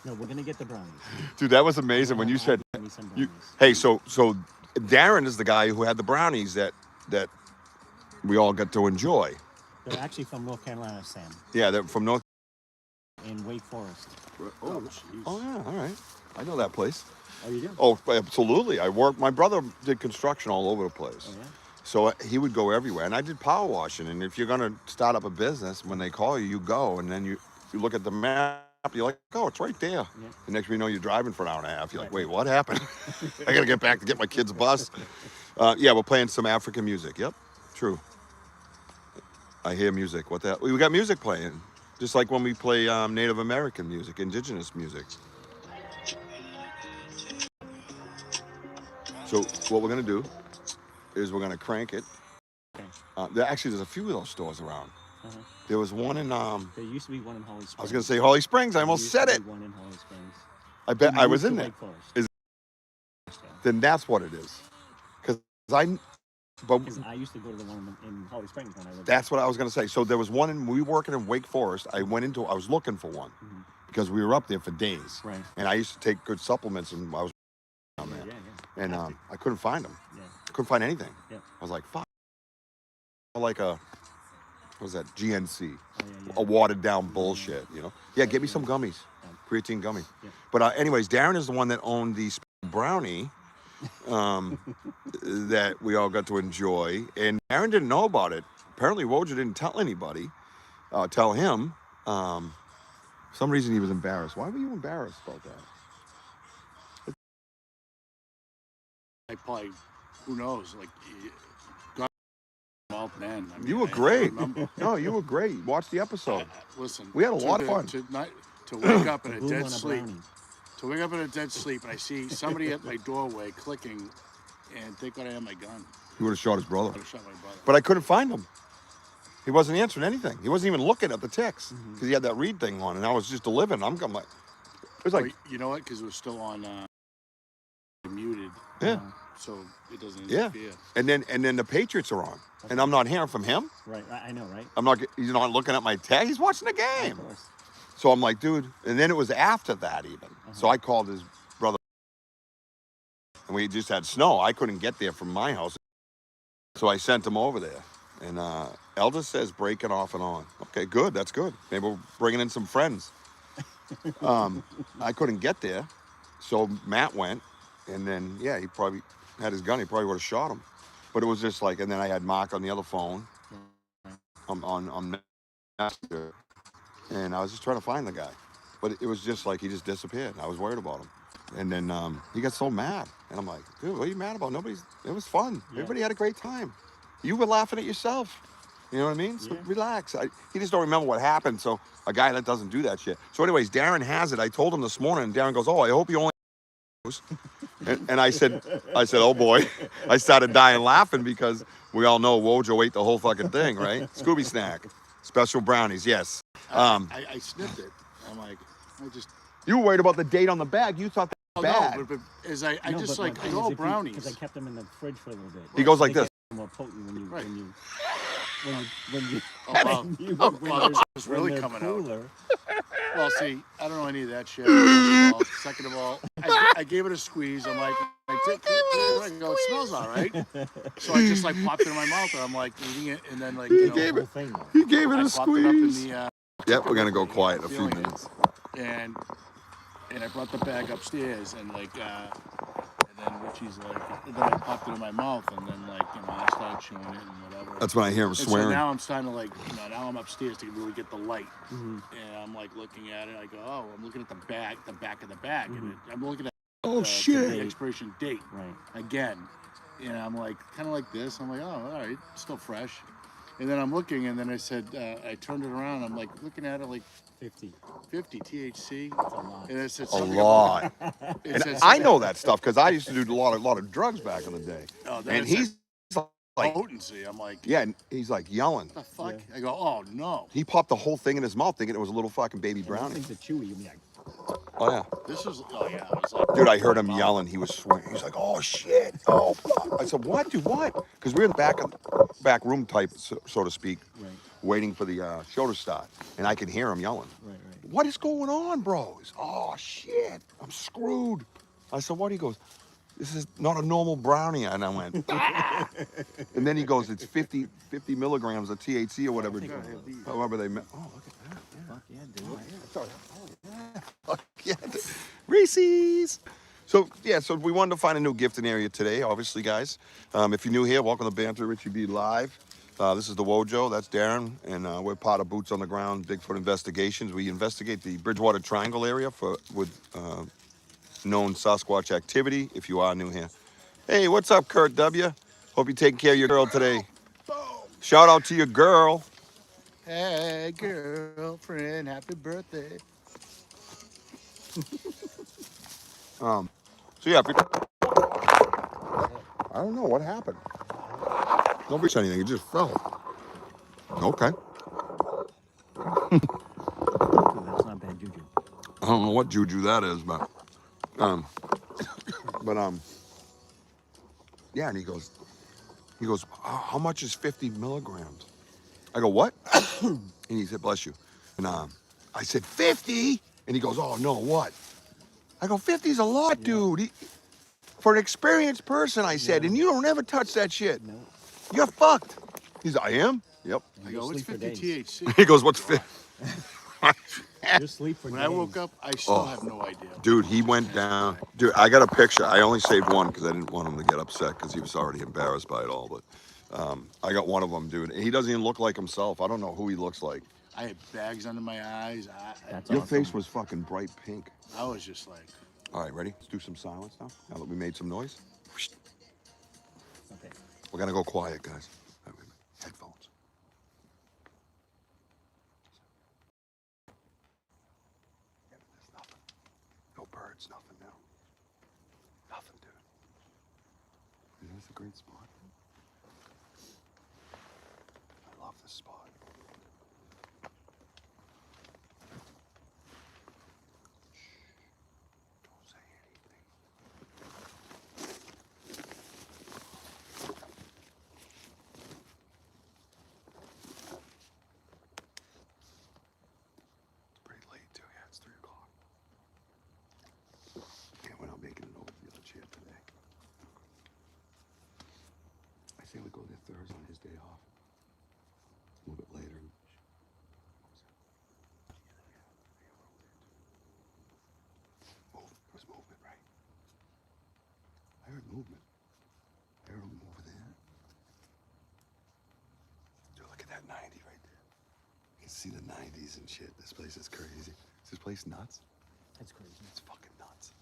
No, we're gonna get the brownies. Dude, that was amazing when you said... Give me some You, brownies. hey, so Darren is the guy who had the brownies that we all got to enjoy. They're actually from North Carolina, Sam, Yeah, they're from North... in Wake Forest. Oh, jeez. Oh, yeah, all right. I know that place. Oh, you do? Oh, absolutely. My brother did construction all over the place. Oh, yeah? So he would go everywhere. And I did power washing. And if you're going to start up a business, when they call you, you go. And then you look at the map. You're like, oh, it's right there. Yeah. The next thing you know, you're driving for an hour and a half. You're like, wait, what happened? I got to get back to get my kid's bus. Yeah, we're playing some African music. Yep, true. I hear music. What the hell? We got music playing. Just like when we play Native American music, indigenous music. So what we're going to do is we're going to crank it. Okay. There's a few of those stores around. Uh-huh. There was one in... There used to be one in Holly Springs. I was going to say Holly Springs. I almost said it. One in Holly Springs. I bet We I was moved in to there. Wake Forest. Is- Yeah. Then that's what it is. Because Because I used to go to the one in Holly Springs when I lived that's what I was going to say. So there was one we were working in Wake Forest. I was looking for one because we were up there for days. Right. And I used to take good supplements, and I was down there. there. Yeah. And Have to. I couldn't find them. Yeah. I couldn't find anything. Yeah. I was like, fuck. Like what was that? GNC. Oh, yeah. A watered down bullshit, you know? Yeah, get me some gummies. Creatine gummy. Yeah. But anyways, Darren is the one that owned the brownie that we all got to enjoy. And Darren didn't know about it. Apparently, Wojo didn't tell anybody. Tell him. For some reason, he was embarrassed. Why were you embarrassed about that? I probably, who knows? Like, got out then. I mean, You were I great. remember. No, you were great. Watch the episode. Listen, We had a lot of fun. To wake up in a Boom dead on a sleep. brownie. To wake up in a dead sleep, and I see somebody at my doorway clicking, and thank God I had my gun. He would have shot his brother. I would have shot my brother. But I couldn't find him. He wasn't answering anything. He wasn't even looking at the text because he had that read thing on, and I was just delivering. I'm like, it was like, Well, you know what? Because it was still on muted, yeah, so it doesn't yeah. interfere. And then the Patriots are on, and I'm not hearing from him. Right. I know, right? He's not looking at my tag. He's watching the game. Of course. So I'm like, dude. And then it was after that even. So I called his brother, and we just had snow. I couldn't get there from my house, so I sent him over there. And Elder says breaking off and on. Okay, good. That's good. Maybe we're bringing in some friends. I couldn't get there, so Matt went, and then yeah, he probably had his gun. He probably would have shot him. But it was just like, and then I had Mark on the other phone, on Messenger, and I was just trying to find the guy. But it was just like he just disappeared. I was worried about him. And then he got so mad, and I'm like, dude, what are you mad about? It was fun. Yeah. Everybody had a great time. You were laughing at yourself. You know what I mean? So Yeah. relax. He just don't remember what happened. So a guy that doesn't do that shit. So anyways, Darren has it. I told him this morning, and Darren goes, "Oh, I hope you only." And I said, "Oh boy." I started dying laughing because we all know Wojo ate the whole fucking thing, right? Scooby snack, special brownies, yes. I sniffed it. I'm like, You were worried about the date on the bag. You thought that oh was bad. no, but as I No, just but like, my I thing go, is oh, if brownies. Because I kept them in the fridge for a little bit. He goes like They this. get more potent when you Right. when you Oh, wow. when you Oh, when wow, they're, this was really when they're coming out. cooler. Well, see, I don't know any of that shit. First of all, second of all, I gave it a squeeze. I'm like, I go, it smells all right. So I just like popped it in my mouth, and I'm like eating it, and then like He you know, gave Whole it. thing though. He gave it I a popped it up in squeeze. the. Yep, we're gonna go quiet in a few feeling it. minutes. And I brought the bag upstairs, and like, and then Richie's like, and then I popped it in my mouth, and then like, you know, I started chewing it and whatever. That's when I hear him And so swearing. now I'm starting to like, you know, now I'm upstairs to really get the light, and I'm like looking at it. I go, oh, I'm looking at the back of the bag, and I'm looking at Oh the shit! expiration date Right. again, and I'm like, kind of like this. I'm like, oh, all right, still fresh. And then I'm looking, and then I said, I turned it around. I'm like looking at it like 50. 50 THC, That's a lot. and it said A something lot. About, it And said I something- know that stuff because I used to do a lot of drugs back in the day. Oh, then And it said he's like, potency. I'm like, yeah, and he's like yelling. what the fuck? Yeah. I go, oh no, He popped the whole thing in his mouth, thinking it was a little fucking baby And those brownie. things are chewy. You'll be like, Oh yeah, this is, oh yeah, it was like, dude, I heard him yelling. He was swearing. He's like, "Oh shit! Oh fuck!" I said, "What, dude? What?" Because we're in the back room type, so to speak, right, waiting for the show to start, and I could hear him yelling. right. What is going on, bro? He's, oh shit, I'm screwed. I said, what? He goes, this is not a normal brownie. And I went, ah! And then he goes, it's 50 milligrams of THC or whatever. Take one of those. However they met. Oh, look at that. Fuck yeah, dude. Fuck yeah. Reese's. So, yeah, so we wanted to find a new gifting area today, obviously, guys. If you're new here, welcome to Banter, Richie B Live. This is the Wojo, that's Darren, and we're part of Boots on the Ground Bigfoot Investigations. We investigate the Bridgewater Triangle area with known Sasquatch activity, if you are new here. Hey, what's up, Kurt W? Hope you're taking care of your girl today. Shout out to your girl. hey girlfriend, happy birthday. So yeah, I don't know what happened. Nobody said anything, it just fell. Okay. Dude, that's not bad juju. I don't know what juju that is, but yeah, and he goes, how much is 50 milligrams? I go, what? And he said, bless you. And I said, 50? And he goes, oh no, what? I go, 50's a lot, dude. For an experienced person, I said, and you don't ever touch that shit. No. You're fucked. He's like, I am? Yep. I You'll go, it's sleep for 50 days. THC. He goes, what's 50? You'll sleep for When days. I woke up, I still have no idea. Dude, he went down. Dude, I got a picture. I only saved one because I didn't want him to get upset because he was already embarrassed by it all. But I got one of them, dude. He doesn't even look like himself. I don't know who he looks like. I had bags under my eyes. That's Your awesome. face was fucking bright pink. I was just like, All right, ready? Let's do some silence now. Now that we made some noise. Okay. We're going to go quiet, guys. All right, wait a minute. Headphones. Yeah, there's nothing. No birds, nothing now. Nothing, dude. Isn't this a great spot? I love this spot. Don't say anything. It's pretty late too. Yeah, it's 3 o'clock. Yeah, we're not making it over to the other chair today. I say we go there Thursday on his day off. A little bit later. There was movement, right? I heard movement. I heard him over there. Dude, look at that 90 right there. You can see the 90s and shit. This place is crazy. Is this place nuts? That's crazy. It's fucking nuts.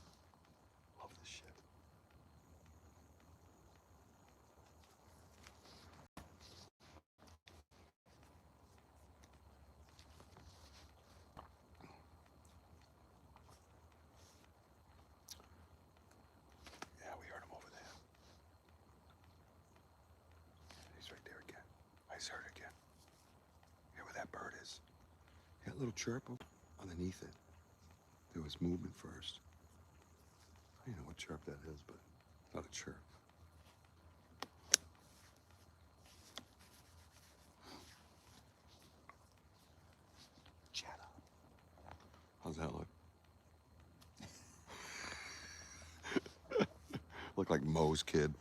Love this shit. guys heard it again. Hear where that bird is? That little chirp underneath it. There was movement first. I don't know what chirp that is, but not a chirp. Shut up. How's that look? Look like Moe's kid.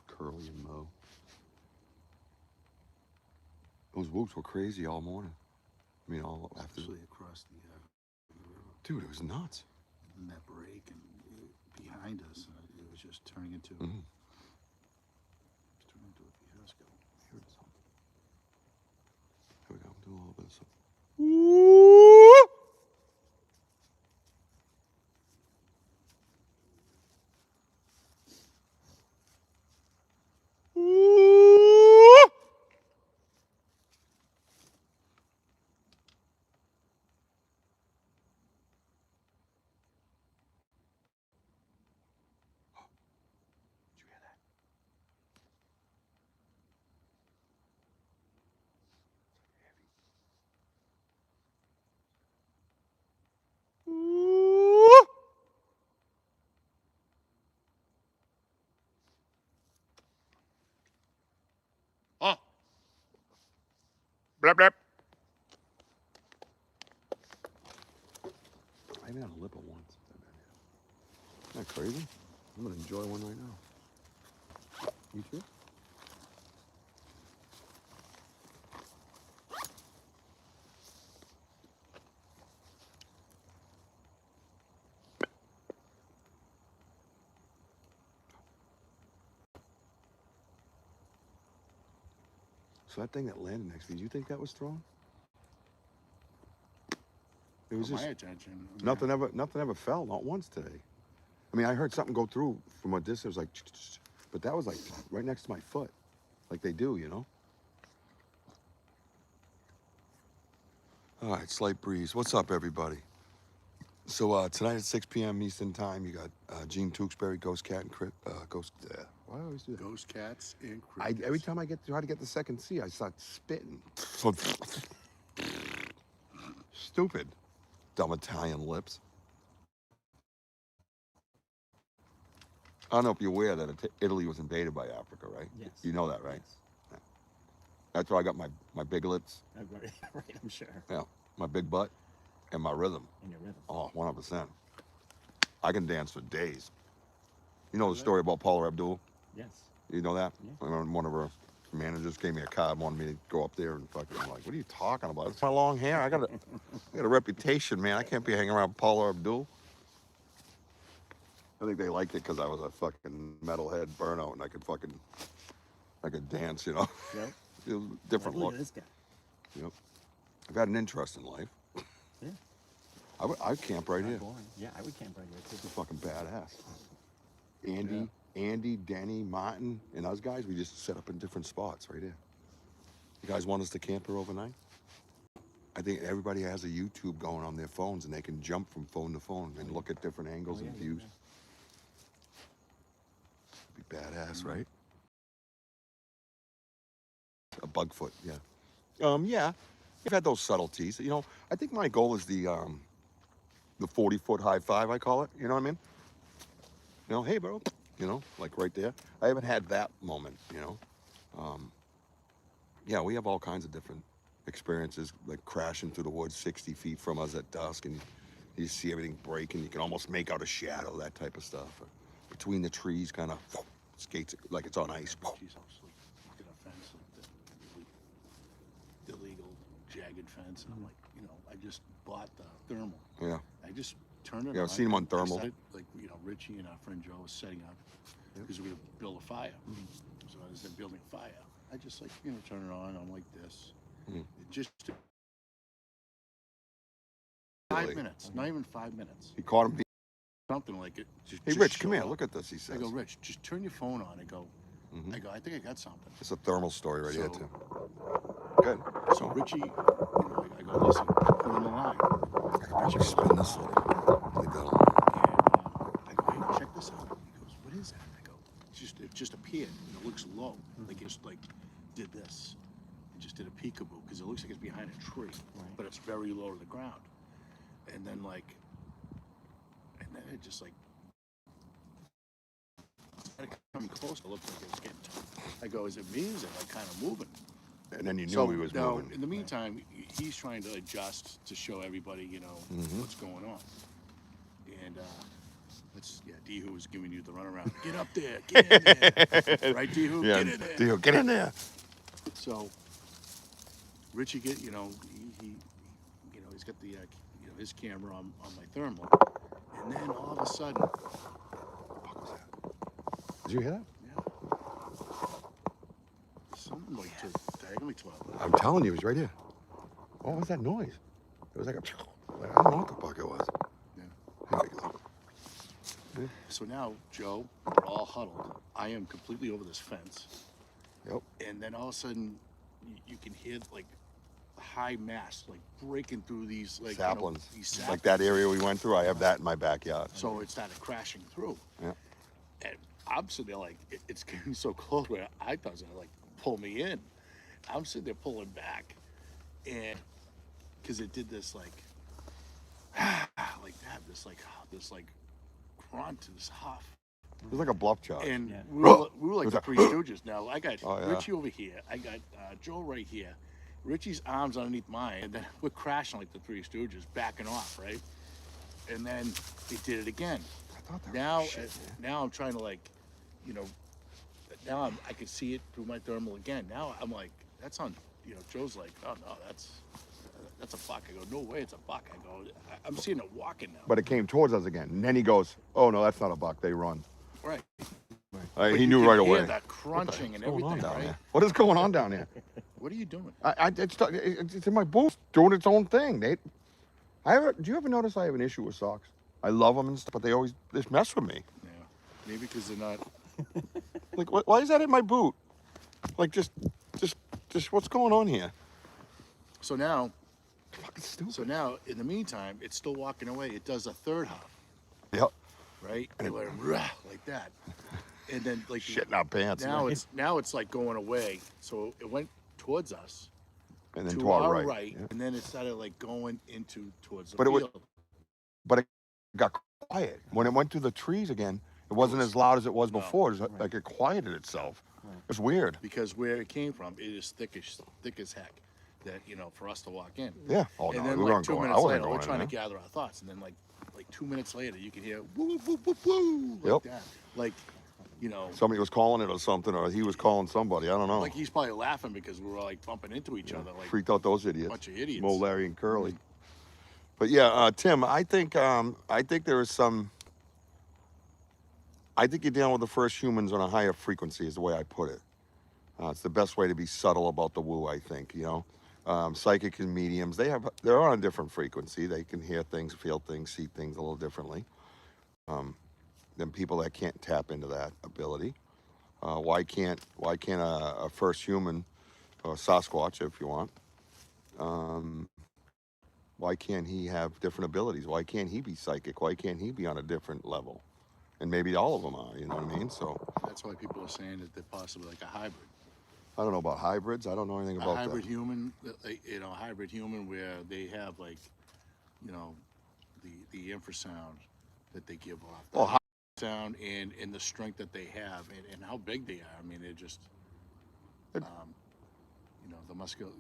Curly and Moe. Those whoops were crazy all morning. I mean, all after. Especially across the river. Dude, it was nuts. And that break and behind us, it was just turning into. Mm-hmm. It's turning into a fiasco. Here it is. Here we go. Do a little bit of something. Did you hear that? Oh. Blap, blap. I haven't had a lipper once. Isn't that crazy? I'm gonna enjoy one right now. You too? So that thing that landed next to you, do you think that was thrown? It was For just my attention. nothing ever fell, not once today. I mean, I heard something go through from a distance, like, but that was like right next to my foot, like they do, you know. All right, slight breeze. What's up, everybody? So tonight at 6 p.m. Eastern Time, you got Gene Tewksbury, Ghost Cat, and Ghost. Why do I always do that? Ghost cats and crickets. Every time I try to get the second C, I start spitting. Stupid, dumb Italian lips. I don't know if you're aware that Italy was invaded by Africa, right? Yes. You know that, right? Yes. Yeah. That's why I got my big lips, Right, I'm sure. yeah, my big butt, and my rhythm. In your rhythm. Oh, 100%. I can dance for days. You know the story about Paula Abdul? Yes. You know that? Yeah. I remember one of her managers gave me a card, wanted me to go up there and fucking. I'm like, what are you talking about? It's my long hair. I got a reputation, man. I can't be hanging around Paula Abdul. I think they liked it because I was a fucking metalhead burnout and I could dance, you know. Yep. It was a different Look look. at this guy. Yep. I've had an interest in life. Yeah. I'd camp right Not here. boring. Yeah, I would camp right here It's too. fucking badass. Andy, Denny, Martin, and us guys, we just set up in different spots right here. You guys want us to camp here overnight? I think everybody has a YouTube going on their phones and they can jump from phone to phone and look at different angles and views. Be badass, right? A bugfoot, yeah. Yeah, I've had those subtleties. You know, I think my goal is the 40-foot high five, I call it. You know what I mean? You know, hey, bro. You know, like right there. I haven't had that moment, you know. Yeah, we have all kinds of different experiences, like crashing through the woods 60 feet from us at dusk, and you see everything break, and you can almost make out a shadow, that type of stuff. Between the trees, kind of skates like it's on ice. She's also looking at a fence, like the illegal jagged fence, and I'm like, you know, I just bought the thermal. Yeah. I just turned it on. Yeah, I've seen them on I thermal. started, like, you know, Richie and our friend Joe was setting up because we're gonna build a fire. So as they're building a fire, I just like, you know, turn it on. I'm like this. It just 5 minutes, not even 5 minutes. He caught him. Something like it. Just, Hey, just Rich, come showed here. up. Look at this, he says. I go, Rich, just turn your phone on. I go, I think I got something. It's a thermal story right here, So- too. Good. So Richie, you know, I go, listen, put on the line. I can actually spin this a little. Leave that alone. And I go, hey, check this out. He goes, what is that? I go, it's just a just appeared, and it looks low, like it just like did this. It just did a peekaboo because it looks like it's behind a tree, but it's very low to the ground. And then it just like started coming close. It looked like it was getting I go, is it me? Is it like kind of moving? And then you knew So he was now, moving. in the meantime, he's trying to adjust to show everybody, you know, what's going on. And D-Hoo was giving you the runaround. Get up there, get in there. Right, D-Hoo? Yeah, Get in there. D-Hoo, get in there. So Richie he he's got the his camera on my thermal, and then all of a sudden, What the fuck was that? Did you hear that? something like diagonally to our left. I'm telling you, it was right here. What was that noise? It was like I don't know what the fuck it was. Yeah. Here we go. So now, Joe, we're all huddled. I am completely over this fence. Yep. And then all of a sudden, you can hear like high mass like breaking through these like Saplings. these saplings. Like that area we went through, I have that in my backyard. So it started crashing through. Yeah. And I'm sitting there like it's getting so close where I thought it was gonna like pull me in. I'm sitting there pulling back, and because it did this like like that, this like grunt, this huff. It was like a bluff charge. And Yeah. we were like Was the that- Three Stooges. Now I got Oh, yeah. Richie over here. I got Joe right here. Richie's arms underneath mine, and then we're crashing like the Three Stooges, backing off, right? And then they did it again. I thought that Now, was shit, man. now I'm trying to like, now I can see it through my thermal again. Now I'm like, that's on. Joe's like, oh no, that's a buck. I go, no way, it's a buck. I go, I'm seeing it walking now. But it came towards us again. And then he goes, oh no, that's not a buck. They run. Right. He But you knew can right hear away. that crunching and What's going on everything, down right? there? What is going on down there? What are you doing? It's in my booth doing its own thing, Nate. Do you ever notice I have an issue with socks? I love them and stuff, but they always just mess with me. Yeah. Maybe because they're not. Like, why is that in my boot? Like, just what's going on here? So now, Fucking stupid. So now, in the meantime, it's still walking away. It does a third huff, Yep. right? And it went rah, like that, and then like Shitting our pants. now it's like going away. So it went towards us, and then to to our our right. Yeah. and then it started like going towards the But it was- field. But it got quiet. When it went through the trees again, it wasn't as loud as it was No. before. It was like it quieted itself. It's weird. Because where it came from, it is thick as heck. That for us to walk in. Yeah. Oh, And no, then we like weren't 2 going. I minutes wasn't later, going we're in trying there. to gather our thoughts, and then like 2 minutes later, you can hear woo woo woo woo like Yep. that, like Somebody was calling it or something, or he was calling somebody. I don't know. like he's probably laughing because we were like bumping into each other like Freaked out those idiots. bunch of idiots. Mo, Larry, and Curly. But yeah, Tim, I think there is some. I think you're dealing with the first humans on a higher frequency, is the way I put it. It's the best way to be subtle about the woo. I think psychic and mediums they're on a different frequency. They can hear things, feel things, see things a little differently than people that can't tap into that ability. Why can't a first human, or Sasquatch, if you want? Why can't he have different abilities? Why can't he be psychic? Why can't he be on a different level? And maybe all of them are, you know what I mean? So That's why people are saying that they're possibly like a hybrid. I don't know about hybrids. I don't know anything A about hybrid that. human, a hybrid human where they have like, the infrasound that they give off. The Oh, sound and the strength that they have and how big they are. I mean, they're just, It- the muscular,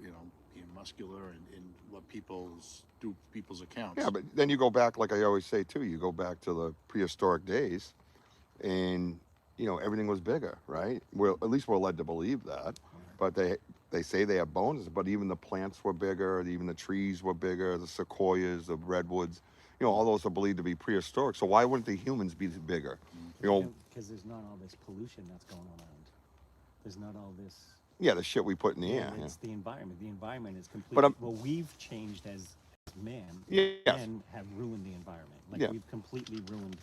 being muscular and what people's accounts. yeah, but then you go back, like I always say too, you go back to the prehistoric days and, everything was bigger, right? Well, at least we're led to believe that. But they say they have bones, but even the plants were bigger, even the trees were bigger, the sequoias, the redwoods, all those are believed to be prehistoric. So why wouldn't the humans be bigger? Because there's not all this pollution that's going around. There's not all this. Yeah, the shit we put in the air. It's the environment. The environment is completely. But I'm- well, we've changed as man. Yes. And have ruined the environment. Like Yeah. we've completely ruined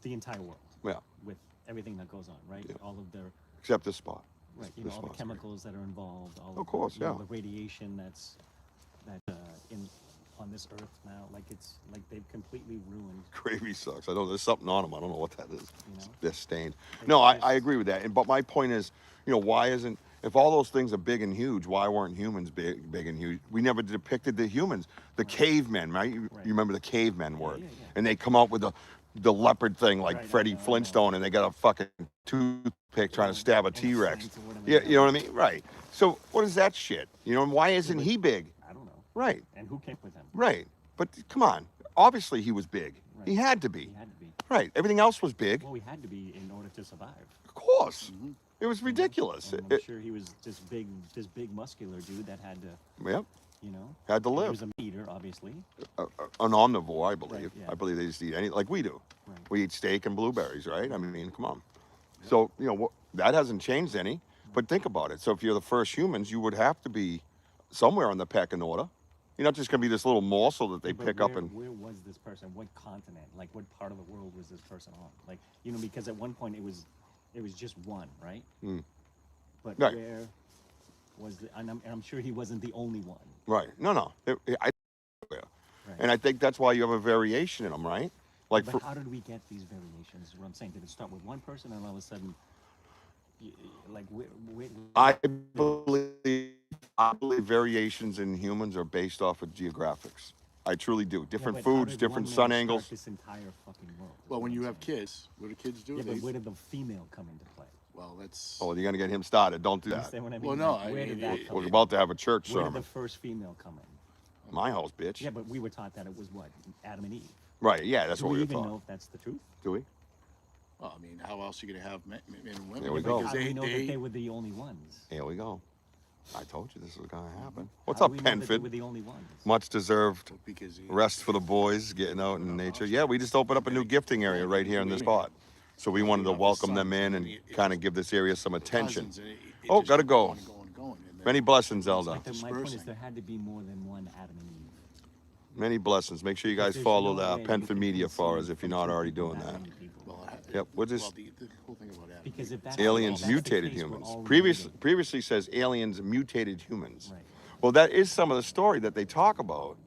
the entire world. Yeah, With everything that goes on, right? Yeah. All of their except this spot. right, This all the spot's great. chemicals that are involved. All Of course, the, yeah. the radiation that's in on this earth now. Like it's like they've completely ruined. Gravy sucks. I know there's something on them. I don't know what that is. You know? They're stained. Like, No, I just- agree with that. But my point is, why isn't, if all those things are big and huge, why weren't humans big and huge? We never depicted the humans, the cavemen, right? You remember the cavemen word, yeah. and they come out with the leopard thing like Right, I Freddie know, I know. Flintstone, and they got a fucking toothpick trying to stab a And T-Rex. flanks or whatever Yeah, they you know are. what I mean? Right. So what is that shit? And why isn't he big? I don't know. Right. And who came with him? Right. But come on. Obviously he was big. Right. He had to be. He had to be. Right. Everything else was big. Well, he had to be in order to survive. Of course. It was ridiculous. And I'm sure he was this big muscular dude that had to, Yep. Had to He live. was a meat eater, obviously. An omnivore, I believe. Right, yeah. I believe they just eat like we do. Right. We eat steak and blueberries, right? I mean, come on. So, that hasn't changed any. But think about it. So if you're the first humans, you would have to be somewhere on the pecking order. You're not just going to be this little morsel that they But pick where, up and... where was this person? What continent? Like, what part of the world was this person on? Like, because at one point it was just one, right? But Right. where was and I'm sure he wasn't the only one. Right. No. Right. And I think that's why you have a variation in them, right? Like But how did we get these variations? Is what I'm saying. Did it start with one person and all of a sudden, like, I believe variations in humans are based off of geographics. I truly do. Different but how foods, did different one sun man angles. start this entire fucking world. is Well, what when I'm you have saying. kids, what do kids do? Yeah, They- but where did the female come into play? well, that's. Oh, you're going to get him started. Don't do You that. understand what I mean? Well, no, Like, where did that come We're from? about to have a church Where did sermon. the first female come in? My house, bitch. Yeah, but we were taught that it was what? Adam and Eve. Right, yeah, that's Do what we we were even taught. know if that's the truth? Do we? Well, I mean, how else are you gonna have men and women? There we go. How Because do we know that they were the only ones? Here we go. I told you this was going to happen. What's How up, do we know that they were Penford? the only ones? Much deserved because rest for the boys, getting out in nature. Yeah, we just opened up a new gifting area right here in this spot. So we wanted to welcome them in and kind of give this area some attention. Oh, gotta go. Many blessings, Zelda. But my point is dispersing. there had to be more than one Adam and Eve. Many blessings. Make sure you guys There's follow no way you Penford can Media for conceive us if you're from not two already people doing that that. many people. Yep, we're just Well, the whole thing about Adam. Because if that's aliens that's the mutated case, we're humans. all related. Previously says aliens mutated humans. Right. Well, that is some of the story that they talk about.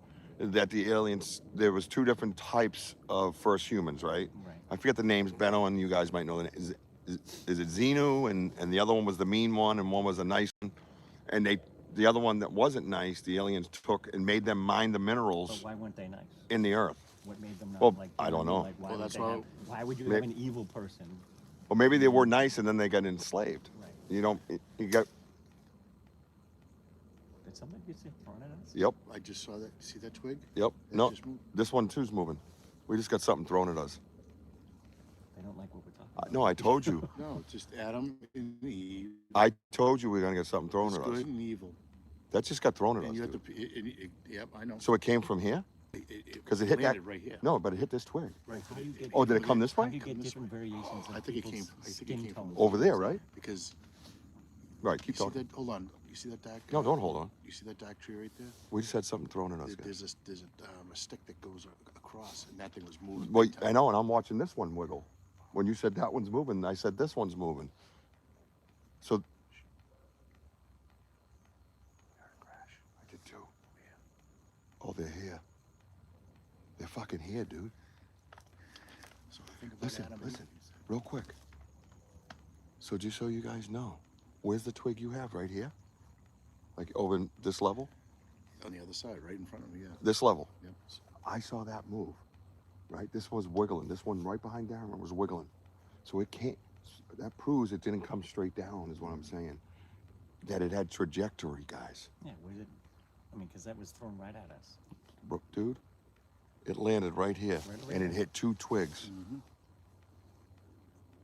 That the aliens, there was two different types of first humans, right? Right. I forget the names. Benno and you guys might know the name. Is it Xenu and the other one was the mean one and one was a nice one, and the other one that wasn't nice, the aliens took and made them mine the But minerals why weren't they nice? in the earth. What made them not Well, like? I you don't know. Like, why Well, would that's they why- have, why would you May- have an evil person? Or maybe they were nice and then they got enslaved. Right. You got. Did somebody get thrown at us? Yep. I just saw that. See that twig? Yep. It No, just moved. this one too's moving. We just got something thrown at us. They don't like what we're talking about. No, I told you. No, it's just Adam and Eve. I told you we were gonna get something thrown It's at good us. and evil. That just got thrown at And us. you have to. Dude. Yep, I know. So it came from here? Because it hit that. landed right here. No, but it hit this twig. Right. How do you get Oh, did it come this How way? do you get Come this different variations of I think it people's came- I think it skin came from tones? Over there, right? Because Right. you Keep see talking. that. Hold on. You see that dark? No, don't hold on. You see that dark tree right there? We just had something thrown at us. Guys. There's a stick that goes across, and that thing was moving. Well, big time. I know, and I'm watching this one wiggle. When you said that one's moving, I said this one's moving. So. Crash. I did too. Oh, they're here. They're fucking here, dude. So think about Listen, Adam and listen, Eve. real quick. So just so you guys know, where's the twig you have right here? Like over in this level? On the other side, right in front of me. Yeah. This level. Yep. I saw that move, right? This was wiggling. This one right behind Darren was wiggling. So it can't, that proves it didn't come straight down is what I'm saying. That it had trajectory, guys. Yeah, where did? I mean, because that was thrown right at us. Dude, it landed right here Right and it there. hit two twigs. Mm-hmm.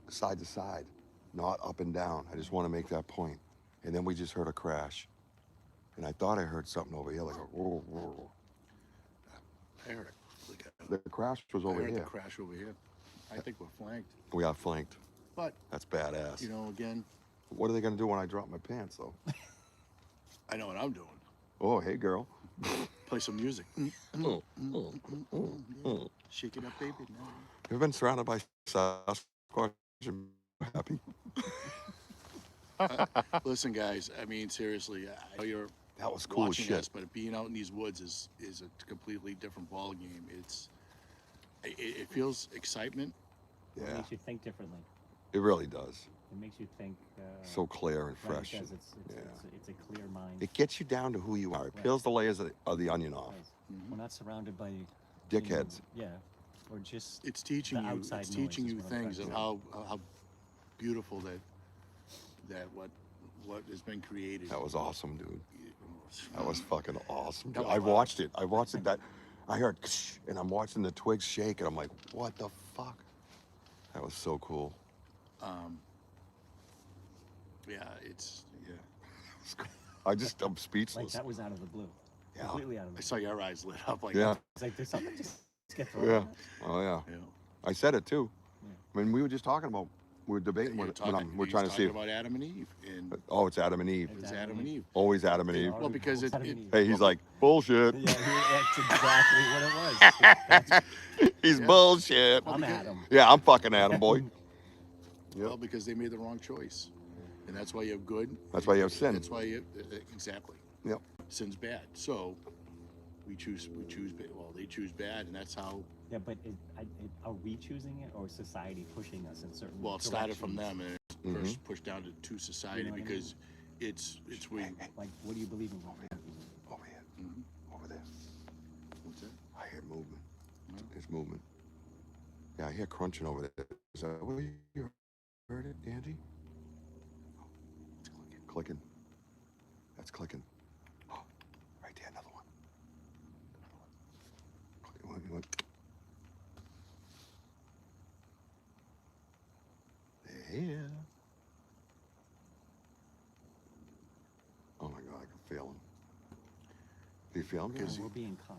Side to side, not up and down. I just want to make that point. And then we just heard a crash. And I thought I heard something over here, like a whoa, whoa. I heard it. The crash was I over heard here. the crash over here. I think we're flanked. We are flanked. But That's badass. you know, again, What are they gonna do when I drop my pants, though? I know what I'm doing. Oh, hey, girl. Play some music. Mm, Yeah. Shake it up, baby. No. You've been surrounded by Sasquatch and happy. Listen, guys. I mean, seriously. I know you're That was cool as watching shit. us, but being out in these woods is a completely different ball game. It feels excitement. It Yeah, makes you think differently. it really does. It makes you think. So clear and right, fresh. it does. It's a clear mind. It gets you down to who you are. It peels the layers of the onion off. Right. We're not surrounded by Dickheads. Yeah, or just It's teaching the you. outside It's teaching noise you is what I'm things trying of to say. how beautiful that what has been created. That was awesome, dude. That was fucking awesome. That Dude. was I fun. watched it. I watched it. I heard, and I'm watching the twigs shake, and I'm like, what the fuck? That was so cool. Yeah, I'm Like speechless. that was out of the blue. Yeah. Completely out of I the saw your eyes lit up like Yeah. It's like, there's something just get thrown Yeah. at us. Oh yeah. You know. I said it too. Yeah. I mean, we were just talking about. We were debating. You're We're talking trying to see. If, about Adam and Eve, and oh, it's Adam and Eve. it's Adam and Eve. Always Adam and They Eve. are Well, because Adam and Eve. Hey, he's like bullshit. Yeah, that's exactly what it was. He's bullshit. I'm Adam. Yeah, I'm fucking Adam, boy. Well, because they made the wrong choice, and that's why you have good. That's why you have sin. That's why you exactly. Yep. Sin's bad. So we choose. Well, they choose bad, and that's how. Yeah, but are we choosing it, or is society pushing us in certain? Well, it started from directions? them, and it's first pushed down to society, You know what I because it's we. Like, what do you believe in? Over here. Over there. What's that? I hear movement. There's movement. Yeah, I hear crunching over there. Is that where you heard it, Angie? It's clicking. Clicking. That's clicking. Oh, right there, another one. Another one. They're here. Oh my God, I can feel them. Do you feel them? Yeah, we're being calm.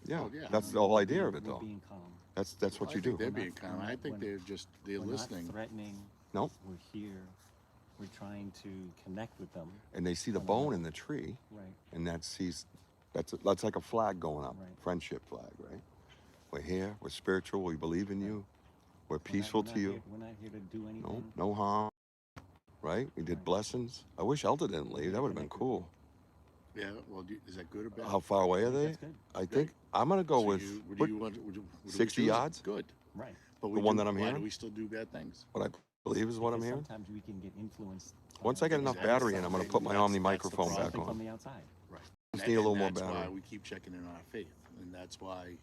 Yeah, Oh, yeah. that's the whole idea of it, We're though. being calm. That's what I you think do. They're We're being not- calm. we're I not- think we're- they're We're listening. not threatening. Nope. We're here. We're trying to connect with them. And they see the bone in the tree, Right. and that's like a flag going up, Right. friendship flag, right? We're here. We're spiritual. We believe in you. We're peaceful we're not to you. Here, we're not here to do anything. No harm. Right? We did Right. blessings. I wish Elder didn't leave. That would have been cool. Yeah. Well, is that good or bad? How far away are they? That's good. I think I'm gonna go So with would what, you want? Would you 60 choose? yards? Good. Right. But The one that I'm why hearing? do we still do bad things? what I believe is what I'm Because hearing. Sometimes we can get influenced. Once I get enough Exactly. battery in, I'm gonna put my That's- Omni that's the microphone problem. back Something from on. the outside. Right. Just need a little more That's why battery. we keep checking in on our faith, and that's why.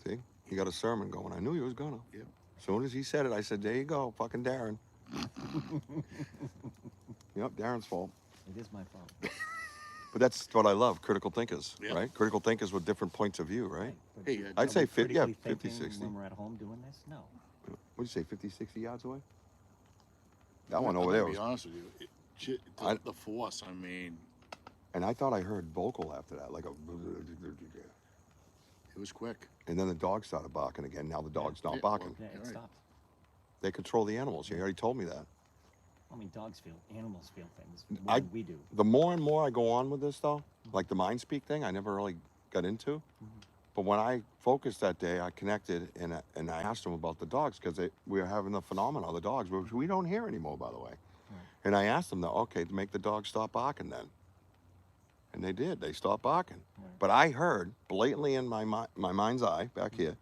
See, he got a sermon going. I knew he was gonna. Yeah. As soon as he said it, I said, "There you go, fucking Darren." Yep, Darren's fault. It is my fault. But that's what I love, critical thinkers, Yeah. right? Critical thinkers with different points of view, right? But Hey, I'd say are we 50, yeah, critically 50, thinking 60. when we're at home doing this? No. What do you say, 50, 60 yards away? That I'm one gonna over there be was, honest with you, the force. I mean, and I thought I heard vocal after that, like a, it was quick. and then the dog started barking again. Now the dog's not Yeah, barking. Yeah, it Right. stopped. They control the animals. You already told me that. I mean, dogs feel, animals feel things more I- than we do. The more and more I go on with this, though, like the mind speak thing, I never really got into. But when I focused that day, I connected and I asked them about the dogs because we were having the phenomenon of the dogs, which we don't hear anymore, by the way. And I asked them, okay, to make the dog stop barking then. And they did. They stopped barking. Right. But I heard blatantly in my mind's eye back here,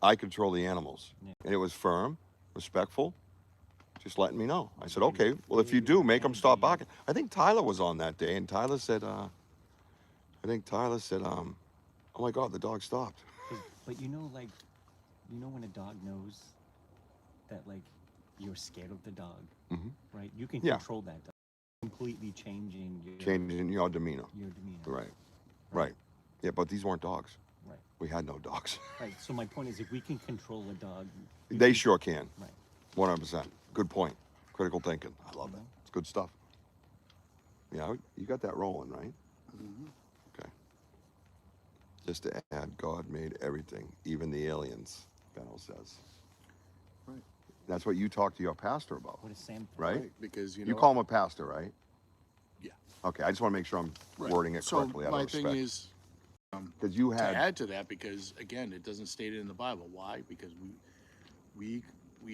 I control the animals. Yeah. And it was firm, respectful, just letting me know. I said, okay, well, if you do, make them stop barking. I think Tyler was on that day, and Tyler said, oh my God, the dog stopped. But you know, like, when a dog knows that, like, you're scared of the dog, right? You can Yeah. control that dog, completely changing Changing your demeanor. your demeanor. Right. Right. Yeah, but these weren't dogs. Right. We had no dogs. Right. So my point is, if we can control a dog, we They can- sure can. Right. 100%. Good point. Critical thinking. I love it. It's good stuff. Yeah, you got that rolling, right? Okay. Just to add, God made everything, even the aliens, Benno says. Right. That's what you talk to your pastor about, What is Sam? right? Because you know. You call him a pastor, right? Yeah. Okay, I just want to make sure I'm Right. wording it So correctly out my of thing respect. is Because you to had, add to that, because again, it doesn't state it in the Bible. Why? Because we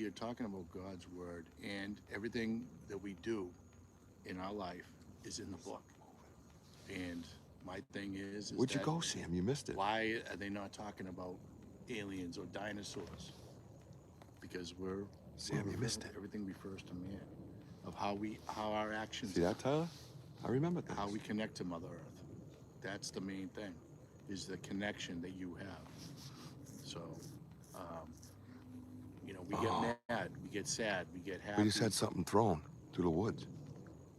are talking about God's word, and everything that we do in our life is in the book. And My thing is Where'd you that go, Sam? You missed it. why are they not talking about aliens or dinosaurs? Because Sam, you missed it. Everything refers to man, of how our actions, See that, Tyler? I remember things. how we connect to Mother Earth. That's the main thing, is the connection that you have. So, we get mad, we get sad, we get happy. We just had something thrown through the woods.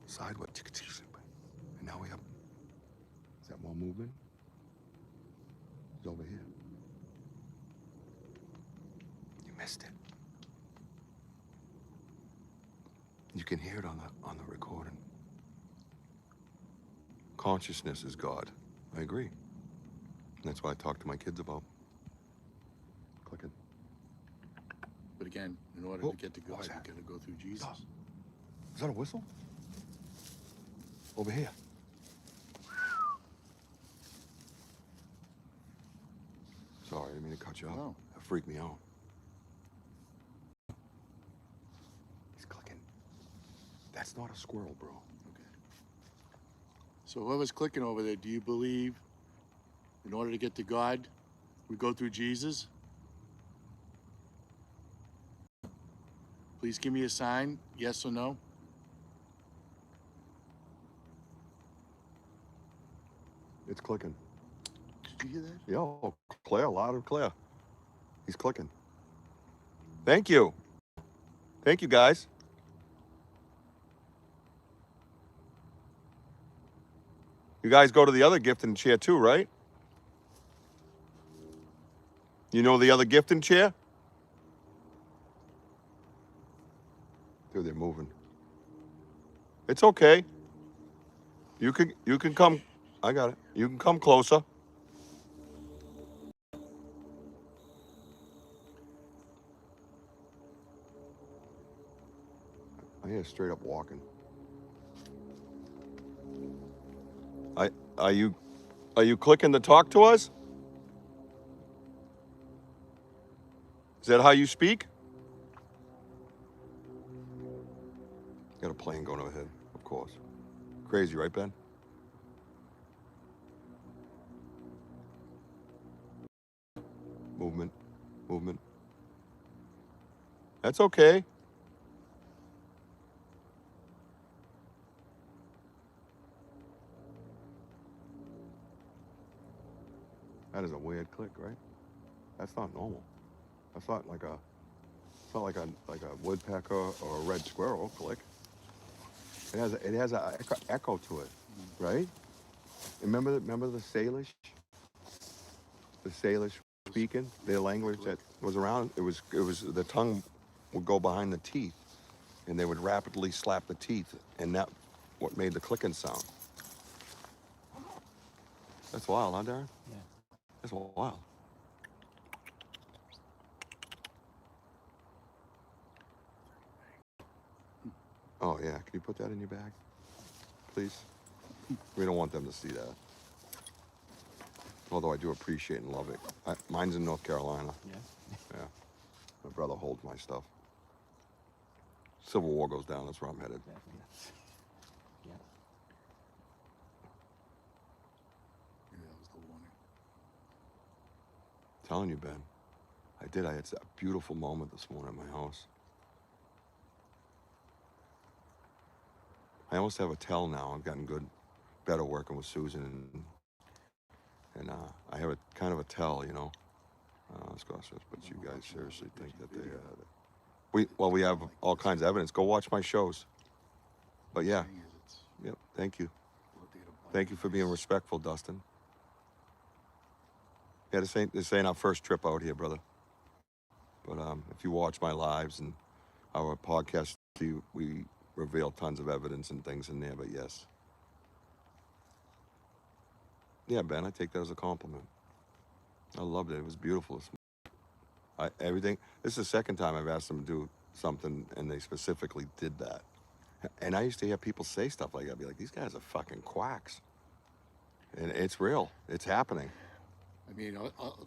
Sideways. And now we have... Is that more movement? It's over here. You missed it. You can hear it on the recording. Consciousness is God. I agree. That's what I talk to my kids about. Clicking. But again, in order Whoa, to get to what God, was you that? got to go through Jesus. Stop. Is that a whistle? Over here. Sorry, I didn't mean to cut you off. No. That freaked me out. He's clicking. That's not a squirrel, bro. Okay. So whoever's clicking over there, do you believe in order to get to God, we go through Jesus? Please give me a sign, yes or no. It's clicking. Did you hear that? Yo, clear, loud and clear. He's clicking. Thank you. Thank you, guys. You guys go to the other gift and chair too, right? You know the other gift and chair? Dude, they're moving. It's okay. You can come. I got it. You can come closer. I hear straight up walking. Are you clicking to talk to us? Is that how you speak? Got a plane going overhead, of course. Crazy, right, Ben? Movement, movement. That's okay. That is a weird click, right? That's not normal. That's not like a, it's not like a woodpecker or a red squirrel click. It has a echo to it, right? Remember the Salish? The Salish speaking, their language that was around. It was the tongue would go behind the teeth, and they would rapidly slap the teeth, and that what made the clicking sound. That's wild, huh, Darren? Yeah. That's wild. Oh yeah, can you put that in your bag, please? We don't want them to see that. Although I do appreciate and love it. Mine's in North Carolina. Yeah. Yeah. My brother holds my stuff. Civil War goes down, that's where I'm headed. Exactly. Yeah. Maybe that was the warning. Telling you, Ben. I did. I had a beautiful moment this morning at my house. I almost have a tell now. I've gotten better working with Susan, and I have a kind of a tell, you know. But you guys seriously think that they we have all kinds of evidence. Go watch my shows. But yeah, Thing is, it's yep. Thank you. what data point Thank you for being is. respectful, Dustin. Yeah, this ain't our first trip out here, brother. But if you watch my lives and our podcast, we reveal tons of evidence and things in there. But yes, yeah, Ben, I take that as a compliment. I loved it. It was beautiful. Everything. This is the second time I've asked them to do something, and they specifically did that. And I used to hear people say stuff like that. I'd be like, these guys are fucking quacks. And it's real. It's happening. I mean,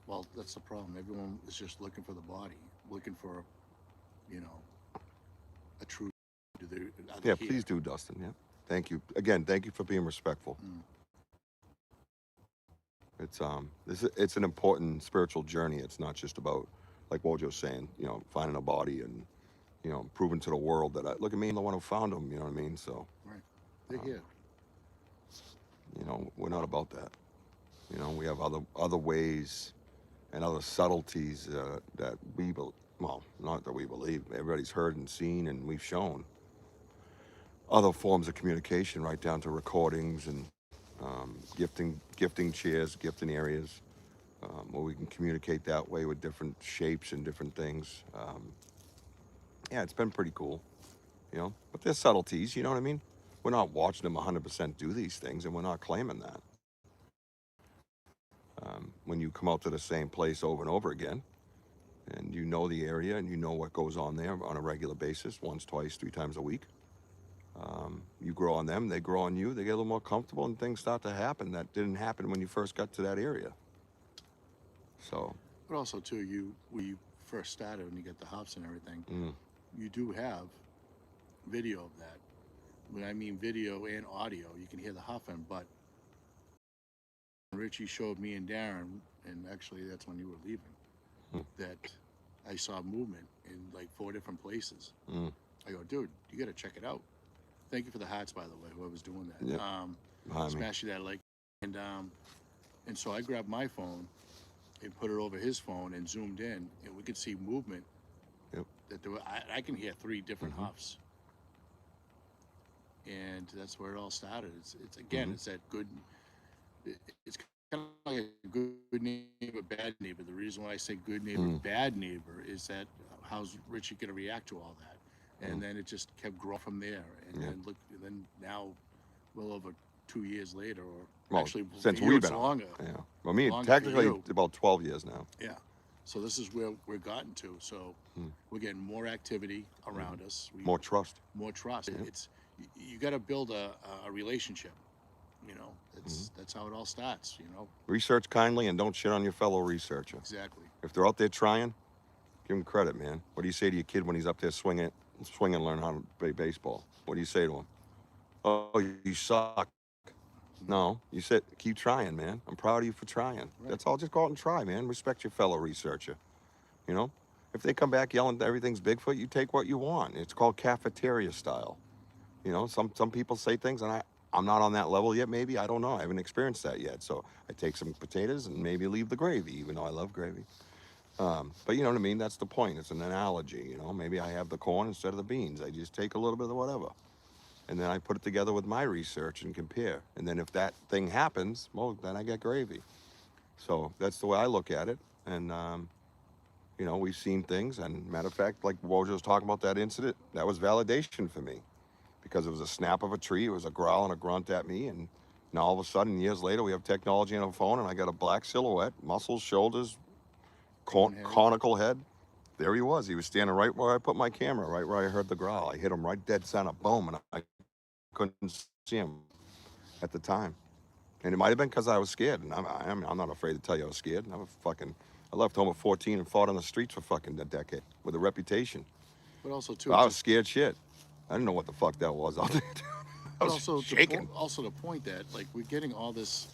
well, that's the problem. Everyone is just looking for the body, looking for, a true. Are they Yeah, here? please do, Dustin. Yeah. Thank you. Again, thank you for being respectful. It's an important spiritual journey. It's not just about, like Wojo's saying, finding a body and proving to the world that look at me, I'm the one who found them. You know what I mean? So Right. They're here. we're not about that. We have other ways and other subtleties that well, not that we believe. Everybody's heard and seen, and we've shown other forms of communication, right down to recordings and gifting chairs, gifting areas, where we can communicate that way with different shapes and different things. Yeah, it's been pretty cool, But there's subtleties, you know what I mean? We're not watching them 100% do these things, and we're not claiming that. When you come out to the same place over and over again, and you know the area and you know what goes on there on a regular basis, once, twice, 3 times a week, you grow on them, they grow on you, they get a little more comfortable, and things start to happen that didn't happen when you first got to that area. So, But also too, when you first started and you get the hops and everything, you do have video of that. When I mean video and audio, you can hear the huffing, but Richie showed me and Darren, and actually that's when you were leaving, that I saw movement in like 4 different places. I go, dude, you got to check it out. Thank you for the hearts, by the way, whoever's doing that. Yep. Smash you that like, and so I grabbed my phone and put it over his phone and zoomed in, and we could see movement. Yep. That there were, I can hear 3 different huffs, and that's where it all started. It's again, it's that good. It's kind of like a good neighbor, bad neighbor. The reason why I say good neighbor, bad neighbor is that how's Richie going to react to all that? And then it just kept growing from there. And then look, and then now, well over 2 years later, or actually since for you, we've it's been longer. Yeah. Well, me, Longer for technically, you. about 12 years now. Yeah. So this is where we're gotten to. So we're getting more activity around us. More trust. More trust. It's you got to build a relationship. That's how it all starts. Research kindly and don't shit on your fellow researcher. Exactly. If they're out there trying, give them credit, man. What do you say to your kid when he's up there swinging, learn how to play baseball? What do you say to him? Oh, you suck. No, you said, keep trying, man. I'm proud of you for trying. Right. That's all. Just go out and try, man. Respect your fellow researcher. If they come back yelling everything's Bigfoot, you take what you want. It's called cafeteria style. Some people say things, and I'm not on that level yet. Maybe, I don't know. I haven't experienced that yet. So I take some potatoes and maybe leave the gravy, even though I love gravy. But you know what I mean? That's the point. It's an analogy. Maybe I have the corn instead of the beans. I just take a little bit of whatever. And then I put it together with my research and compare. And then if that thing happens, well, then I get gravy. So that's the way I look at it. And, we've seen things. And matter of fact, like Wojo was talking about that incident, that was validation for me. Because it was a snap of a tree, it was a growl and a grunt at me. And now all of a sudden, years later, we have technology on a phone, and I got a black silhouette, muscles, shoulders, conical head. There he was. He was standing right where I put my camera, right where I heard the growl. I hit him right dead center, boom, and I couldn't see him at the time. And it might have been because I was scared. And I'm not afraid to tell you I was scared. I left home at 14 and fought on the streets for fucking a decade with a reputation. But also too, But I was scared shit. I didn't know what the fuck that was out there. I was also shaking. Also the point that like we're getting all this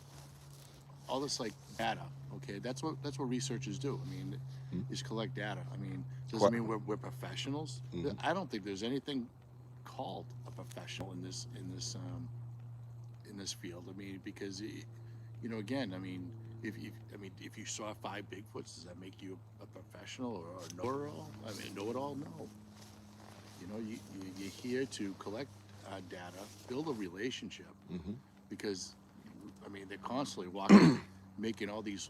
like data. Okay, that's what researchers do. I mean, is collect data. I mean, doesn't mean we're professionals. I don't think there's anything called a professional in this field. I mean, because again, I mean, if you saw 5 Bigfoots, does that make you a professional or a know-it-all? I mean, know-it-all? No. You're here to collect data, build a relationship, because, I mean, they're constantly walking, making all these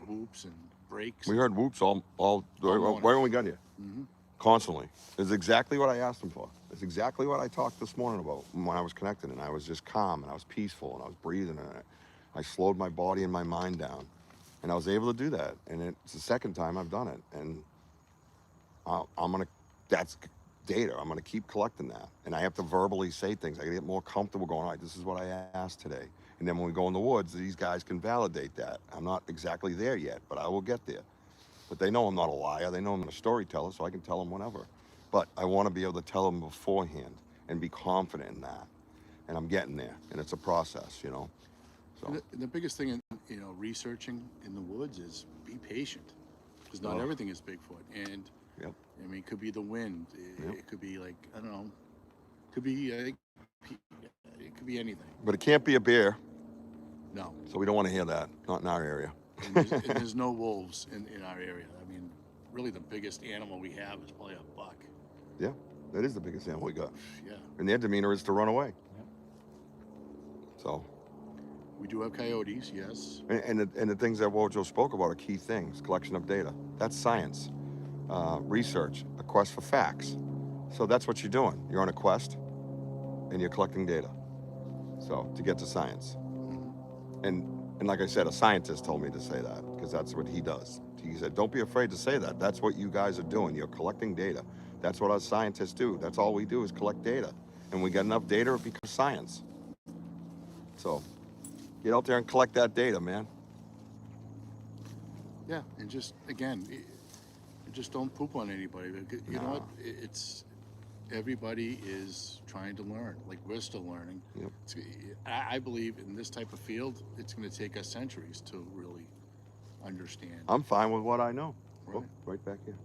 whoops and breaks. We heard whoops all right when we got here. Constantly. It's exactly what I asked him for. It's exactly what I talked this morning about when I was connected, and I was just calm, and I was peaceful, and I was breathing, and I slowed my body and my mind down, and I was able to do that. And it's the second time I've done it, and that's data. I'm going to keep collecting that. And I have to verbally say things. I got to get more comfortable going, all right, this is what I asked today. And then when we go in the woods, these guys can validate that. I'm not exactly there yet, but I will get there. But they know I'm not a liar. They know I'm a storyteller, so I can tell them whatever. But I want to be able to tell them beforehand and be confident in that. And I'm getting there. And it's a process, So And the biggest thing in researching in the woods is be patient, because not everything is Bigfoot. And yep. I mean, it could be the wind. Yep. It could be like, I don't know. Could be it could be anything. But it can't be a bear, No. so we don't want to hear that. Not in our area. And there's no wolves in our area. I mean, really the biggest animal we have is probably a buck. Yeah, that is the biggest animal we got. Yeah. And their demeanor is to run away. Yep. So. We do have coyotes, yes. And the things that Wojo spoke about are key things. Collection of data. That's science. Research. A quest for facts. So that's what you're doing. You're on a quest, and you're collecting data. So to get to science. And like I said, a scientist told me to say that, because that's what he does. He said, don't be afraid to say that. That's what you guys are doing. You're collecting data. That's what us scientists do. That's all we do is collect data. And we get enough data, it becomes science. So get out there and collect that data, man. Yeah, and just again, just don't poop on anybody. You know what? It's everybody is trying to learn. Like, we're still learning. Yep. I believe in this type of field, it's going to take us centuries to really understand. I'm fine with what I know. Right. Oh, right back here.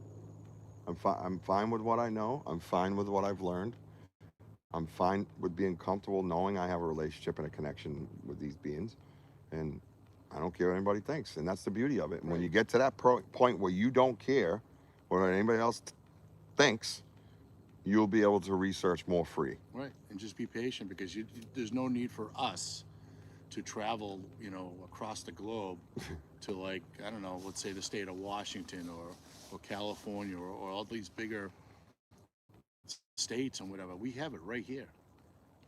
I'm fine with what I know. I'm fine with what I've learned. I'm fine with being comfortable knowing I have a relationship and a connection with these beings. And I don't care what anybody thinks. And that's the beauty of it. And when you get to that point where you don't care what anybody else thinks, you'll be able to research more free. Right, and just be patient, because there's no need for us to travel, across the globe to, like, I don't know, let's say the state of Washington or California or all these bigger states and whatever. We have it right here,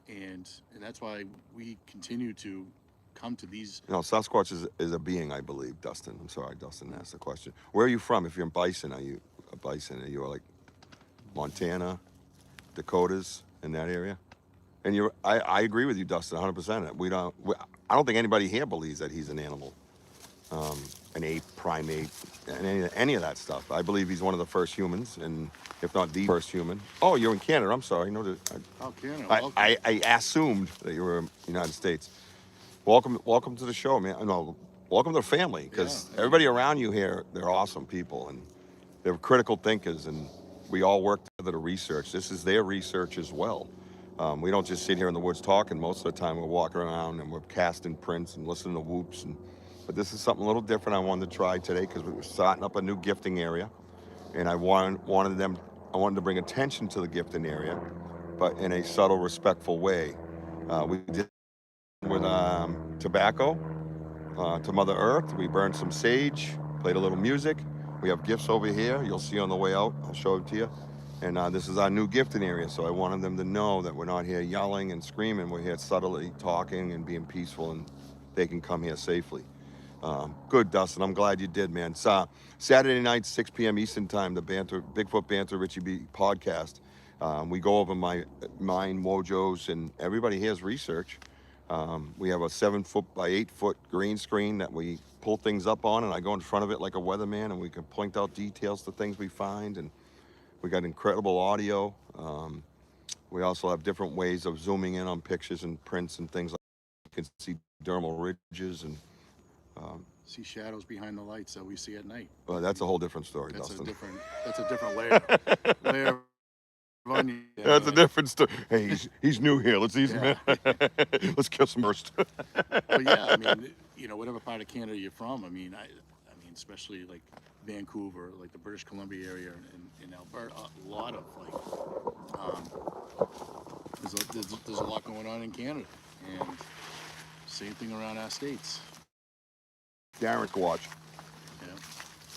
and that's why we continue to come to these. Sasquatch is a being, I believe, Dustin. I'm sorry, Dustin asked the question. Where are you from? If you're in Bison, are you a Bison? Are you like Montana, Dakotas, in that area? And I agree with you, Dustin, 100%. I don't think anybody here believes that he's an animal, an ape, primate, and any of that stuff. I believe he's one of the first humans, and if not the first human. Oh, you're in Canada. I'm sorry. No, Canada. I assumed that you were in the United States. Welcome to the show, man. No, welcome to the family, because everybody around you here, they're awesome people, and they're critical thinkers, and we all work together to research. This is their research as well. We don't just sit here in the woods talking. Most of the time we're walking around and we're casting prints and listening to whoops. But this is something a little different I wanted to try today, because we were starting up a new gifting area, and I wanted to bring attention to the gifting area, but in a subtle, respectful way. We did with tobacco to Mother Earth. We burned some sage, played a little music. We have gifts over here. You'll see on the way out. I'll show it to you. And this is our new gifting area, so I wanted them to know that we're not here yelling and screaming. We're here subtly talking and being peaceful, and they can come here safely. Good, Dustin. I'm glad you did, man. Saturday night, 6 p.m. Eastern Time, the Bigfoot Banter, Richie B podcast. We go over mine, Wojo's, and everybody here's research. We have a 7-foot by 8-foot green screen that we pull things up on, and I go in front of it like a weatherman, and we can point out details to things we find, and we got incredible audio. We also have different ways of zooming in on pictures and prints and things like that. You can see dermal ridges and see shadows behind the lights that we see at night. well, that's a whole different story, That's Dustin. That's a different layer of onion. That's a different story. Hey, he's new here. Let's ease him in. Let's kill some first. But yeah, I mean, whatever part of Canada you're from, I mean, especially like Vancouver, like the British Columbia area, and in Alberta, a lot of there's a lot going on in Canada, and same thing around our states. Darren can watch. Yeah.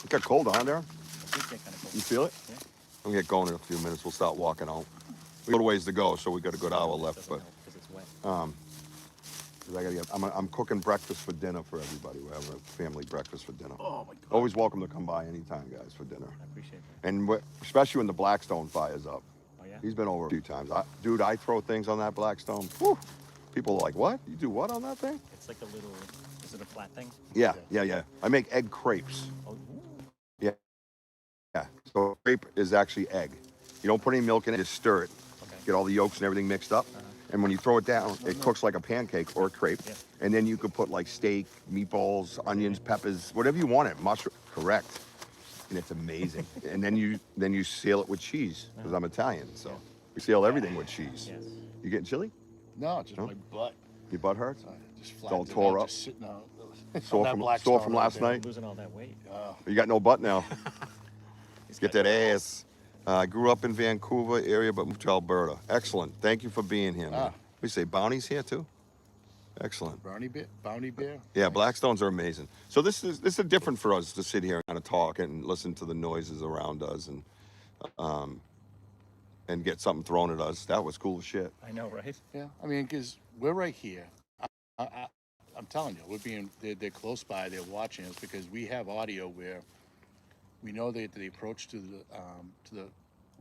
It got cold, huh, Darren? It did get kind of cold. You feel it? Yeah. We'll get going in a few minutes. We'll start walking out. We got a ways to go, so we got a good hour left. Doesn't But help 'cause it's wet. 'cause I gotta get. I'm cooking breakfast for dinner for everybody. We're having a family breakfast for dinner. Oh my God. Always welcome to come by anytime, guys, for dinner. I appreciate that. And especially when the Blackstone fire's up. Oh yeah. He's been over a few times. Dude, I throw things on that Blackstone. Whew. People are like, what? You do what on that thing? It's like a little. Is it a flat thing? Yeah, Is it- yeah. I make egg crepes. Oh, ooh. Yeah. So crepe is actually egg. You don't put any milk in it. Just stir it. Okay. Get all the yolks and everything mixed up. And when you throw it down, it cooks like a pancake or a crepe. Yeah. And then you could put like steak, meatballs, onions, peppers, whatever you want it. Mushroom, correct. And it's amazing. And then you seal it with cheese because I'm Italian, so we seal everything with cheese. Yes. You getting chilly? No, just No? my butt. Your butt hurts? Just all flattens it tore out, up? Just sitting out. Sore That from, black sore stone from right last there. night? Losing all that weight. You got no butt now. He's Get got that ass. I grew up in Vancouver area, but moved to Alberta. Excellent. Thank you for being here, man. We say Bounty's here too? Excellent. Bounty bear. Yeah, Nice. Blackstones are amazing. So this is different for us to sit here and kind of talk and listen to the noises around us and get something thrown at us. That was cool as shit. I know, right? Yeah, I mean, because we're right here. I'm telling you, they're close by. They're watching us because we have audio where we know that the approach to the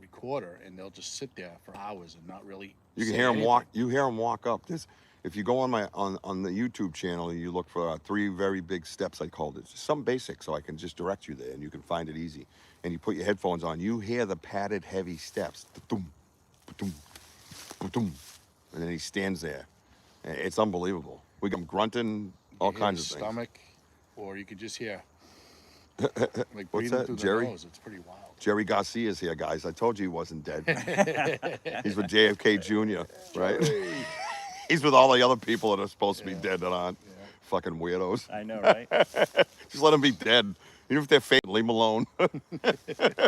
recorder, and they'll just sit there for hours and not really. You can say hear them anything. walk. You hear them walk up. If you go on on the YouTube channel, you look for 3 very big steps. I called it. Just some basic, so I can just direct you there, and you can find it easy. And you put your headphones on. You hear the padded, heavy steps. Ba-dum, ba-dum, ba-dum. And then he stands there. It's unbelievable. We got him grunting, all You hear kinds his of things. stomach, or you could just hear like What's breathing that, through Jerry? the nose. It's pretty wild. Jerry Garcia's here, guys. I told you he wasn't dead. He's with JFK Jr., right? He's with all the other people that are supposed to be dead that aren't. Fucking weirdos. I know, right? Just let them be dead. Even if they're fake, leave them alone. They're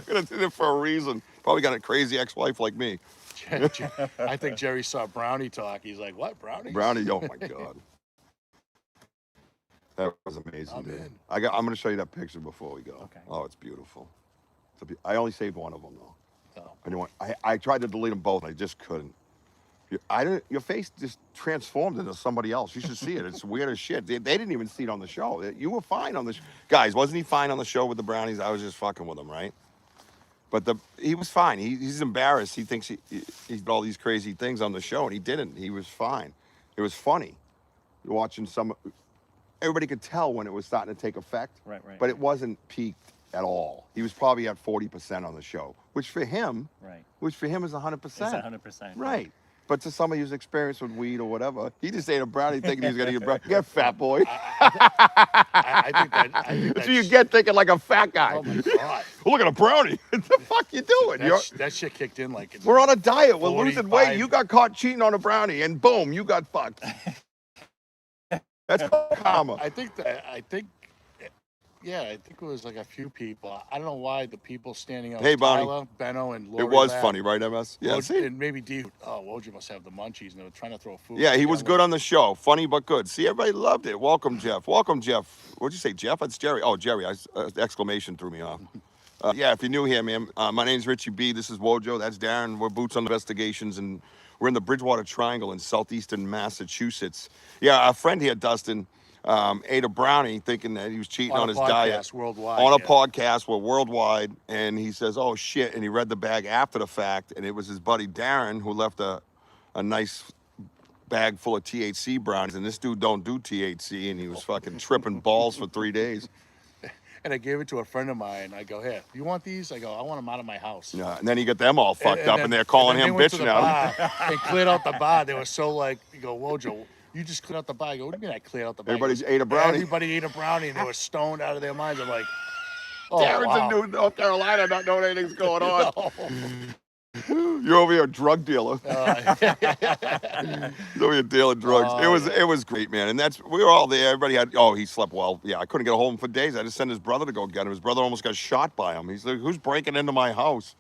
gonna do it for a reason. Probably got a crazy ex-wife like me. I think Jerry saw Brownie talk. He's like, "What, Brownie?" Brownie, oh my God. That was amazing, I'm dude. in. I'm gonna show you that picture before we go. Okay. Oh, it's beautiful. I only saved one of them though. Oh. Anyway, I tried to delete them both. I just couldn't. Your face just transformed into somebody else. You should see it. It's weird as shit. They didn't even see it on the show. You were fine on the show. Guys, wasn't he fine on the show with the brownies? I was just fucking with him, right? But he was fine. He's embarrassed. He thinks he did all these crazy things on the show, and he didn't. He was fine. It was funny. You're watching everybody could tell when it was starting to take effect. Right. But it wasn't peaked at all. He was probably at 40% on the show, which for him is 100%. It's 100%. Right. But to somebody who's experienced with weed or whatever, he just ate a brownie thinking he was gonna eat a brownie. Get fat boy. I think That's what you get thinking like a fat guy. Oh my God. Look at a brownie. What the fuck you doing? That shit kicked in like. We're on a diet. We're losing 45. weight. You got caught cheating on a brownie, and boom, you got fucked. That's karma. I think it was like a few people. I don't know why the people standing up. Hey, Bonnie. Tyler, Benno, and Lori. It was laughed. funny, right, MS? Yeah, Woj- see? and maybe D. Oh, Wojo must have the munchies, and they were trying to throw food. Yeah, he was together. good on the show. Funny but good. See, everybody loved it. Welcome, Jeff. Welcome, Jeff. What'd you say, Jeff? It's Jerry. Oh, Jerry. Exclamation threw me off. Yeah, if you're new here, man, my name's Richie B. This is Wojo. That's Darren. We're Boots on Investigations, and we're in the Bridgewater Triangle in southeastern Massachusetts. Yeah, our friend here, Dustin, ate a brownie thinking that he was cheating on his diet. Worldwide, on a podcast, we're worldwide, and he says, "Oh shit!" And he read the bag after the fact, and it was his buddy Darren who left a nice bag full of THC brownies, and this dude don't do THC, and he was fucking tripping balls for 3 days. And I gave it to a friend of mine. I go, "Here, you want these?" I go, "I want them out of my house." Yeah, and then he got them all fucked up, then- and they're calling then him they went to bitch the now. bar and cleared out the bar. They were so like, you go, "Wojo, you just cleared out the bar." I go, "What do you mean I cleared out the bar?" Everybody ate a brownie. Everybody ate a brownie, and they were stoned out of their minds. I'm like, "Oh, Darren's wow." in North Carolina, not knowing anything's going on. You're over here a drug dealer. You're over here dealing drugs. It was great, man. And we were all there. Everybody had. Oh, he slept well. Yeah, I couldn't get a hold of him for days. I just sent his brother to go get him. His brother almost got shot by him. He's like, "Who's breaking into my house?"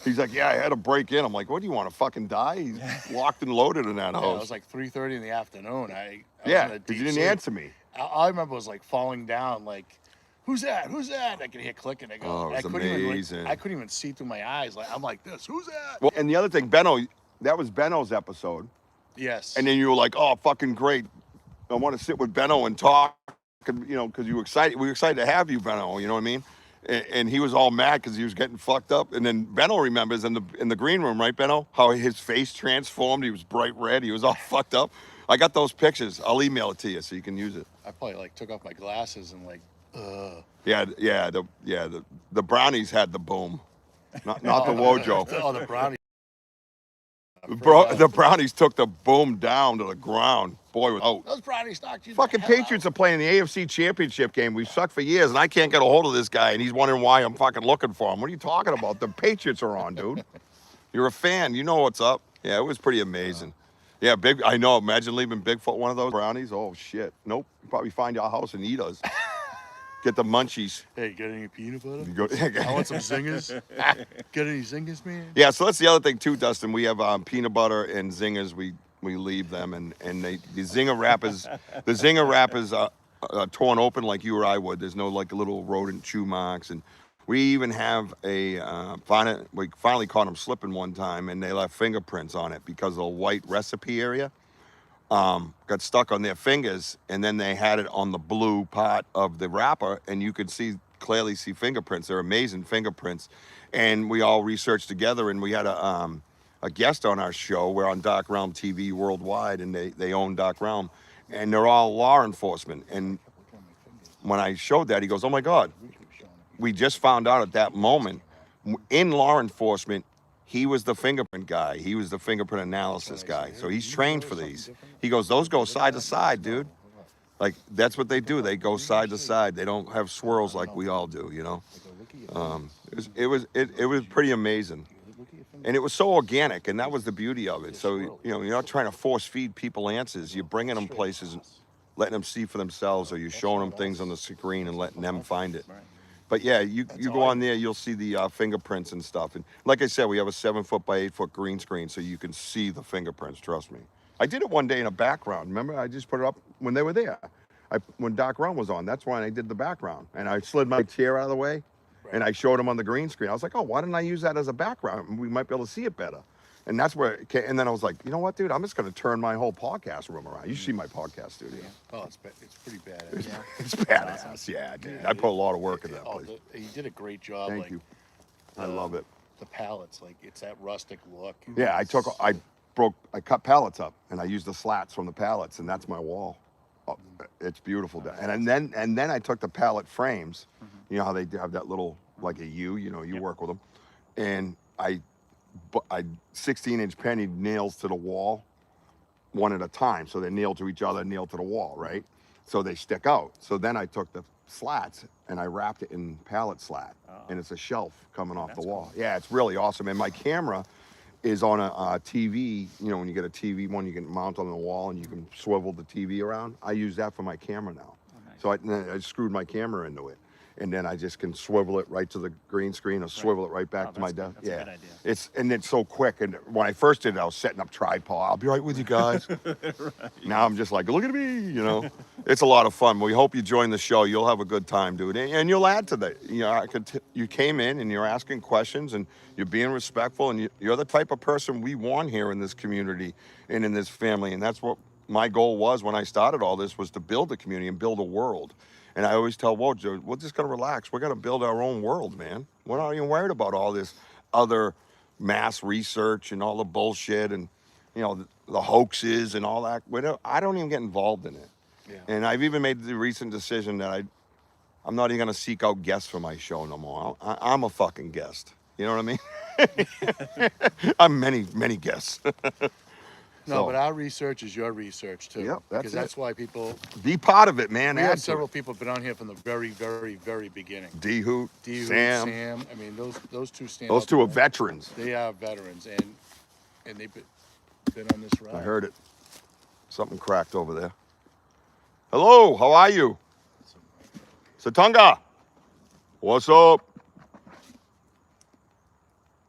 He's like, "Yeah, I had to break in." I'm like, "What do you want to fucking die?" He's locked and loaded in that Yeah, house. it was like 3:30 in the afternoon. I was Yeah, in a 'cause you deep didn't sleep. answer me. All I remember was like falling down, like, "Who's that? Who's that?" I could hear clicking. I go, Oh, it was amazing. I couldn't even see through my eyes. Like, I'm like this. Who's that? Well, and the other thing, Benno, that was Benno's episode. Yes. And then you were like, "Oh, fucking great. I want to sit with Benno and talk," because you were excited. We were excited to have you, Benno, you know what I mean? And he was all mad because he was getting fucked up. And then Benno remembers in the green room, right, Benno? How his face transformed. He was bright red. He was all fucked up. I got those pictures. I'll email it to you so you can use it. I probably like took off my glasses and like, The brownies had the boom, not the Wojo. Oh, the brownie. The Brownies took the boom down to the ground. Boy, was out. Those brownies knocked you. Fucking Patriots are playing the AFC Championship game. We've sucked for years, and I can't get a hold of this guy, and he's wondering why I'm fucking looking for him. What are you talking about? The Patriots are on, dude. You're a fan. You know what's up. Yeah, it was pretty amazing. Yeah, big. I know. Imagine leaving Bigfoot one of those brownies. Oh, shit. Nope. You'd probably find your house and eat us. Get the munchies. Hey, get any peanut butter? You go- I want some zingers. Get any zingers, man? Yeah, so that's the other thing too, Dustin. We have peanut butter and zingers. We leave them, and the zinger wrap is torn open like you or I would. There's no like little rodent chew marks, and we even have we finally caught them slipping one time, and they left fingerprints on it because of the white recipe area. Got stuck on their fingers, and then they had it on the blue part of the wrapper, and you could clearly see fingerprints. They're amazing fingerprints, and we all researched together, and we had a guest on our show. We're on Dark Realm TV worldwide, and they own Dark Realm, and they're all law enforcement. And when I showed that, he goes, "Oh my God, we just found out at that moment in law enforcement." He was the fingerprint guy. He was the fingerprint analysis guy. So he's trained for these. He goes, those go side to side, dude. Like, that's what they do. They go side to side. They don't have swirls like we all do, you know? It was pretty amazing. And it was so organic, and that was the beauty of it. So, you know, you're not trying to force feed people answers. You're bringing them places, and letting them see for themselves, or you're showing them things on the screen and letting them find it. But yeah, you go on there, you'll see the fingerprints and stuff. And like I said, we have a 7-foot by 8-foot green screen, so you can see the fingerprints. Trust me. I did it one day in a background. Remember, I just put it up when they were there. When Dark Realm was on, that's when I did the background, and I slid my chair out of the way, and I showed them on the green screen. I was like, oh, why didn't I use that as a background? We might be able to see it better. And that's where it came. And then I was like, you know what, dude? I'm just going to turn my whole podcast room around. You should see my podcast studio. Oh, it's pretty badass. It's badass. Yeah, dude. I put a lot of work in that place. You did a great job. Thank you. I love it. The pallets, like it's that rustic look. Yeah, I cut pallets up, and I used the slats from the pallets, and that's my wall. Oh, it's beautiful. And then I took the pallet frames. You know how they have that little like a U. You know, you work with them, and I 16-inch penny nails to the wall, one at a time. So they nail to each other, nail to the wall, right? So they stick out. So then I took the slats and I wrapped it in pallet slat, and it's a shelf coming off the wall. Cool. Yeah, it's really awesome. And my camera is on a TV. You know, when you get a TV one, you can mount on the wall and you can swivel the TV around. I use that for my camera now. Oh, nice. So I screwed my camera into it. And then I just can swivel it right to the green screen or swivel it right back to my desk. That's a good idea. It's so quick. And when I first did it, I was setting up tripod. I'll be right with you guys. Right. Now I'm just like, look at me, you know. It's a lot of fun. We hope you join the show. You'll have a good time, dude. And you'll add to that. You know, you came in and you're asking questions and you're being respectful, and you're the type of person we want here in this community and in this family. And that's what my goal was when I started all this, was to build a community and build a world. And I always tell Wojo, we're just going to relax. We're going to build our own world, man. We're not even worried about all this other mass research and all the bullshit and, you know, the hoaxes and all that. I don't even get involved in it. Yeah. And I've even made the recent decision that I'm not even going to seek out guests for my show no more. I'm a fucking guest. You know what I mean? I'm many guests. No, but our research is your research too. Yep, because that's why people be part of it, man. We have several people been on here from the very, very, very beginning. D-Hoot, Sam. I mean, those two stand. Those two are veterans. They are veterans, and they've been on this ride. I heard it. Something cracked over there. Hello, how are you? Satunga, what's up?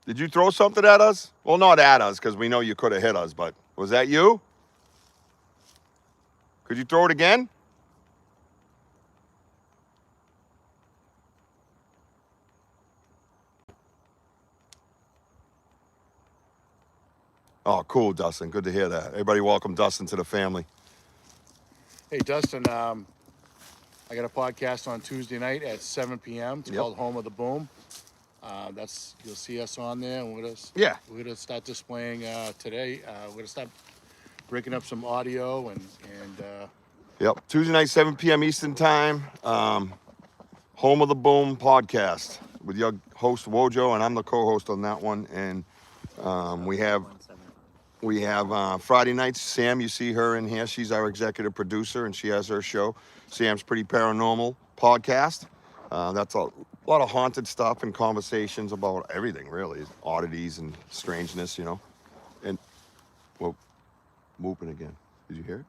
Did you throw something at us? Well, not at us, because we know you could have hit us, but was that you? Could you throw it again? Oh, cool, Dustin. Good to hear that. Everybody welcome Dustin to the family. Hey, Dustin, I got a podcast on Tuesday night at 7 p.m. It's called Home of the Boom. You'll see us on there, and we're gonna start displaying today. We're gonna start breaking up some audio and Yep, Tuesday night, 7 p.m. Eastern time. Home of the Boom podcast with your host Wojo, and I'm the co-host on that one. And we have We have Friday nights. Sam, you see her in here. She's our executive producer, and she has her show, Sam's Pretty Paranormal Podcast. That's a lot of haunted stuff and conversations about everything, really, oddities and strangeness, you know. And whoa, whooping again. Did you hear it?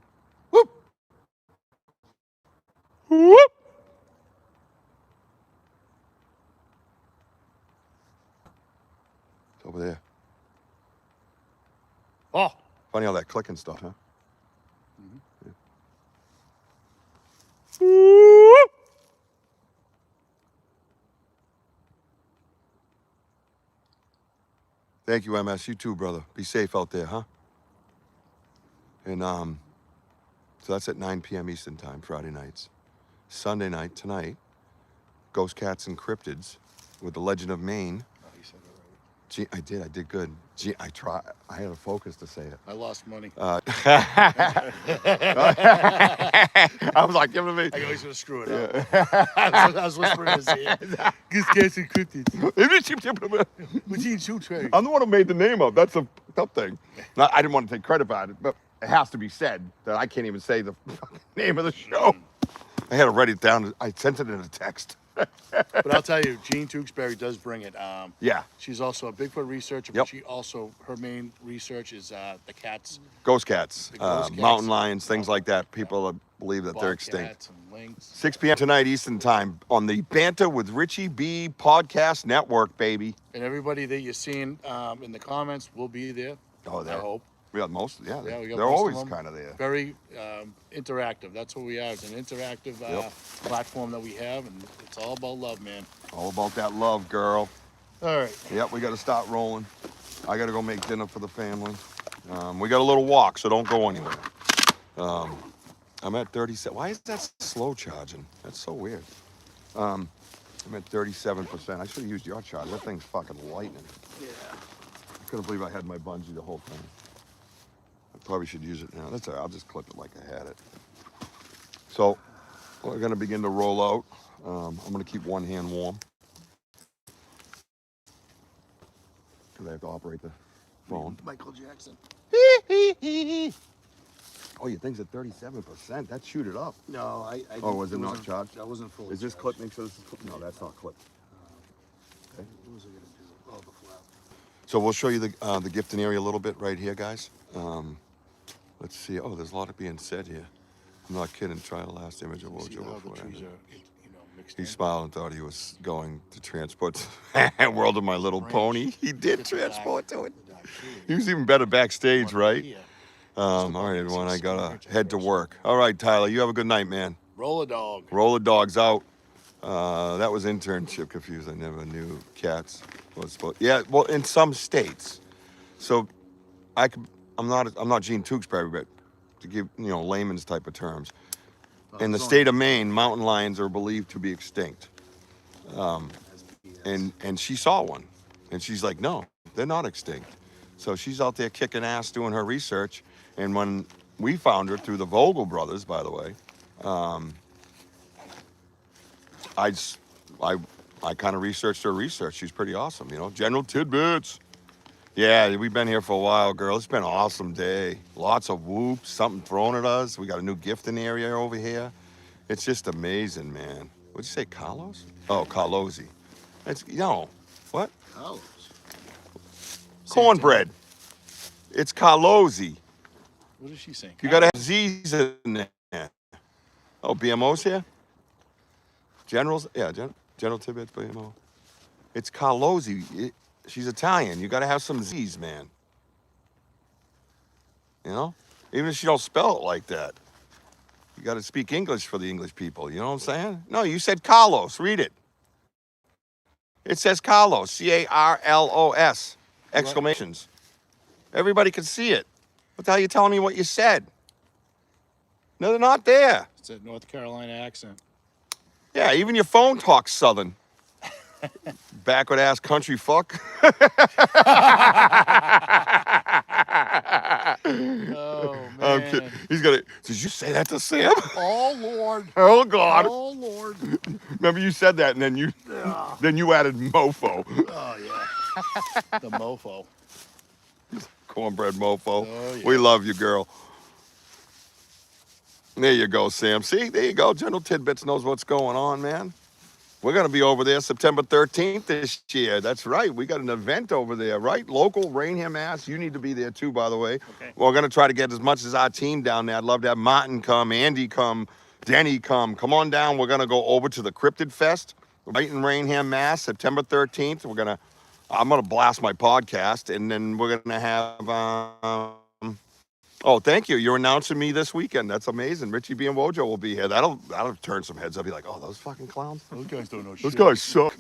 Whoop, whoop. It's over there. Oh, Funny how that clicking stuff, huh? Yeah. Thank you, MS. You too, brother. Be safe out there, huh? And so that's at 9 p.m. Eastern time, Friday nights. Sunday night, tonight, Ghost Cats and Cryptids with the Legend of Maine. oh, you said it right. I did good. I had a focus to say it. I lost money. I was like, give it to me. I always gonna screw it up. I was whispering in his ear. Ghost Cats and Cryptids. I'm the one who made the name up. That's a tough thing. I didn't want to take credit for it, but it has to be said that I can't even say the name of the show. I had to write it down. I sent it in a text. But I'll tell you, Jean Tewksbury does bring it. Yeah. She's also a Bigfoot researcher, Yep. but she also, her main research is the cats, Ghost cats, ghost cats. mountain lions, things like that. People believe that they're extinct. bobcats and lynx. 6 p.m. tonight Eastern time on the Banter with Richie B Podcast Network, baby. And everybody that you're seeing in the comments will be there. Oh, I there. hope. We got most. Yeah, Yeah, we got they're most of always them. kind of there. Very interactive. That's what we are. It's an interactive Yep. platform that we have, and it's all about love, man. All about that love, girl. All right. Yep, we got to start rolling. I got to go make dinner for the family. We got a little walk, so don't go anywhere. I'm at 37. Why is that slow charging? That's so weird. I'm at 37%. I should have used your charge. That thing's fucking lightning. Yeah. I couldn't believe I had my bungee the whole time. I probably should use it now. That's all right. I'll just clip it like I had it. So we're going to begin to roll out. I'm going to keep one hand warm because I have to operate the phone. Michael Jackson. Oh, your thing's at 37%. That shoot it up. No, I Oh, was it not charged? I wasn't fully. Is this charged. clip? Make sure this is clip. No, that's not clip. Okay. What was I gonna do? Oh, the flap. So we'll show you the gifting area a little bit right here, guys. Let's see. Oh, there's a lot of being said here. I'm not kidding. Try the last image of See Wojo how the before I trees end are, it. mixed He in? smiled and thought he was going to transport World of My Little Ranch. Pony. He did Get the transport dark- to it. the dark tree. He was even better backstage, One right? here. All right, everyone. I gotta head to work. All right, Tyler. You have a good night, man. Roll a dog. Roll the dogs out. That was internship confused. I never knew cats was supposed. Yeah, well, in some states. So, I'm not Gene Tewksbury, but to give layman's type of terms. In the state of Maine, mountain lions are believed to be extinct. And she saw one, and she's like, no, they're not extinct. So she's out there kicking ass doing her research. And when we found her through the Vogel brothers, by the way, I kind of researched her research. She's pretty awesome, General tidbits. Yeah, we've been here for a while, girl. It's been an awesome day. Lots of whoops, something thrown at us. We got a new gifting area over here. It's just amazing, man. What'd you say, Carlos? Oh, Carlosi. That's, what? Carlos. Cornbread. It's Carlosi. What is she saying? You gotta have Z's in there. Oh, BMO's here? Generals? Yeah, General Tibbetts, BMO. It's Carlosi. She's Italian. You gotta have some Z's, man. Even if she don't spell it like that. You gotta speak English for the English people. You know what I'm saying? No, you said Carlos. Read it. It says Carlos. C-A-R-L-O-S. Exclamations. Everybody can see it. What the hell are you telling me what you said? No, they're not there. It's a North Carolina accent. Yeah, even your phone talks Southern. Backward ass country fuck. Oh I'm man. kidding. He's gonna. Did you say that to Sam? Oh Lord. Oh God. Oh Lord. Remember you said that, and then you added mofo. Oh yeah. The mofo. Cornbread mofo. Oh, yeah. We love you, girl. There you go, Sam. See, there you go. General Tidbits knows what's going on, man. We're going to be over there September 13th this year. That's right. We got an event over there, right? Local, Rainham, Mass. You need to be there too, by the way. Okay. We're going to try to get as much as our team down there. I'd love to have Martin come, Andy come, Denny come. Come on down. We're going to go over to the Cryptid Fest right in Rainham, Mass, September 13th. I'm going to blast my podcast, and then we're going to have, oh, thank you. You're announcing me this weekend. That's amazing. Richie B and Wojo will be here. That'll turn some heads. I'll be like, oh, those fucking clowns. Those guys don't know Those shit. guys suck.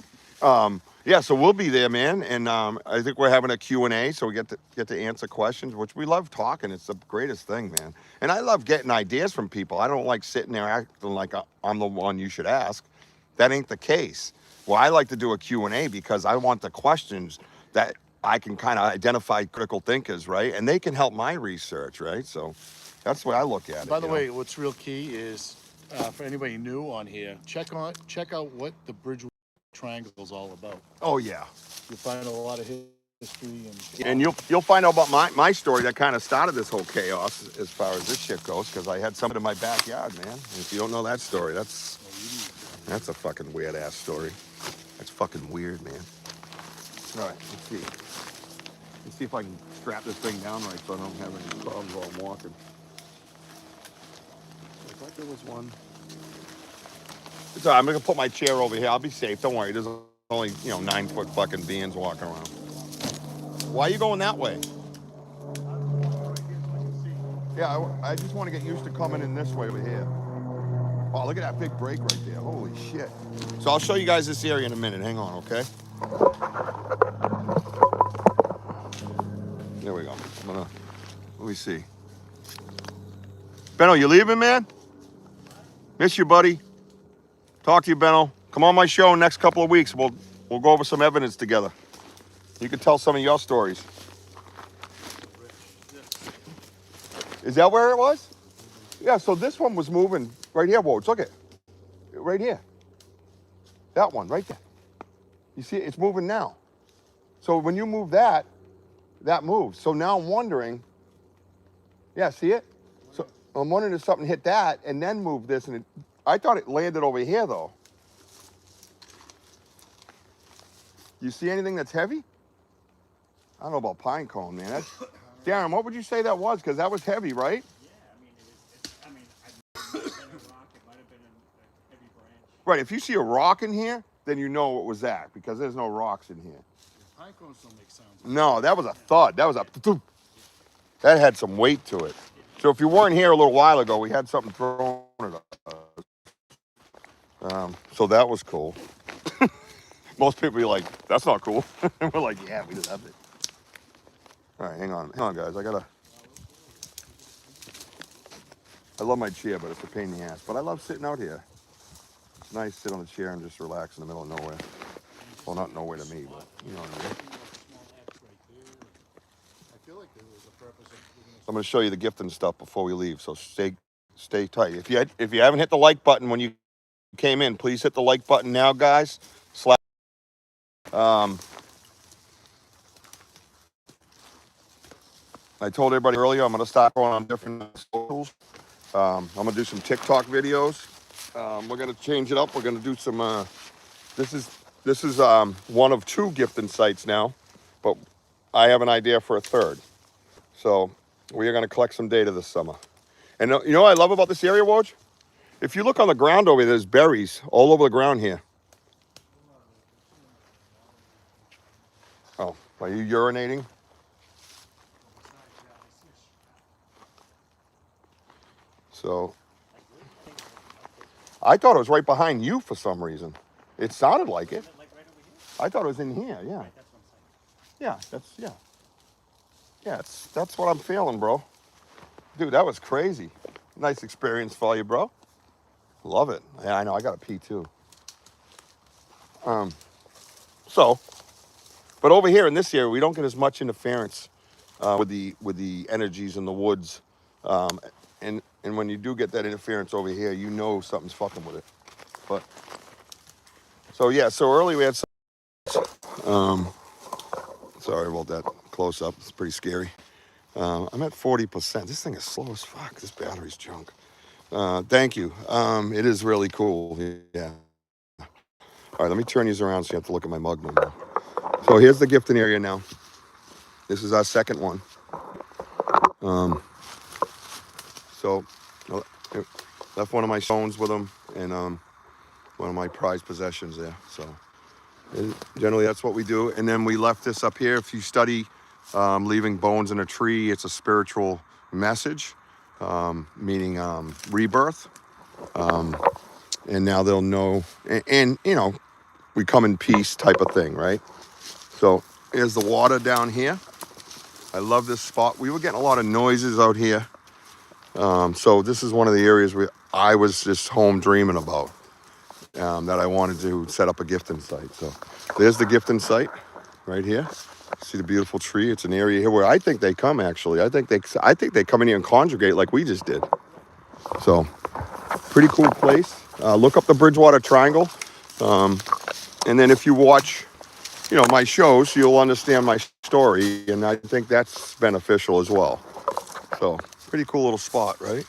Yeah, so we'll be there, man, and I think we're having a Q&A, so we get to answer questions, which we love talking. It's the greatest thing, man. And I love getting ideas from people. I don't like sitting there acting like I'm the one you should ask. That ain't the case. Well, I like to do a Q&A because I want the questions that I can kind of identify critical thinkers, right? And they can help my research, right? So that's the way I look at it. By the you know? way, what's real key is for anybody new on here, check out what the Bridgewater Triangle is all about. Oh, yeah. You'll find a lot of history And you'll find out about my story that kind of started this whole chaos as far as this shit goes, because I had something in my backyard, man. And if you don't know that story, that's a fucking weird ass story. That's fucking weird, man. All right, let's see. Let's see if I can strap this thing down right so I don't have any problems while I'm walking. I thought there was one. It's all right, I'm gonna put my chair over here. I'll be safe. Don't worry. There's only 9-foot fucking beings walking around. Why are you going that way? Yeah, I just want to get used to coming in this way over here. Oh, look at that big break right there. Holy shit. So I'll show you guys this area in a minute. Hang on, okay? There we go. Let me see. Benno, you leaving, man? Miss you, buddy. Talk to you, Benno. Come on my show next couple of weeks. We'll go over some evidence together. You can tell some of your stories. Is that where it was? Yeah, so this one was moving right here, Woj. Look at it. Right here. That one, right there. You see, it's moving now. So when you move that moves. So now I'm wondering, yeah, see it? So I'm wondering if something hit that and then moved this. And I thought it landed over here, though. You see anything that's heavy? I don't know about pine cone, man. Darren, what would you say that was? Because that was heavy, right? Yeah, I mean, it might have been a rock. It might have been a heavy branch. Right, if you see a rock in here, then you know what was that, because there's no rocks in here. Pine cones don't make sounds. No, that was a thud. That was that had some weight to it. So if you weren't here a little while ago, we had something thrown at us. So that was cool. Most people be like, that's not cool. And we're like, yeah, we love it. All right, hang on, guys. I love my chair, but it's a pain in the ass. But I love sitting out here. It's nice to sit on the chair and just relax in the middle of nowhere. Well, not nowhere to me, but you know what I mean. I feel like there was a purpose of I'm going to show you the gift and stuff before we leave, so stay tight. If you haven't hit the like button when you came in, please hit the like button now, guys. I told everybody earlier I'm going to start going on different socials. I'm going to do some TikTok videos. We're going to change it up. We're going to do some. This is one of 2 gifting sites now, but I have an idea for a third. So we are going to collect some data this summer. And you know what I love about this area, Woj? If you look on the ground over there, there's berries all over the ground here. Oh, are you urinating? So I thought it was right behind you for some reason. It sounded like it. Like right over here? I thought it was in here, yeah. Right, that's what I'm saying. Yeah, that's what I'm feeling, bro. Dude, that was crazy. Nice experience for you, bro. Love it. Yeah, I know. I got to pee too. But over here in this area, we don't get as much interference with the energies in the woods, and when you do get that interference over here, you know something's fucking with it. But so early we had some. Sorry about that close up. It's pretty scary. I'm at 40%. This thing is slow as fuck. This battery's junk. Thank you. It is really cool. Yeah. All right, let me turn these around so you have to look at my mug no more. So here's the gifting area now. This is our second one. So I left one of my phones with them and one of my prized possessions there. So generally that's what we do. And then we left this up here. If you study leaving bones in a tree, it's a spiritual message, meaning rebirth. And now they'll know, and you know, we come in peace type of thing, right? So here's the water down here. I love this spot. We were getting a lot of noises out here. So this is one of the areas where I was just home dreaming about, that I wanted to set up a gifting site. So there's the gifting site right here. See the beautiful tree? It's an area here where I think they come actually. I think they come in here and congregate like we just did. So pretty cool place. Look up the Bridgewater Triangle. And then if you watch, you know, my shows, you'll understand my story. And I think that's beneficial as well. So pretty cool little spot, right?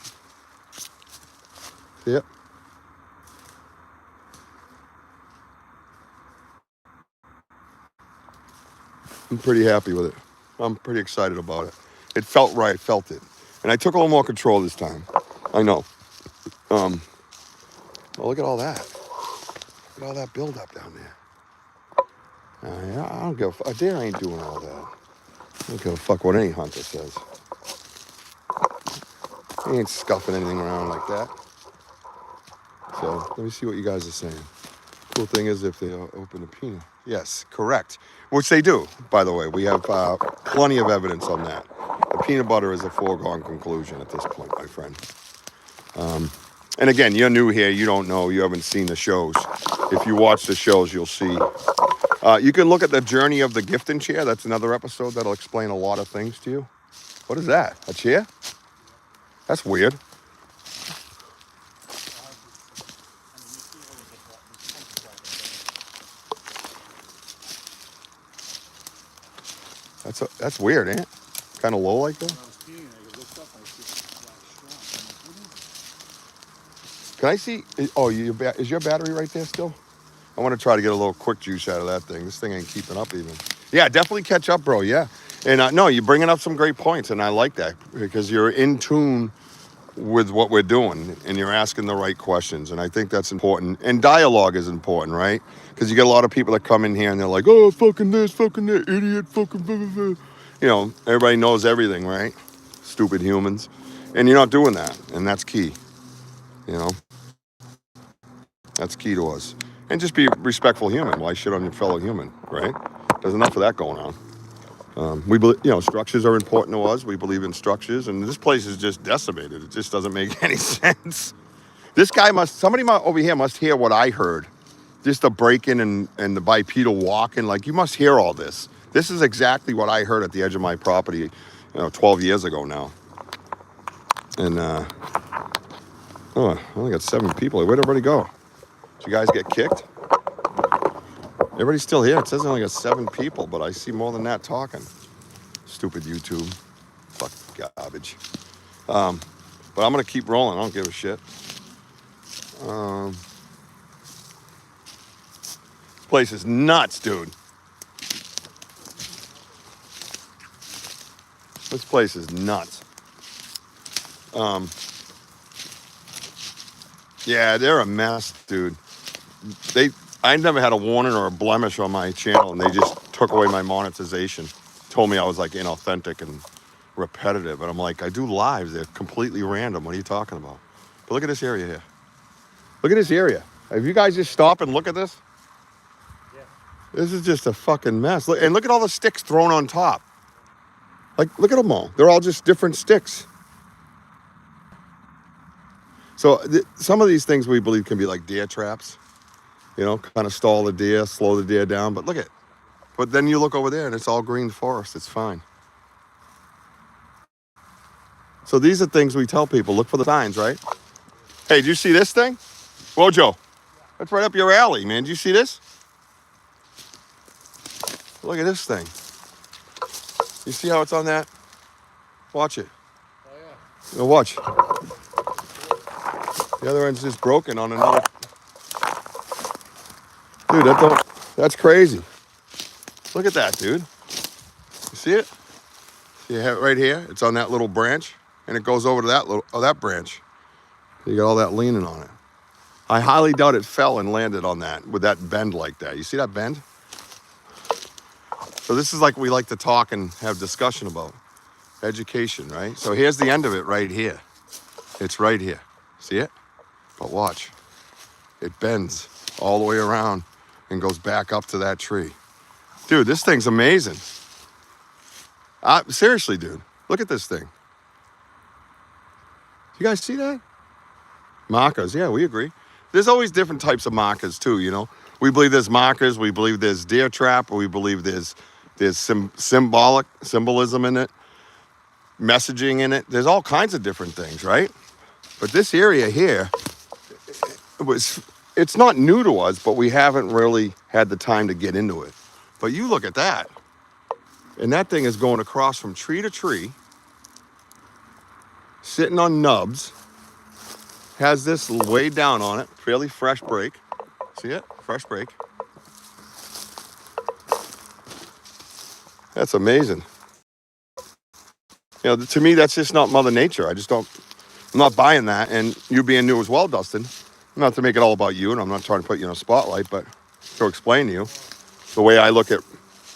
Yep. I'm pretty happy with it. I'm pretty excited about it. It felt right, felt it. And I took a little more control this time. I know. Well, look at all that. Look at all that buildup down there. Yeah, I don't give a fuck. A deer ain't doing all that. I don't give a fuck what any hunter says. He ain't scuffing anything around like that. So let me see what you guys are saying. Cool thing is if they open a peanut. Yes, correct. Which they do, by the way. We have plenty of evidence on that. The peanut butter is a foregone conclusion at this point, my friend. And again, you're new here. You don't know. You haven't seen the shows. If you watch the shows, you'll see. You can look at the journey of the gifting chair. That's another episode that'll explain a lot of things to you. What is that? A chair? That's weird. That's weird, ain't it? Kind of low like that. When I was peeing, I looked up, I see black straw. I'm like, what is Can I see? Oh, is your battery right there still? I want to try to get a little quick juice out of that thing. This thing ain't keeping up even. Yeah, definitely catch up, bro. Yeah. And no, you're bringing up some great points, and I like that because you're in tune with what we're doing and you're asking the right questions. And I think that's important. And dialogue is important, right? Because you get a lot of people that come in here and they're like, oh, fucking this, fucking that, idiot, fucking blah, blah, blah. You know, everybody knows everything, right? Stupid humans. And you're not doing that. And that's key. You know, that's key to us. And just be a respectful human. Why shit on your fellow human, right? There's enough of that going on. We believe, you know, structures are important to us. We believe in structures, and this place is just decimated. It just doesn't make any sense. Somebody over here must hear what I heard. Just the break-in and the bipedal walking. Like, you must hear all this. This is exactly what I heard at the edge of my property, 12 years ago now. And, I only got 7 people. Where'd everybody go? Did you guys get kicked? Everybody's still here. It says I only got 7 people, but I see more than that talking. Stupid YouTube. Fuck garbage. But I'm going to keep rolling. I don't give a shit. This place is nuts, dude. This place is nuts. Yeah, they're a mess, dude. I never had a warning or a blemish on my channel, and they just took away my monetization. Told me I was like inauthentic and repetitive, and I'm like, I do lives. They're completely random. What are you talking about? But look at this area here. Look at this area. If you guys just stop and look at this, Yeah. this is just a fucking mess. And look at all the sticks thrown on top. Like, look at them all. They're all just different sticks. So some of these things we believe can be like deer traps. You know, kind of stall the deer, slow the deer down. But look at, but then you look over there and it's all green forest. It's fine. So these are things we tell people. Look for the signs, right? Hey, did you see this thing? Wojo, that's right up your alley, man. Did you see this? Look at this thing. You see how it's on that? Watch it. Oh yeah. Now watch. The other end's just broken on another. Dude, that's crazy. Look at that, dude. You see it? See it right here? It's on that little branch, and it goes over to that branch. You got all that leaning on it. I highly doubt it fell and landed on that with that bend like that. You see that bend? So this is like we like to talk and have discussion about. Education, right? So here's the end of it right here. It's right here. See it? But watch. It bends all the way around and goes back up to that tree. Dude, this thing's amazing. Seriously, dude. Look at this thing. You guys see that? Markers. Yeah, we agree. There's always different types of markers too, you know. We believe there's markers. We believe there's deer trap. Or we believe there's symbolism in it. Messaging in it. There's all kinds of different things, right? But this area here, it's not new to us, but we haven't really had the time to get into it. But you look at that. And that thing is going across from tree to tree, sitting on nubs, has this way down on it, fairly fresh break. See it? Fresh break. That's amazing. You know, to me, that's just not Mother Nature. I'm not buying that. And you being new as well, Dustin, not to make it all about you, and I'm not trying to put you in a spotlight, but to explain to you, the way I look at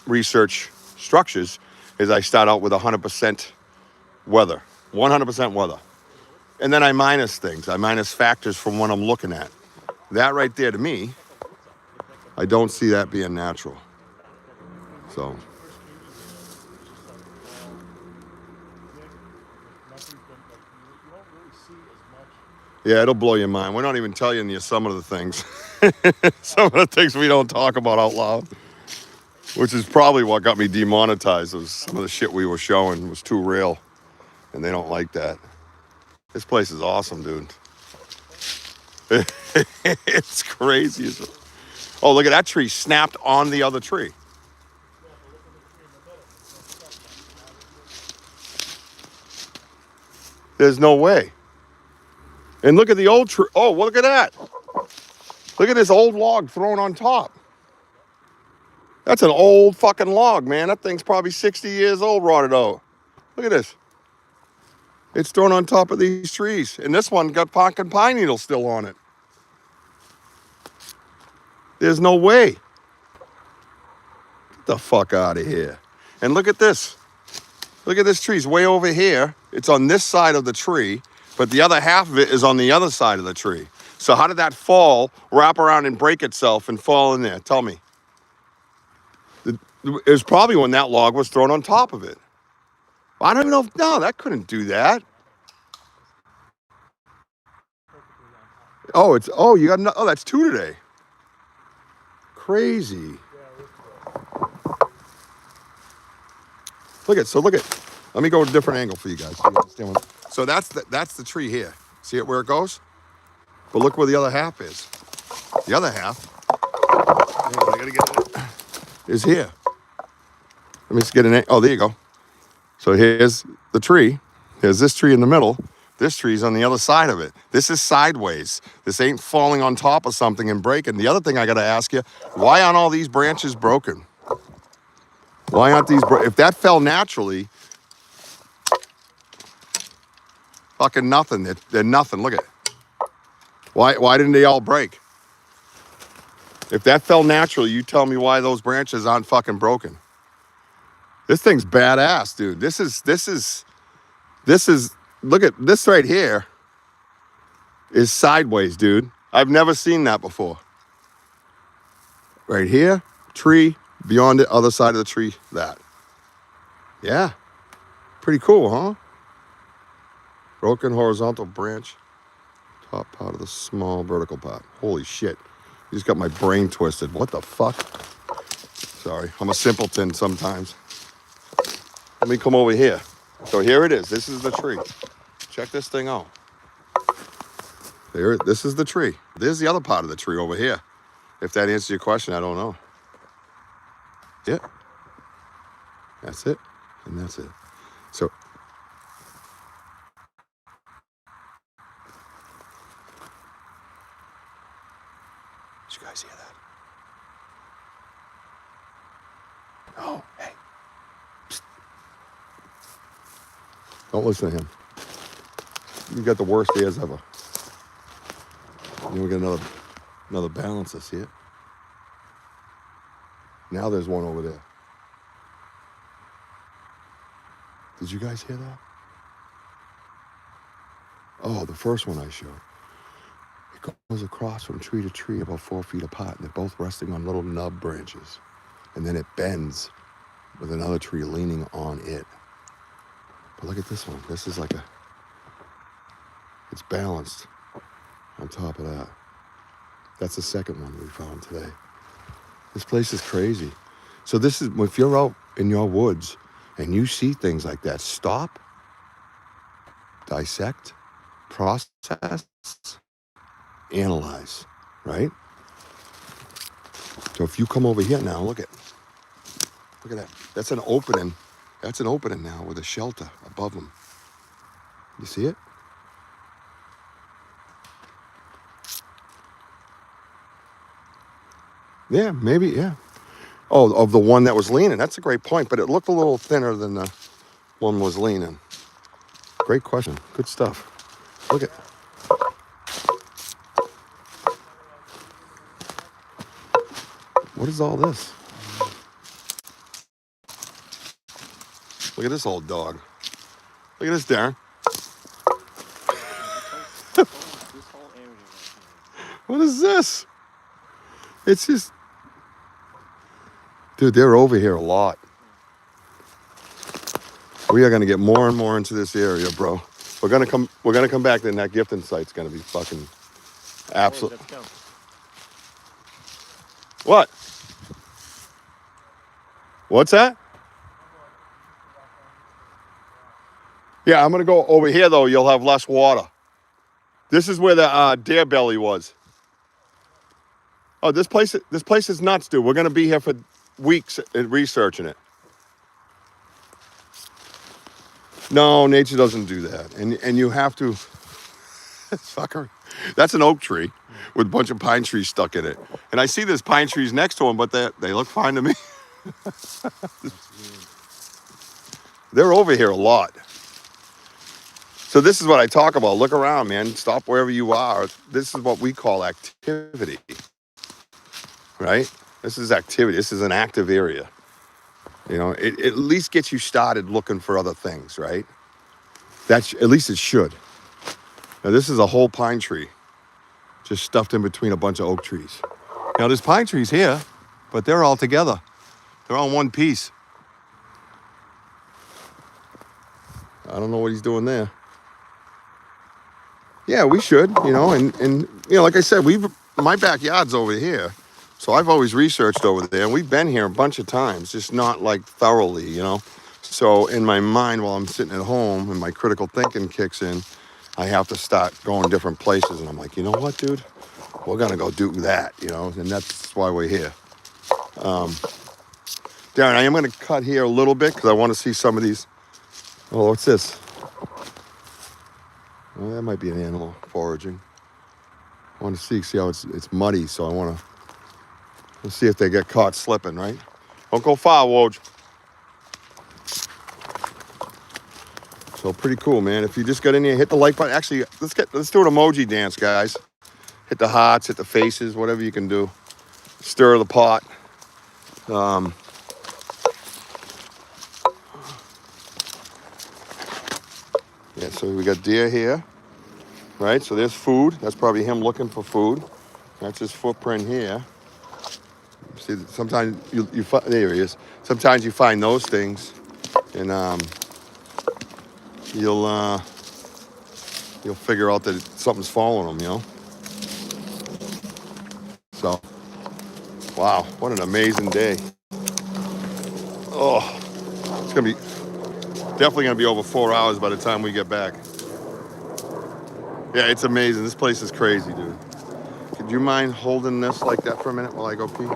research structures is I start out with 100% weather, 100% weather. And then I minus things. I minus factors from what I'm looking at. That right there, to me, I don't see that being natural. So... yeah, it'll blow your mind. We're not even telling you some of the things. Some of the things we don't talk about out loud. Which is probably what got me demonetized. Was some of the shit we were showing was too real. And they don't like that. This place is awesome, dude. It's crazy. Oh, look at that tree snapped on the other tree. There's no way. And look at the old tree. Oh, look at that. Look at this old log thrown on top. That's an old fucking log, man. That thing's probably 60 years old, rotted out. Look at this. It's thrown on top of these trees. And this one got fucking pine needles still on it. There's no way. Get the fuck out of here. And look at this. Look at this tree. It's way over here. It's on this side of the tree. But the other half of it is on the other side of the tree. So how did that fall, wrap around and break itself and fall in there? Tell me. It was probably when that log was thrown on top of it. I don't even know. No, that couldn't do that. Oh, you got oh, that's two today. Crazy. Look at, let me go to a different angle for you guys. So you understand what, so that's the tree here. See it where it goes? But look where the other half is. The other half, I gotta get it, is here. Let me just get an, oh, there you go. So here's the tree. Here's this tree in the middle. This tree's on the other side of it. This is sideways. This ain't falling on top of something and breaking. The other thing I gotta ask you, why aren't all these branches broken? Why aren't these, if that fell naturally, fucking nothing. They're nothing, look at it. Why didn't they all break? If that fell naturally, you tell me why those branches aren't fucking broken. This thing's badass, dude. This is, look at this right here is sideways, dude. I've never seen that before. Right here, tree, beyond the other side of the tree, that. Yeah, pretty cool, huh? Broken horizontal branch, top part of the small vertical part. Holy shit, you just got my brain twisted. What the fuck? Sorry, I'm a simpleton sometimes. Let me come over here. So here it is. This is the tree. Check this thing out. This is the tree. There's the other part of the tree over here. If that answers your question, I don't know. Yeah. That's it. And that's it. So guys hear that? Oh, hey. Psst. Don't listen to him. You got the worst ears ever. We got another balancer, see it? Now there's one over there. Did you guys hear that? Oh, the first one I showed. It goes across from tree to tree about 4 feet apart, and they're both resting on little nub branches. And then it bends with another tree leaning on it. But look at this one. This is it's balanced on top of that. That's the second one we found today. This place is crazy. So this is, if you're out in your woods and you see things like that, stop, dissect, process, analyze, right? So if you come over here now, look at that. That's an opening. That's an opening now with a shelter above them. You see it? Yeah, maybe, yeah. Oh, of the one that was leaning. That's a great point, but it looked a little thinner than the one was leaning. Great question. Good stuff. Look at. What is all this? Look at this old dog. Look at this, Darren. This whole area right here. What is this? It's just, dude, they're over here a lot. We are gonna get more and more into this area, bro. We're gonna come back, then that gifting site's gonna be fucking absolute. Let's go. What? What's that? Yeah, I'm gonna go over here though. You'll have less water. This is where the deer belly was. Oh, this place is nuts, dude. We're gonna be here for weeks researching it. No, nature doesn't do that, and you have to. Fucker, that's an oak tree with a bunch of pine trees stuck in it, and I see there's pine trees next to them, but they look fine to me. They're over here a lot. So this is what I talk about. Look around, man. Stop wherever you are. This is what we call activity, right? This is activity. This is an active area. You know, it at least gets you started looking for other things, right? That's at least it should. Now this is a whole pine tree, just stuffed in between a bunch of oak trees. Now there's pine trees here, but they're all together. They're on one piece. I don't know what he's doing there. Yeah, we should, you know, and you know, like I said, my backyard's over here. So I've always researched over there, and we've been here a bunch of times, just not like thoroughly, you know. So in my mind, while I'm sitting at home and my critical thinking kicks in, I have to start going different places. And I'm like, you know what, dude? We're going to go do that, you know, and that's why we're here. Darren, I am going to cut here a little bit because I want to see some of these. Oh, what's this? Well, that might be an animal foraging. I want to see how it's muddy, so I want to. Let's see if they get caught slipping, right? Don't go far, Woj. So pretty cool, man. If you just got in here, hit the like button. Actually, let's do an emoji dance, guys. Hit the hearts, hit the faces, whatever you can do. Stir the pot. Yeah, so we got deer here, right? So there's food. That's probably him looking for food. That's his footprint here. See, sometimes there he is. Sometimes you find those things, and you'll figure out that something's following them, you know. So, wow, what an amazing day. Oh, it's gonna be definitely gonna be over 4 hours by the time we get back. Yeah, it's amazing. This place is crazy, dude. Could you mind holding this like that for a minute while I go pee?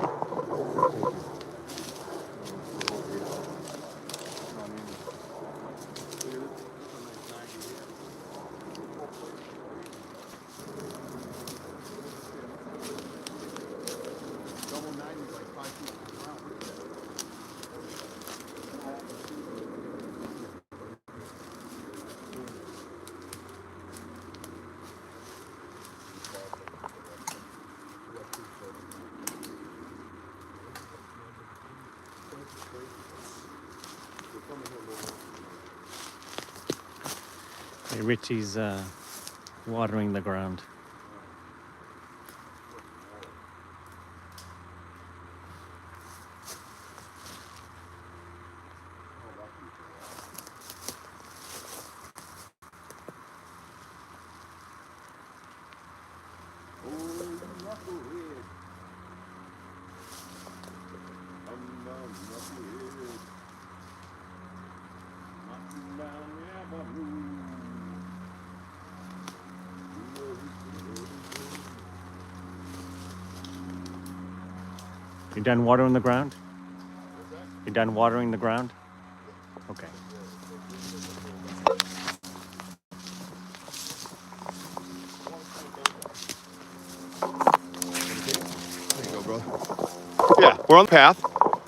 Hey, Richie's watering the ground. You done watering the ground? You done watering the ground? Okay. There you go, brother. Yeah, we're on the path,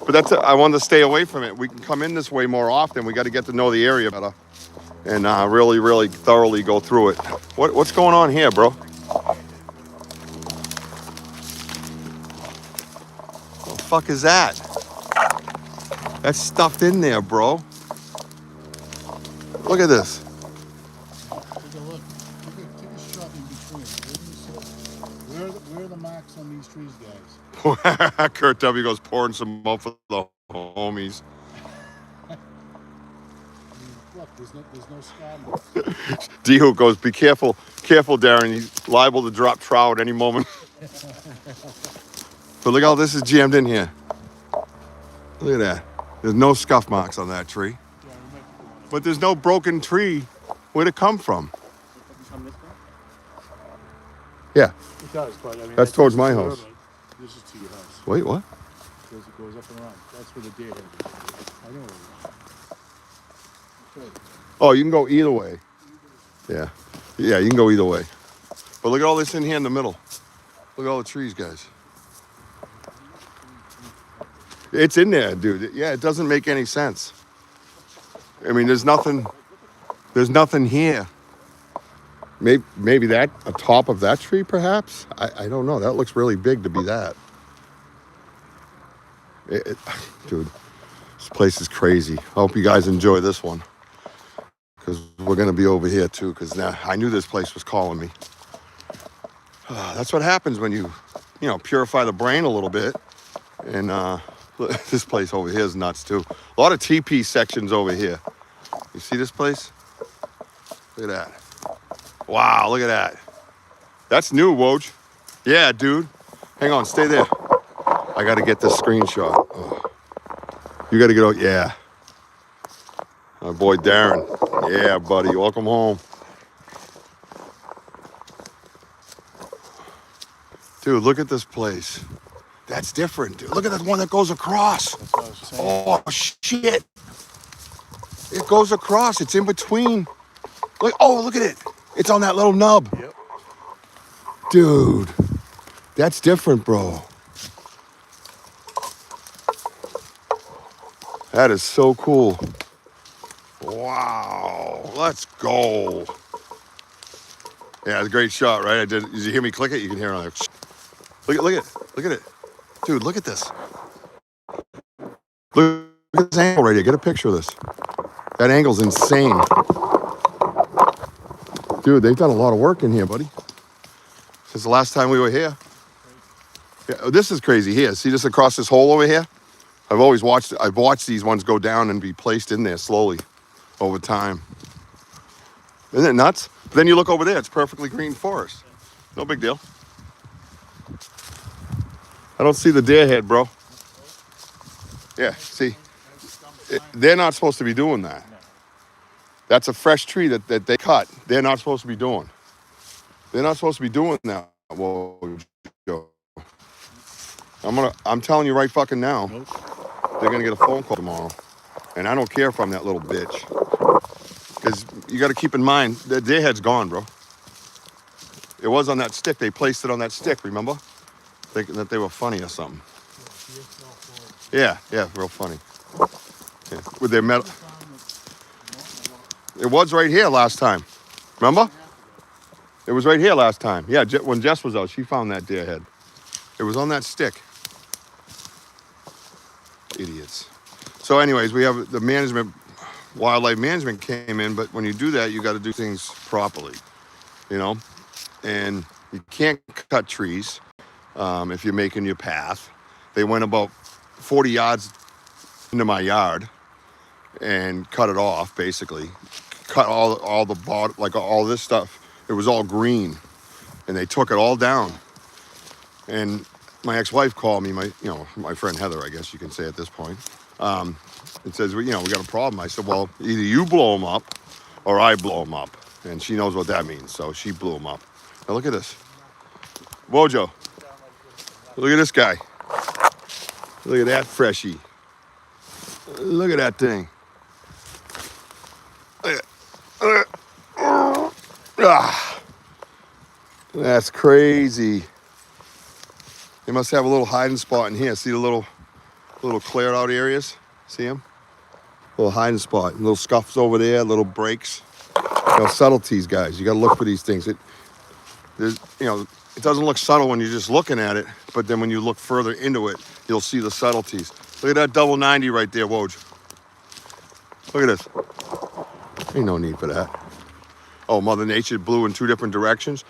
but I wanted to stay away from it. We can come in this way more often. We got to get to know the area better and really, really thoroughly go through it. What's going on here, bro? What the fuck is that? That's stuffed in there, bro. Look at this. Take a look. Take a shot in between. Where are the marks on these trees, guys? Kurt W goes pouring some up for the homies. Look, there's no scar marks. D-Hook goes, be careful, Darren. He's liable to drop trout any moment. But look how this is jammed in here. Look at that. There's no scuff marks on that tree. But there's no broken tree. Where'd it come from? Yeah, It does, but I mean that's towards my house. This is to your house. Wait, what? Because it goes up and around. That's where the deer head is. I know where it is. Oh, you can go either way. Yeah, you can go either way. But look at all this in here in the middle. Look at all the trees, guys. It's in there, dude. Yeah, it doesn't make any sense. I mean, there's nothing here. Maybe that, atop of that tree, perhaps? I don't know. That looks really big to be that. Dude, this place is crazy. I hope you guys enjoy this one. Because we're going to be over here, too. Because now I knew this place was calling me. That's what happens when you purify the brain a little bit. And this place over here is nuts, too. A lot of TP sections over here. You see this place? Look at that. Wow, look at that. That's new, Woj. Yeah, dude. Hang on, stay there. I got to get this screenshot. Oh. You got to get out. Yeah. My boy Darren. Yeah, buddy. Welcome home. Dude, look at this place. That's different, dude. Look at that one that goes across. That's what I was saying. Oh, shit. It goes across. It's in between. Look at it. It's on that little nub. Yep. Dude, that's different, bro. That is so cool. Wow. Let's go. Yeah, it's a great shot, right? Did you hear me click it? You can hear it on there. Look at it. Dude, look at this. Look at this angle right here. Get a picture of this. That angle's insane. Dude, they've done a lot of work in here, buddy. Since the last time we were here. Yeah, this is crazy here. See this across this hole over here? I've watched these ones go down and be placed in there slowly over time. Isn't it nuts? But then you look over there, it's perfectly green forest. No big deal. I don't see the deer head, bro. Yeah, see? They're not supposed to be doing that. That's a fresh tree that they cut. They're not supposed to be doing. They're not supposed to be doing that. Whoa, Joe. I'm telling you right fucking now. Nope. They're gonna get a phone call tomorrow. And I don't care if I'm that little bitch. Because you gotta keep in mind, the deer head's gone, bro. It was on that stick. They placed it on that stick, remember? Thinking that they were funny or something. Yeah, real funny. Yeah. With their metal. It was right here last time. Remember? It was right here last time. Yeah, when Jess was out, she found that deer head. It was on that stick. Idiots. So anyways, we have the management wildlife management came in, but when you do that, you got to do things properly, you know, and you can't cut trees if you're making your path. They went about 40 yards into my yard and cut it off, basically. Cut all the bottom, like all this stuff. It was all green, and they took it all down. And my ex-wife called me, my friend Heather, I guess you can say at this point. It says, well, we got a problem. I said, well, either you blow them up or I blow them up. And she knows what that means, so she blew them up. Now look at this. Wojo. Look at this guy. Look at that freshie. Look at that thing. That's crazy. They must have a little hiding spot in here. See the little cleared out areas? See them? Little hiding spot. Little scuffs over there, little breaks. Subtleties, guys. You got to look for these things. It doesn't look subtle when you're just looking at it, but then when you look further into it, you'll see the subtleties. Look at that double 90 right there, Woj. Look at this. Ain't no need for that. Oh, Mother Nature blew in 2 different directions.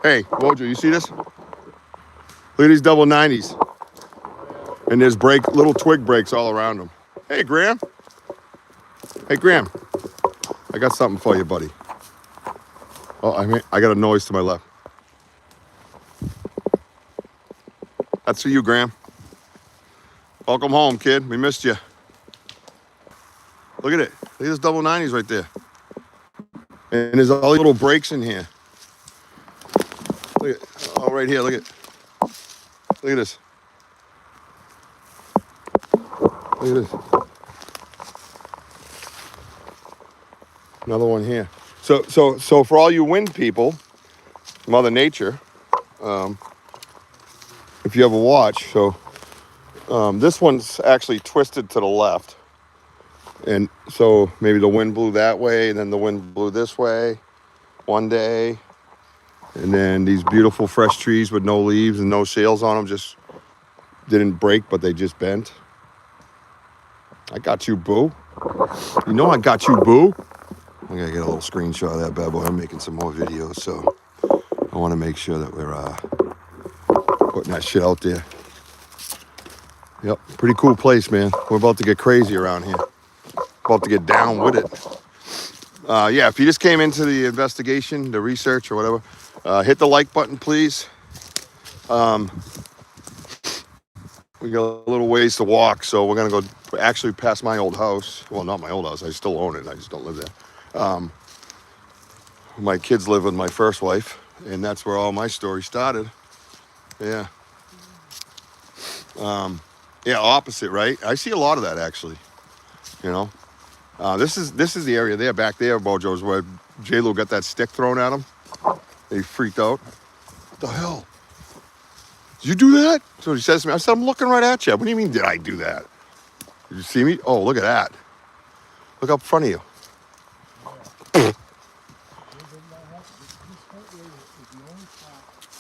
Hey, Wojo, you see this? Look at these double 90s. And there's little twig breaks all around them. Hey, Graham. Hey, Graham. I got something for you, buddy. Oh, I got a noise to my left. That's for you, Graham. Welcome home, kid. We missed you. Look at it. Look at this double 90s right there. And there's all these little breaks in here. Look at, oh, right here. Look at this. Look at this. Another one here. So for all you wind people, Mother Nature, if you ever watch, this one's actually twisted to the left. And so maybe the wind blew that way, and then the wind blew this way one day. And then these beautiful fresh trees with no leaves and no sails on them just didn't break, but they just bent. I got you, boo. You know I got you, boo. I gotta get a little screenshot of that bad boy. I'm making some more videos, so I want to make sure that we're putting that shit out there. Yep, pretty cool place, man. We're about to get crazy around here. About to get down with it. Yeah, if you just came into the investigation, the research or whatever, hit the like button, please. We got a little ways to walk, so we're gonna go actually past my old house. Well, not my old house. I still own it. I just don't live there. My kids live with my first wife, and that's where all my story started. Yeah. Yeah, opposite, right? I see a lot of that actually. This is the area there, back there, Bojo's, where J-Lo got that stick thrown at him. He freaked out. What the hell? Did you do that? So he says to me, I said, I'm looking right at you. What do you mean, did I do that? Did you see me? Oh, look at that. Look up front of you.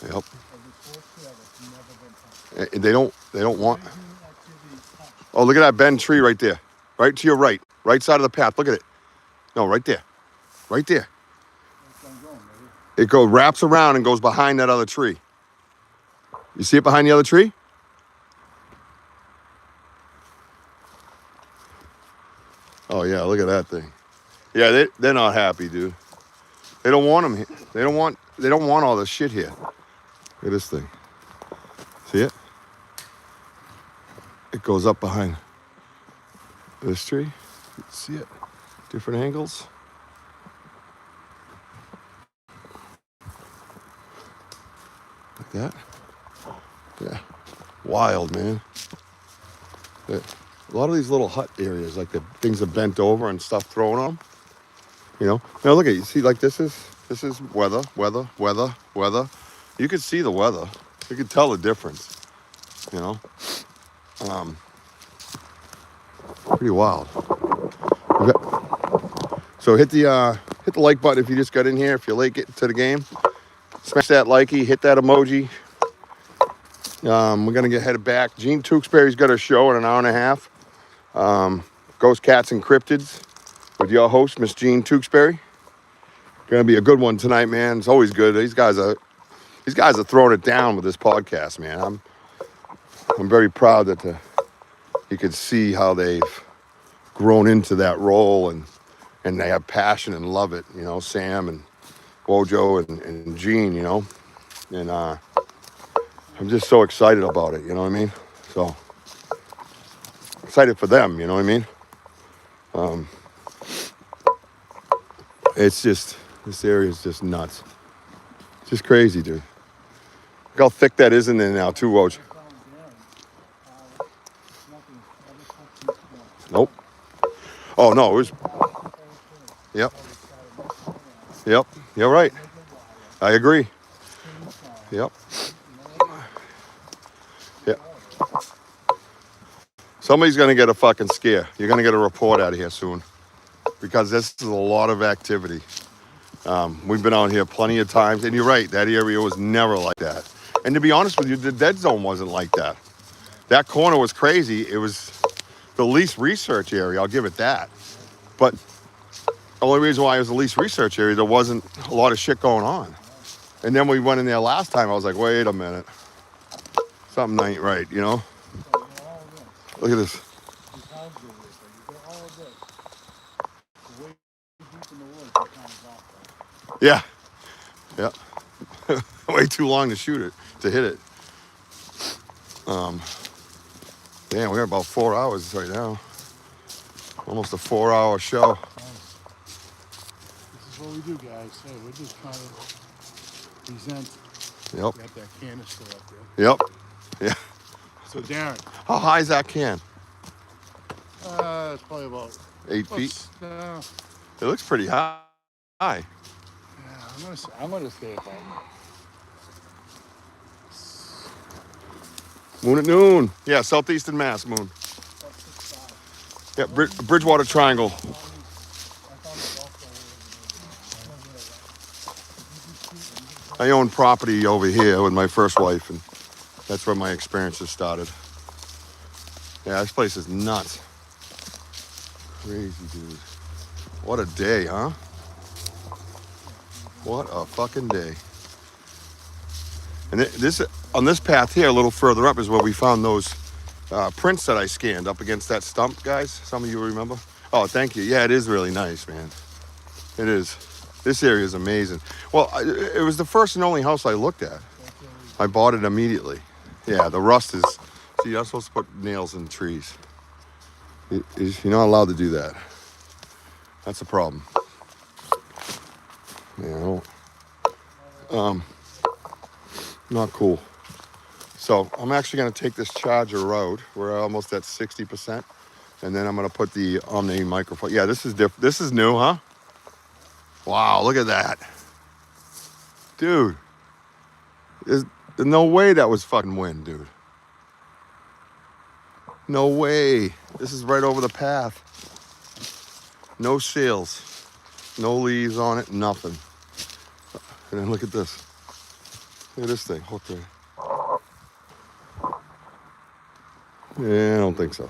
Yep. They don't want. Oh, look at that bend tree right there. Right to your right. Right side of the path. Look at it. No, right there. Right there. It wraps around and goes behind that other tree. You see it behind the other tree? Oh yeah, look at that thing. Yeah, they're not happy, dude. They don't want them here. They don't want all this shit here. Look at this thing. See it? It goes up behind this tree. See it? Different angles. Like that. Yeah. Wild, man. A lot of these little hut areas, like the things are bent over and stuff thrown on them. Now look at you. See, like this is weather. You can see the weather. You can tell the difference. Pretty wild. So hit the like button if you just got in here. If you're late getting to the game, smash that likey, hit that emoji. We're gonna get headed back. Jean Tewksbury's got a show in an hour and a half. Ghost Cats and Cryptids with your host, Miss Jean Tewksbury. Gonna be a good one tonight, man. It's always good. These guys are throwing it down with this podcast, man. I'm very proud that you can see how they've grown into that role and they have passion and love it. You know, Sam and Wojo and Gene. You know, and I'm just so excited about it. You know what I mean? So excited for them. You know what I mean? It's just, this area is just nuts. Just crazy, dude. Look how thick that is in there now, too, Woj. Nope. Oh, no, it was... Yep. Yep, you're right. I agree. Yep. Yep. Somebody's going to get a fucking scare. You're going to get a report out of here soon. Because this is a lot of activity. We've been out here plenty of times, and you're right, that area was never like that. And to be honest with you, the dead zone wasn't like that. That corner was crazy. It was the least research area, I'll give it that. But the only reason why it was the least research area, there wasn't a lot of shit going on. And then we went in there last time, I was like, wait a minute. Something ain't right, you know? Look at this. Yeah. Yeah. Way too long to shoot it, to hit it. Damn, we're about 4 hours right now. Almost a 4-hour show. This is what we do, guys. Hey, we're just trying to present. Yep. Got that canister up there. Yep. Yeah. So, Darren. How high is that can? It's probably about 8 feet? Yeah, It looks pretty high. I'm gonna say about Moon at noon. Yeah, southeastern Mass moon. Yeah, Bridgewater Triangle. I own property over here with my first wife, and that's where my experiences started. Yeah, this place is nuts. Crazy, dude. What a day, huh? What a fucking day. And this on this path here, a little further up, is where we found those prints that I scanned up against that stump, guys. Some of you remember? Oh, thank you. Yeah, it is really nice, man. It is. This area is amazing. Well, it was the first and only house I looked at. I bought it immediately. Yeah, the rust is... See, you're not supposed to put nails in trees. You're not allowed to do that. That's a problem. You know? Not cool. So I'm actually going to take this Charger Road. We're almost at 60%. And then I'm going to put the Omni microphone. Yeah, this is different. This is new, huh? Wow, look at that. Dude. There's no way that was fucking wind, dude. No way. This is right over the path. No sails. No leaves on it, nothing. And then look at this. Look at this thing. What the... Yeah, I don't think so.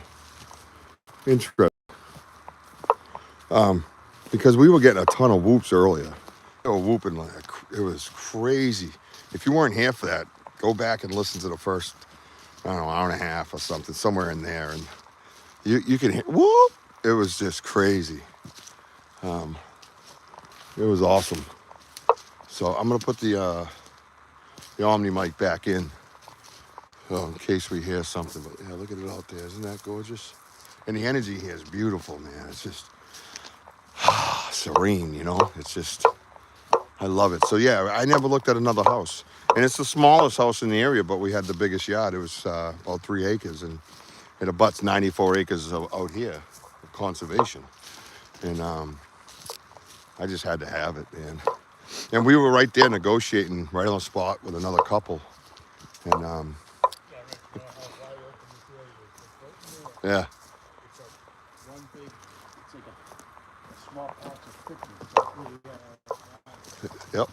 Interesting. Because we were getting a ton of whoops earlier. They were whooping like it was crazy. If you weren't here for that, go back and listen to the first, I don't know, hour and a half or something, somewhere in there, and you can hear whoop. It was just crazy. It was awesome. So I'm gonna put the Omni mic back in. In case we hear something. But yeah, look at it out there. Isn't that gorgeous? And the energy here is beautiful, man. It's just serene, you know? It's just, I love it. So yeah, I never looked at another house. And it's the smallest house in the area, but we had the biggest yard. It was about 3 acres, and it abuts 94 acres out here of conservation. And I just had to have it, man. And we were right there negotiating right on the spot with another couple. And yeah. It's one big, it's like a small patch of thickness. Yep.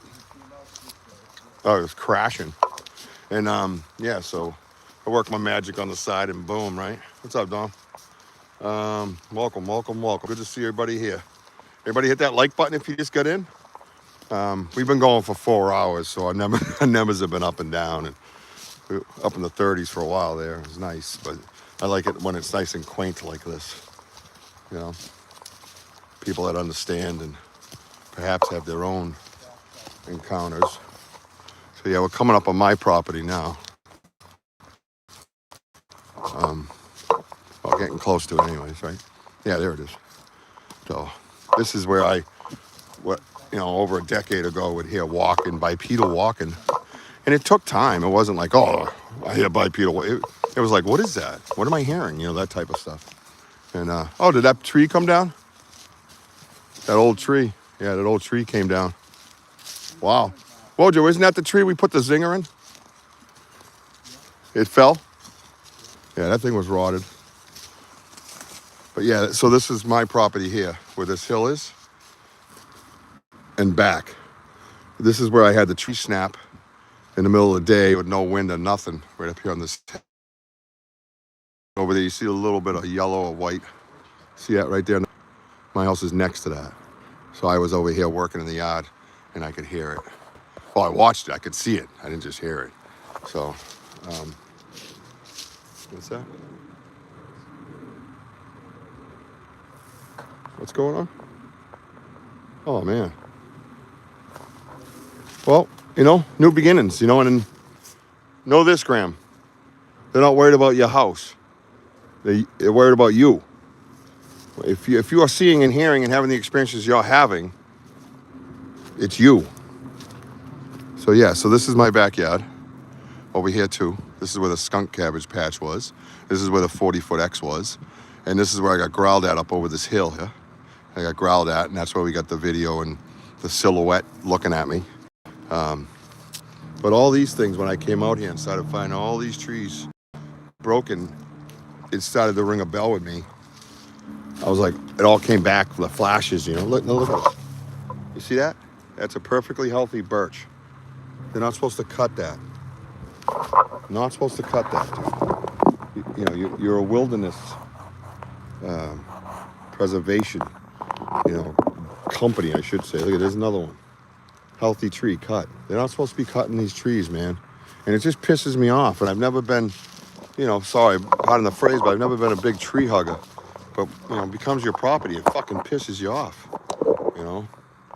Oh, it was crashing. And yeah, so I worked my magic on the side and boom, right? What's up, Dom? Welcome. Good to see everybody here. Everybody hit that like button if you just got in. We've been going for 4 hours, so our numbers have been up and down, and we were up in the 30s for a while there. It was nice, but I like it when it's nice and quaint like this. You know, people that understand and perhaps have their own encounters. So yeah, we're coming up on my property now. Well, getting close to it anyways, right? Yeah, there it is. So this is where over a decade ago would hear walking, bipedal walking. And it took time. It wasn't like, oh, I hear bipedal. It was like, what is that? What am I hearing? You know, that type of stuff. And, oh, did that tree come down? That old tree. Yeah, that old tree came down. Wow. Wojo, isn't that the tree we put the zinger in? It fell? Yeah, that thing was rotted. But yeah, so this is my property here, where this hill is. And back. This is where I had the tree snap in the middle of the day with no wind or nothing, right up here on this. Over there, you see a little bit of yellow or white. See that right there? My house is next to that. So I was over here working in the yard, and I could hear it. Well, I watched it. I could see it. I didn't just hear it. So, what's that? What's going on? Oh, man. Well, new beginnings, and know this, Graham. They're not worried about your house. They're worried about you. If you are seeing and hearing and having the experiences you're having, it's you. So yeah, so this is my backyard. Over here too. This is where the skunk cabbage patch was. This is where the 40-foot X was. And this is where I got growled at up over this hill here. I got growled at, and that's where we got the video and the silhouette looking at me. But all these things, when I came out here and started finding all these trees broken, it started to ring a bell with me. I was like, it all came back, the flashes, Look at this. You see that? That's a perfectly healthy birch. They're not supposed to cut that. Not supposed to cut that, dude. You're a wilderness preservation, company, I should say. Look at, there's another one. Healthy tree cut. They're not supposed to be cutting these trees, man. And it just pisses me off. And I've never been, sorry, pardon the phrase, but I've never been a big tree hugger. But, it becomes your property. It fucking pisses you off,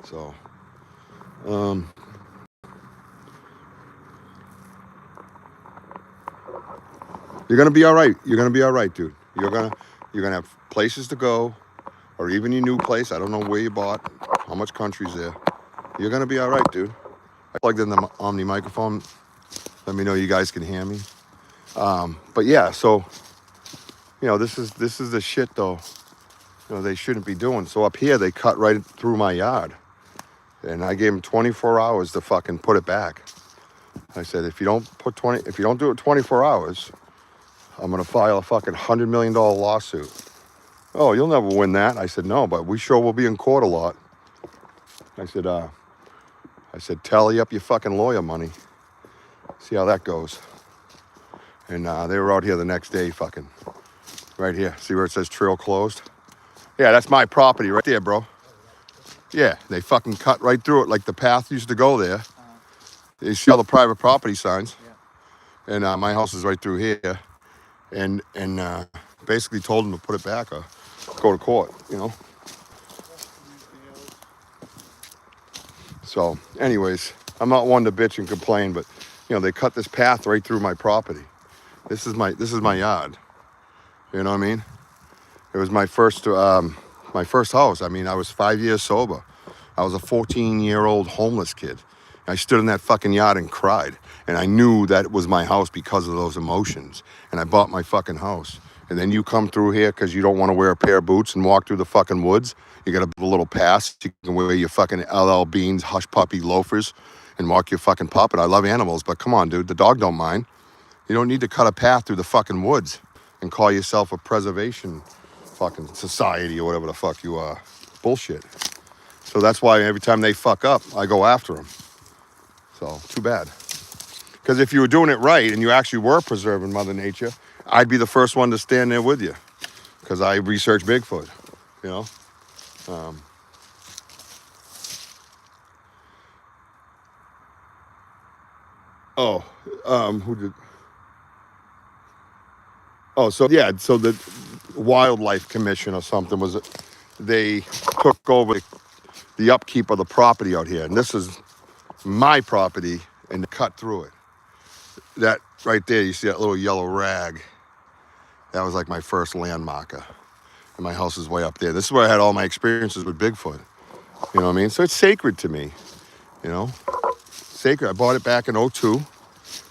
So, you're going to be all right. You're going to be all right, dude. You're going to have places to go, or even your new place. I don't know where you bought, how much country's there. You're going to be all right, dude. I plugged in the Omni microphone. Let me know you guys can hear me. But yeah, so, this is the shit, though, they shouldn't be doing. So up here, they cut right through my yard. And I gave them 24 hours to fucking put it back. I said, if you don't do it 24 hours, I'm going to file a fucking $100 million lawsuit. Oh, you'll never win that. I said, no, but we sure will be in court a lot. I said, tally up your fucking lawyer money. See how that goes. And they were out here the next day, fucking, right here. See where it says trail closed? Yeah, that's my property right there, bro. Yeah, they fucking cut right through it like the path used to go there. They see all the private property signs. Yeah. And my house is right through here. And basically told them to put it back or go to court, So anyways, I'm not one to bitch and complain, but they cut this path right through my property. This is my yard. You know what I mean? It was my first house. I mean, I was 5 years sober. I was a 14-year-old homeless kid. I stood in that fucking yard and cried. And I knew that it was my house because of those emotions. And I bought my fucking house. And then you come through here because you don't want to wear a pair of boots and walk through the fucking woods. You got a little pass. You can wear your fucking LL Beans, hush puppy loafers and walk your fucking pup. And I love animals, but come on, dude. The dog don't mind. You don't need to cut a path through the fucking woods and call yourself a preservation fucking society or whatever the fuck you are. Bullshit. So that's why every time they fuck up, I go after them. So, too bad. Because if you were doing it right and you actually were preserving Mother Nature, I'd be the first one to stand there with you. Because I research Bigfoot, Oh, who did? Oh, so yeah, so the Wildlife Commission or something was it? They took over the upkeep of the property out here, and this is my property, and they cut through it. That right there, you see that little yellow rag? That was like my first land marker, and my house is way up there. This is where I had all my experiences with Bigfoot. You know what I mean? So it's sacred to me. You know, sacred. I bought it back in '02.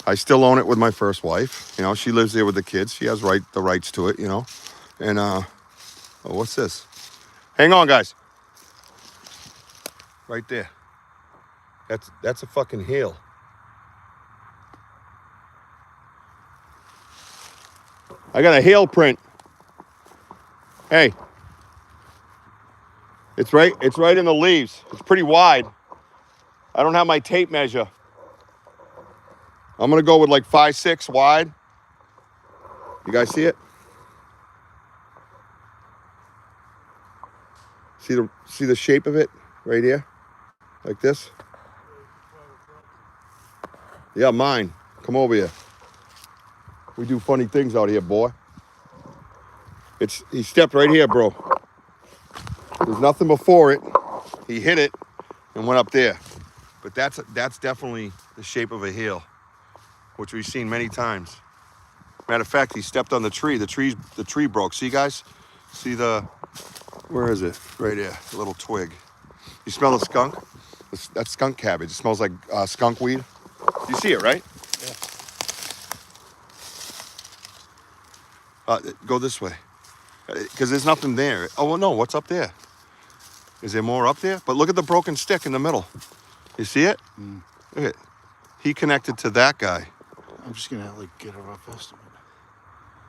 I still own it with my first wife. You know, she lives there with the kids. She has the rights to it. You know, and oh, what's this? Hang on, guys. Right there. That's a fucking heel. I got a heel print. Hey. It's right in the leaves. It's pretty wide. I don't have my tape measure. I'm gonna go with like 5'6" wide. You guys see it? See the shape of it right here? Like this? Yeah, mine. Come over here. We do funny things out here, boy. He stepped right here, bro. There's nothing before it. He hit it and went up there. But that's definitely the shape of a heel, which we've seen many times. Matter of fact, he stepped on the tree. The tree broke. See, guys? See where is it? Right here, a little twig. You smell the skunk? That's skunk cabbage. It smells like skunk weed. You see it, right? Yeah. Go this way. Because there's nothing there. Oh, well, no, what's up there? Is there more up there? But look at the broken stick in the middle. You see it? Mm. Look at it. He connected to that guy. I'm just gonna like get a rough estimate.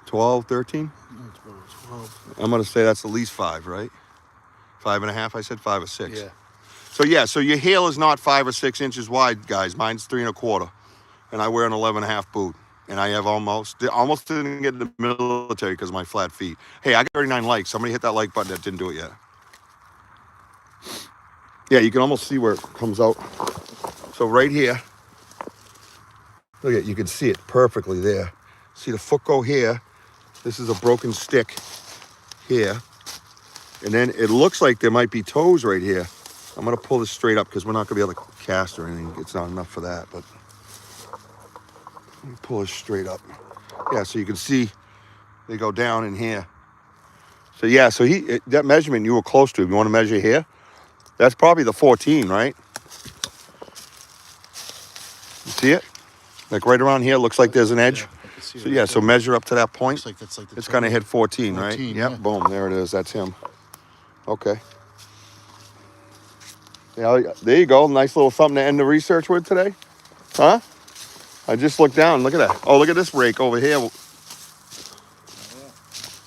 12, 13? No, it's about 12. I'm going to say that's at least 5, right? 5.5, I said 5 or 6. Yeah. So your heel is not 5 or 6 inches wide, guys. Mine's 3 1/4. And I wear an 11.5 boot. And I have almost didn't get in the military because of my flat feet. Hey, I got 39 likes. Somebody hit that like button that didn't do it yet. Yeah, you can almost see where it comes out. So right here, look at, you can see it perfectly there. See the foot go here. This is a broken stick here. And then it looks like there might be toes right here. I'm gonna pull this straight up because we're not gonna be able to cast or anything. It's not enough for that, but let me pull it straight up. Yeah, so you can see they go down in here. So yeah, so that measurement you were close to. You want to measure here? That's probably the 14, right? You see it? Like right around here, looks like there's an edge. Yeah, I can see So it yeah, right so there. measure up to that point. Looks like that's like the It's gonna hit 14, right? 14, Yep, yeah. boom, there it is. That's him. Okay. Yeah, there you go. Nice little something to end the research with today. Huh? I just looked down. Look at that. Oh, look at this rake over here.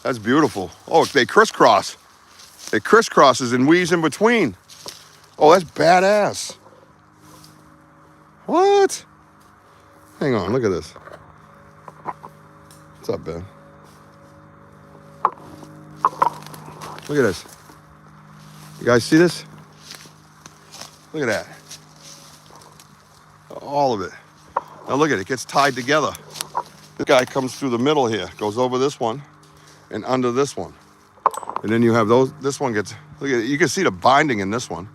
That's beautiful. Oh, they crisscross. It crisscrosses and weaves in between. Oh, that's badass. What? Hang on, look at this. What's up, Ben? Look at this. You guys see this? Look at that. All of it. Now look at it. It gets tied together. This guy comes through the middle here, goes over this one and under this one. And then you have this one gets, look at it. You can see the binding in this one.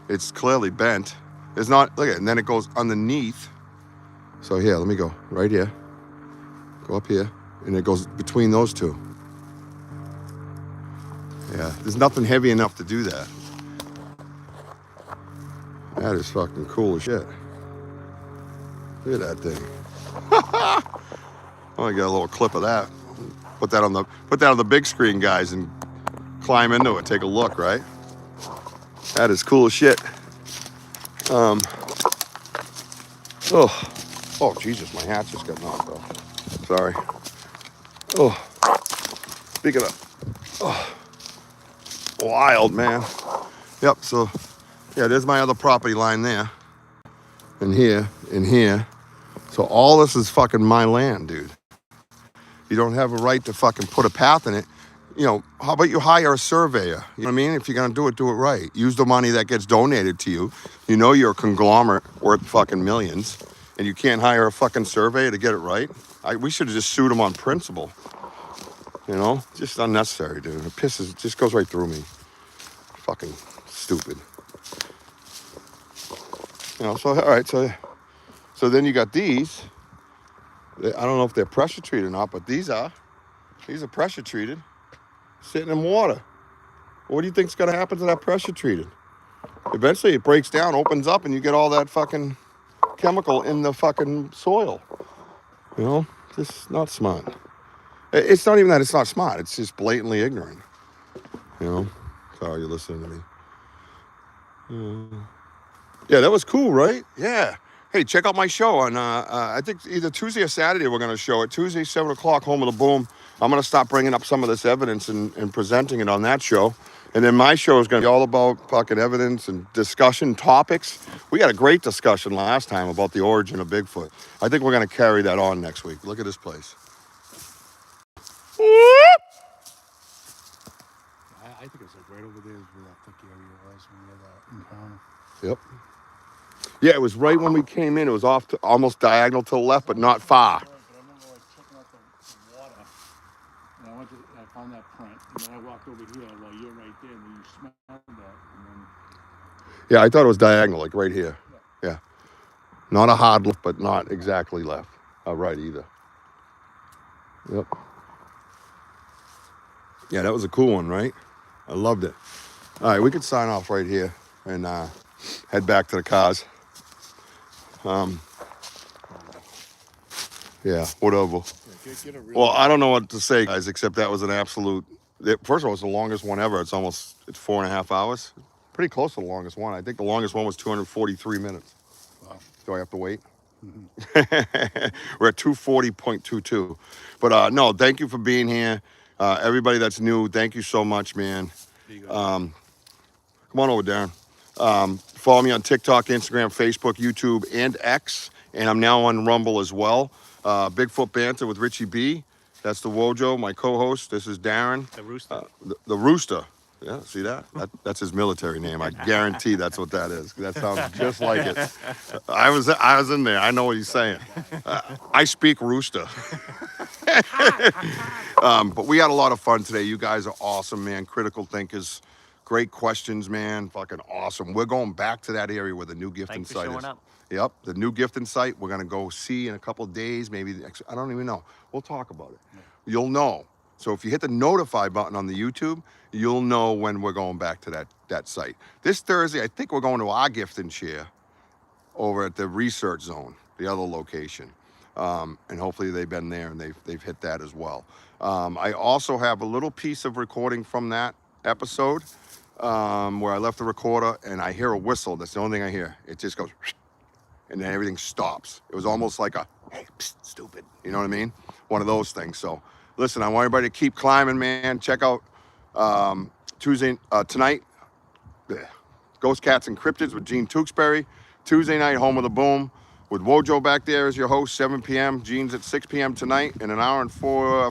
It's clearly bent. It's not, look at it. And then it goes underneath. So here, let me go right here. Go up here. And it goes between those two. Yeah, there's nothing heavy enough to do that. That is fucking cool as shit. Look at that thing. Oh, I got a little clip of that. Put that on the big screen, guys, and climb into it. Take a look, right? That is cool as shit. Oh, Jesus, my hat just got knocked off. Sorry. Oh, speaking of, wild, man. Yep. So, yeah, there's my other property line there, and here, and here. So all this is fucking my land, dude. You don't have a right to fucking put a path in it. You know, how about you hire a surveyor? You know what I mean? If you're gonna do it right. Use the money that gets donated to you. You know you're a conglomerate worth fucking millions. and you can't hire a fucking surveyor to get it right. We should have just sued him on principle. You know, just unnecessary, dude. It just goes right through me. Fucking stupid. You know, so, all right, so then you got these. I don't know if they're pressure treated or not, but these are pressure treated, sitting in water. What do you think's gonna happen to that pressure treated? Eventually it breaks down, opens up, and you get all that fucking chemical in the fucking soil. You know, just not smart. It's not even that it's not smart. It's just blatantly ignorant. You know, sorry, you're listening to me. Yeah, that was cool, right? Yeah. Hey, check out my show on, I think either Tuesday or Saturday we're going to show it. Tuesday, 7 o'clock, Home of the Boom. I'm going to stop bringing up some of this evidence and presenting it on that show. And then my show is going to be all about fucking evidence and discussion topics. We had a great discussion last time about the origin of Bigfoot. I think we're going to carry that on next week. Look at this place. I think it's like right over there is where that thick area was when we had that encounter. Yep. Yeah, it was right when we came in. It was off to almost diagonal to the left, but not far. But I remember like checking out the water, and I found that print, and then I walked over here while you're right there, and then you smelled that, and then Yeah, I thought it was diagonal, like right here. Yeah. Not a hard left, but not exactly left. Right either. Yep. Yeah, that was a cool one, right? I loved it. All right, we could sign off right here and head back to the cars. Yeah, whatever. get a real. Well, I don't know what to say, guys, except that was an absolute. First of all, it's the longest one ever. It's 4.5 hours. Pretty close to the longest one. I think the longest one was 243 minutes. Wow. Do I have to wait? We're at 240.22. But no, thank you for being here. Everybody that's new, thank you so much, man. Come on over, Darren. Follow me on TikTok, Instagram, Facebook, YouTube, and X. And I'm now on Rumble as well. Bigfoot Banter with Richie B. That's the Wojo, my co-host. This is Darren. The rooster. The Rooster. Yeah, see that? That's his military name. I guarantee that's what that is. That sounds just like it. I was in there. I know what he's saying. I speak Rooster. But we had a lot of fun today. You guys are awesome, man. Critical thinkers. Great questions, man. Fucking awesome. We're going back to that area where the new gifting Thanks for site showing is. up. Yep, the new gifting site. We're gonna go see in a couple of days, maybe. I don't even know. We'll talk about it. Yeah. You'll know. So if you hit the notify button on the YouTube, you'll know when we're going back to that site. This Thursday, I think we're going to our gift and share over at the research zone, the other location. And hopefully they've been there and they've hit that as well. I also have a little piece of recording from that episode where I left the recorder and I hear a whistle. That's the only thing I hear. It just goes, and then everything stops. It was almost like a, hey, psst, stupid. You know what I mean? One of those things. So listen, I want everybody to keep climbing, man. Check out tonight, Ghost Cats and Cryptids with Gene Tewksbury. Tuesday night, Home of the Boom with Wojo back there as your host, 7 p.m. Gene's at 6 p.m. tonight in an hour and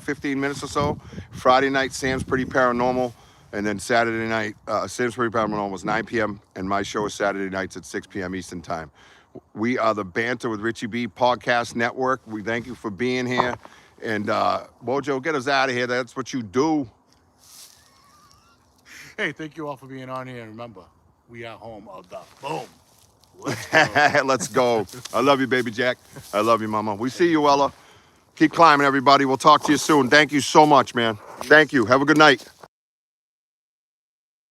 15 minutes or so. Friday night, Sam's Pretty Paranormal. And then Saturday night, Sam's Pretty Paranormal was 9 p.m. And my show is Saturday nights at 6 p.m. Eastern Time. We are the Banter with Richie B Podcast Network. We thank you for being here. And Wojo, get us out of here. That's what you do. Hey, thank you all for being on here. And remember, we are home of the boom. Let's go. I love you, baby Jack. I love you, mama. We see you, Ella. Keep climbing, everybody. We'll talk to you soon. Thank you so much, man. Thank you. Have a good night.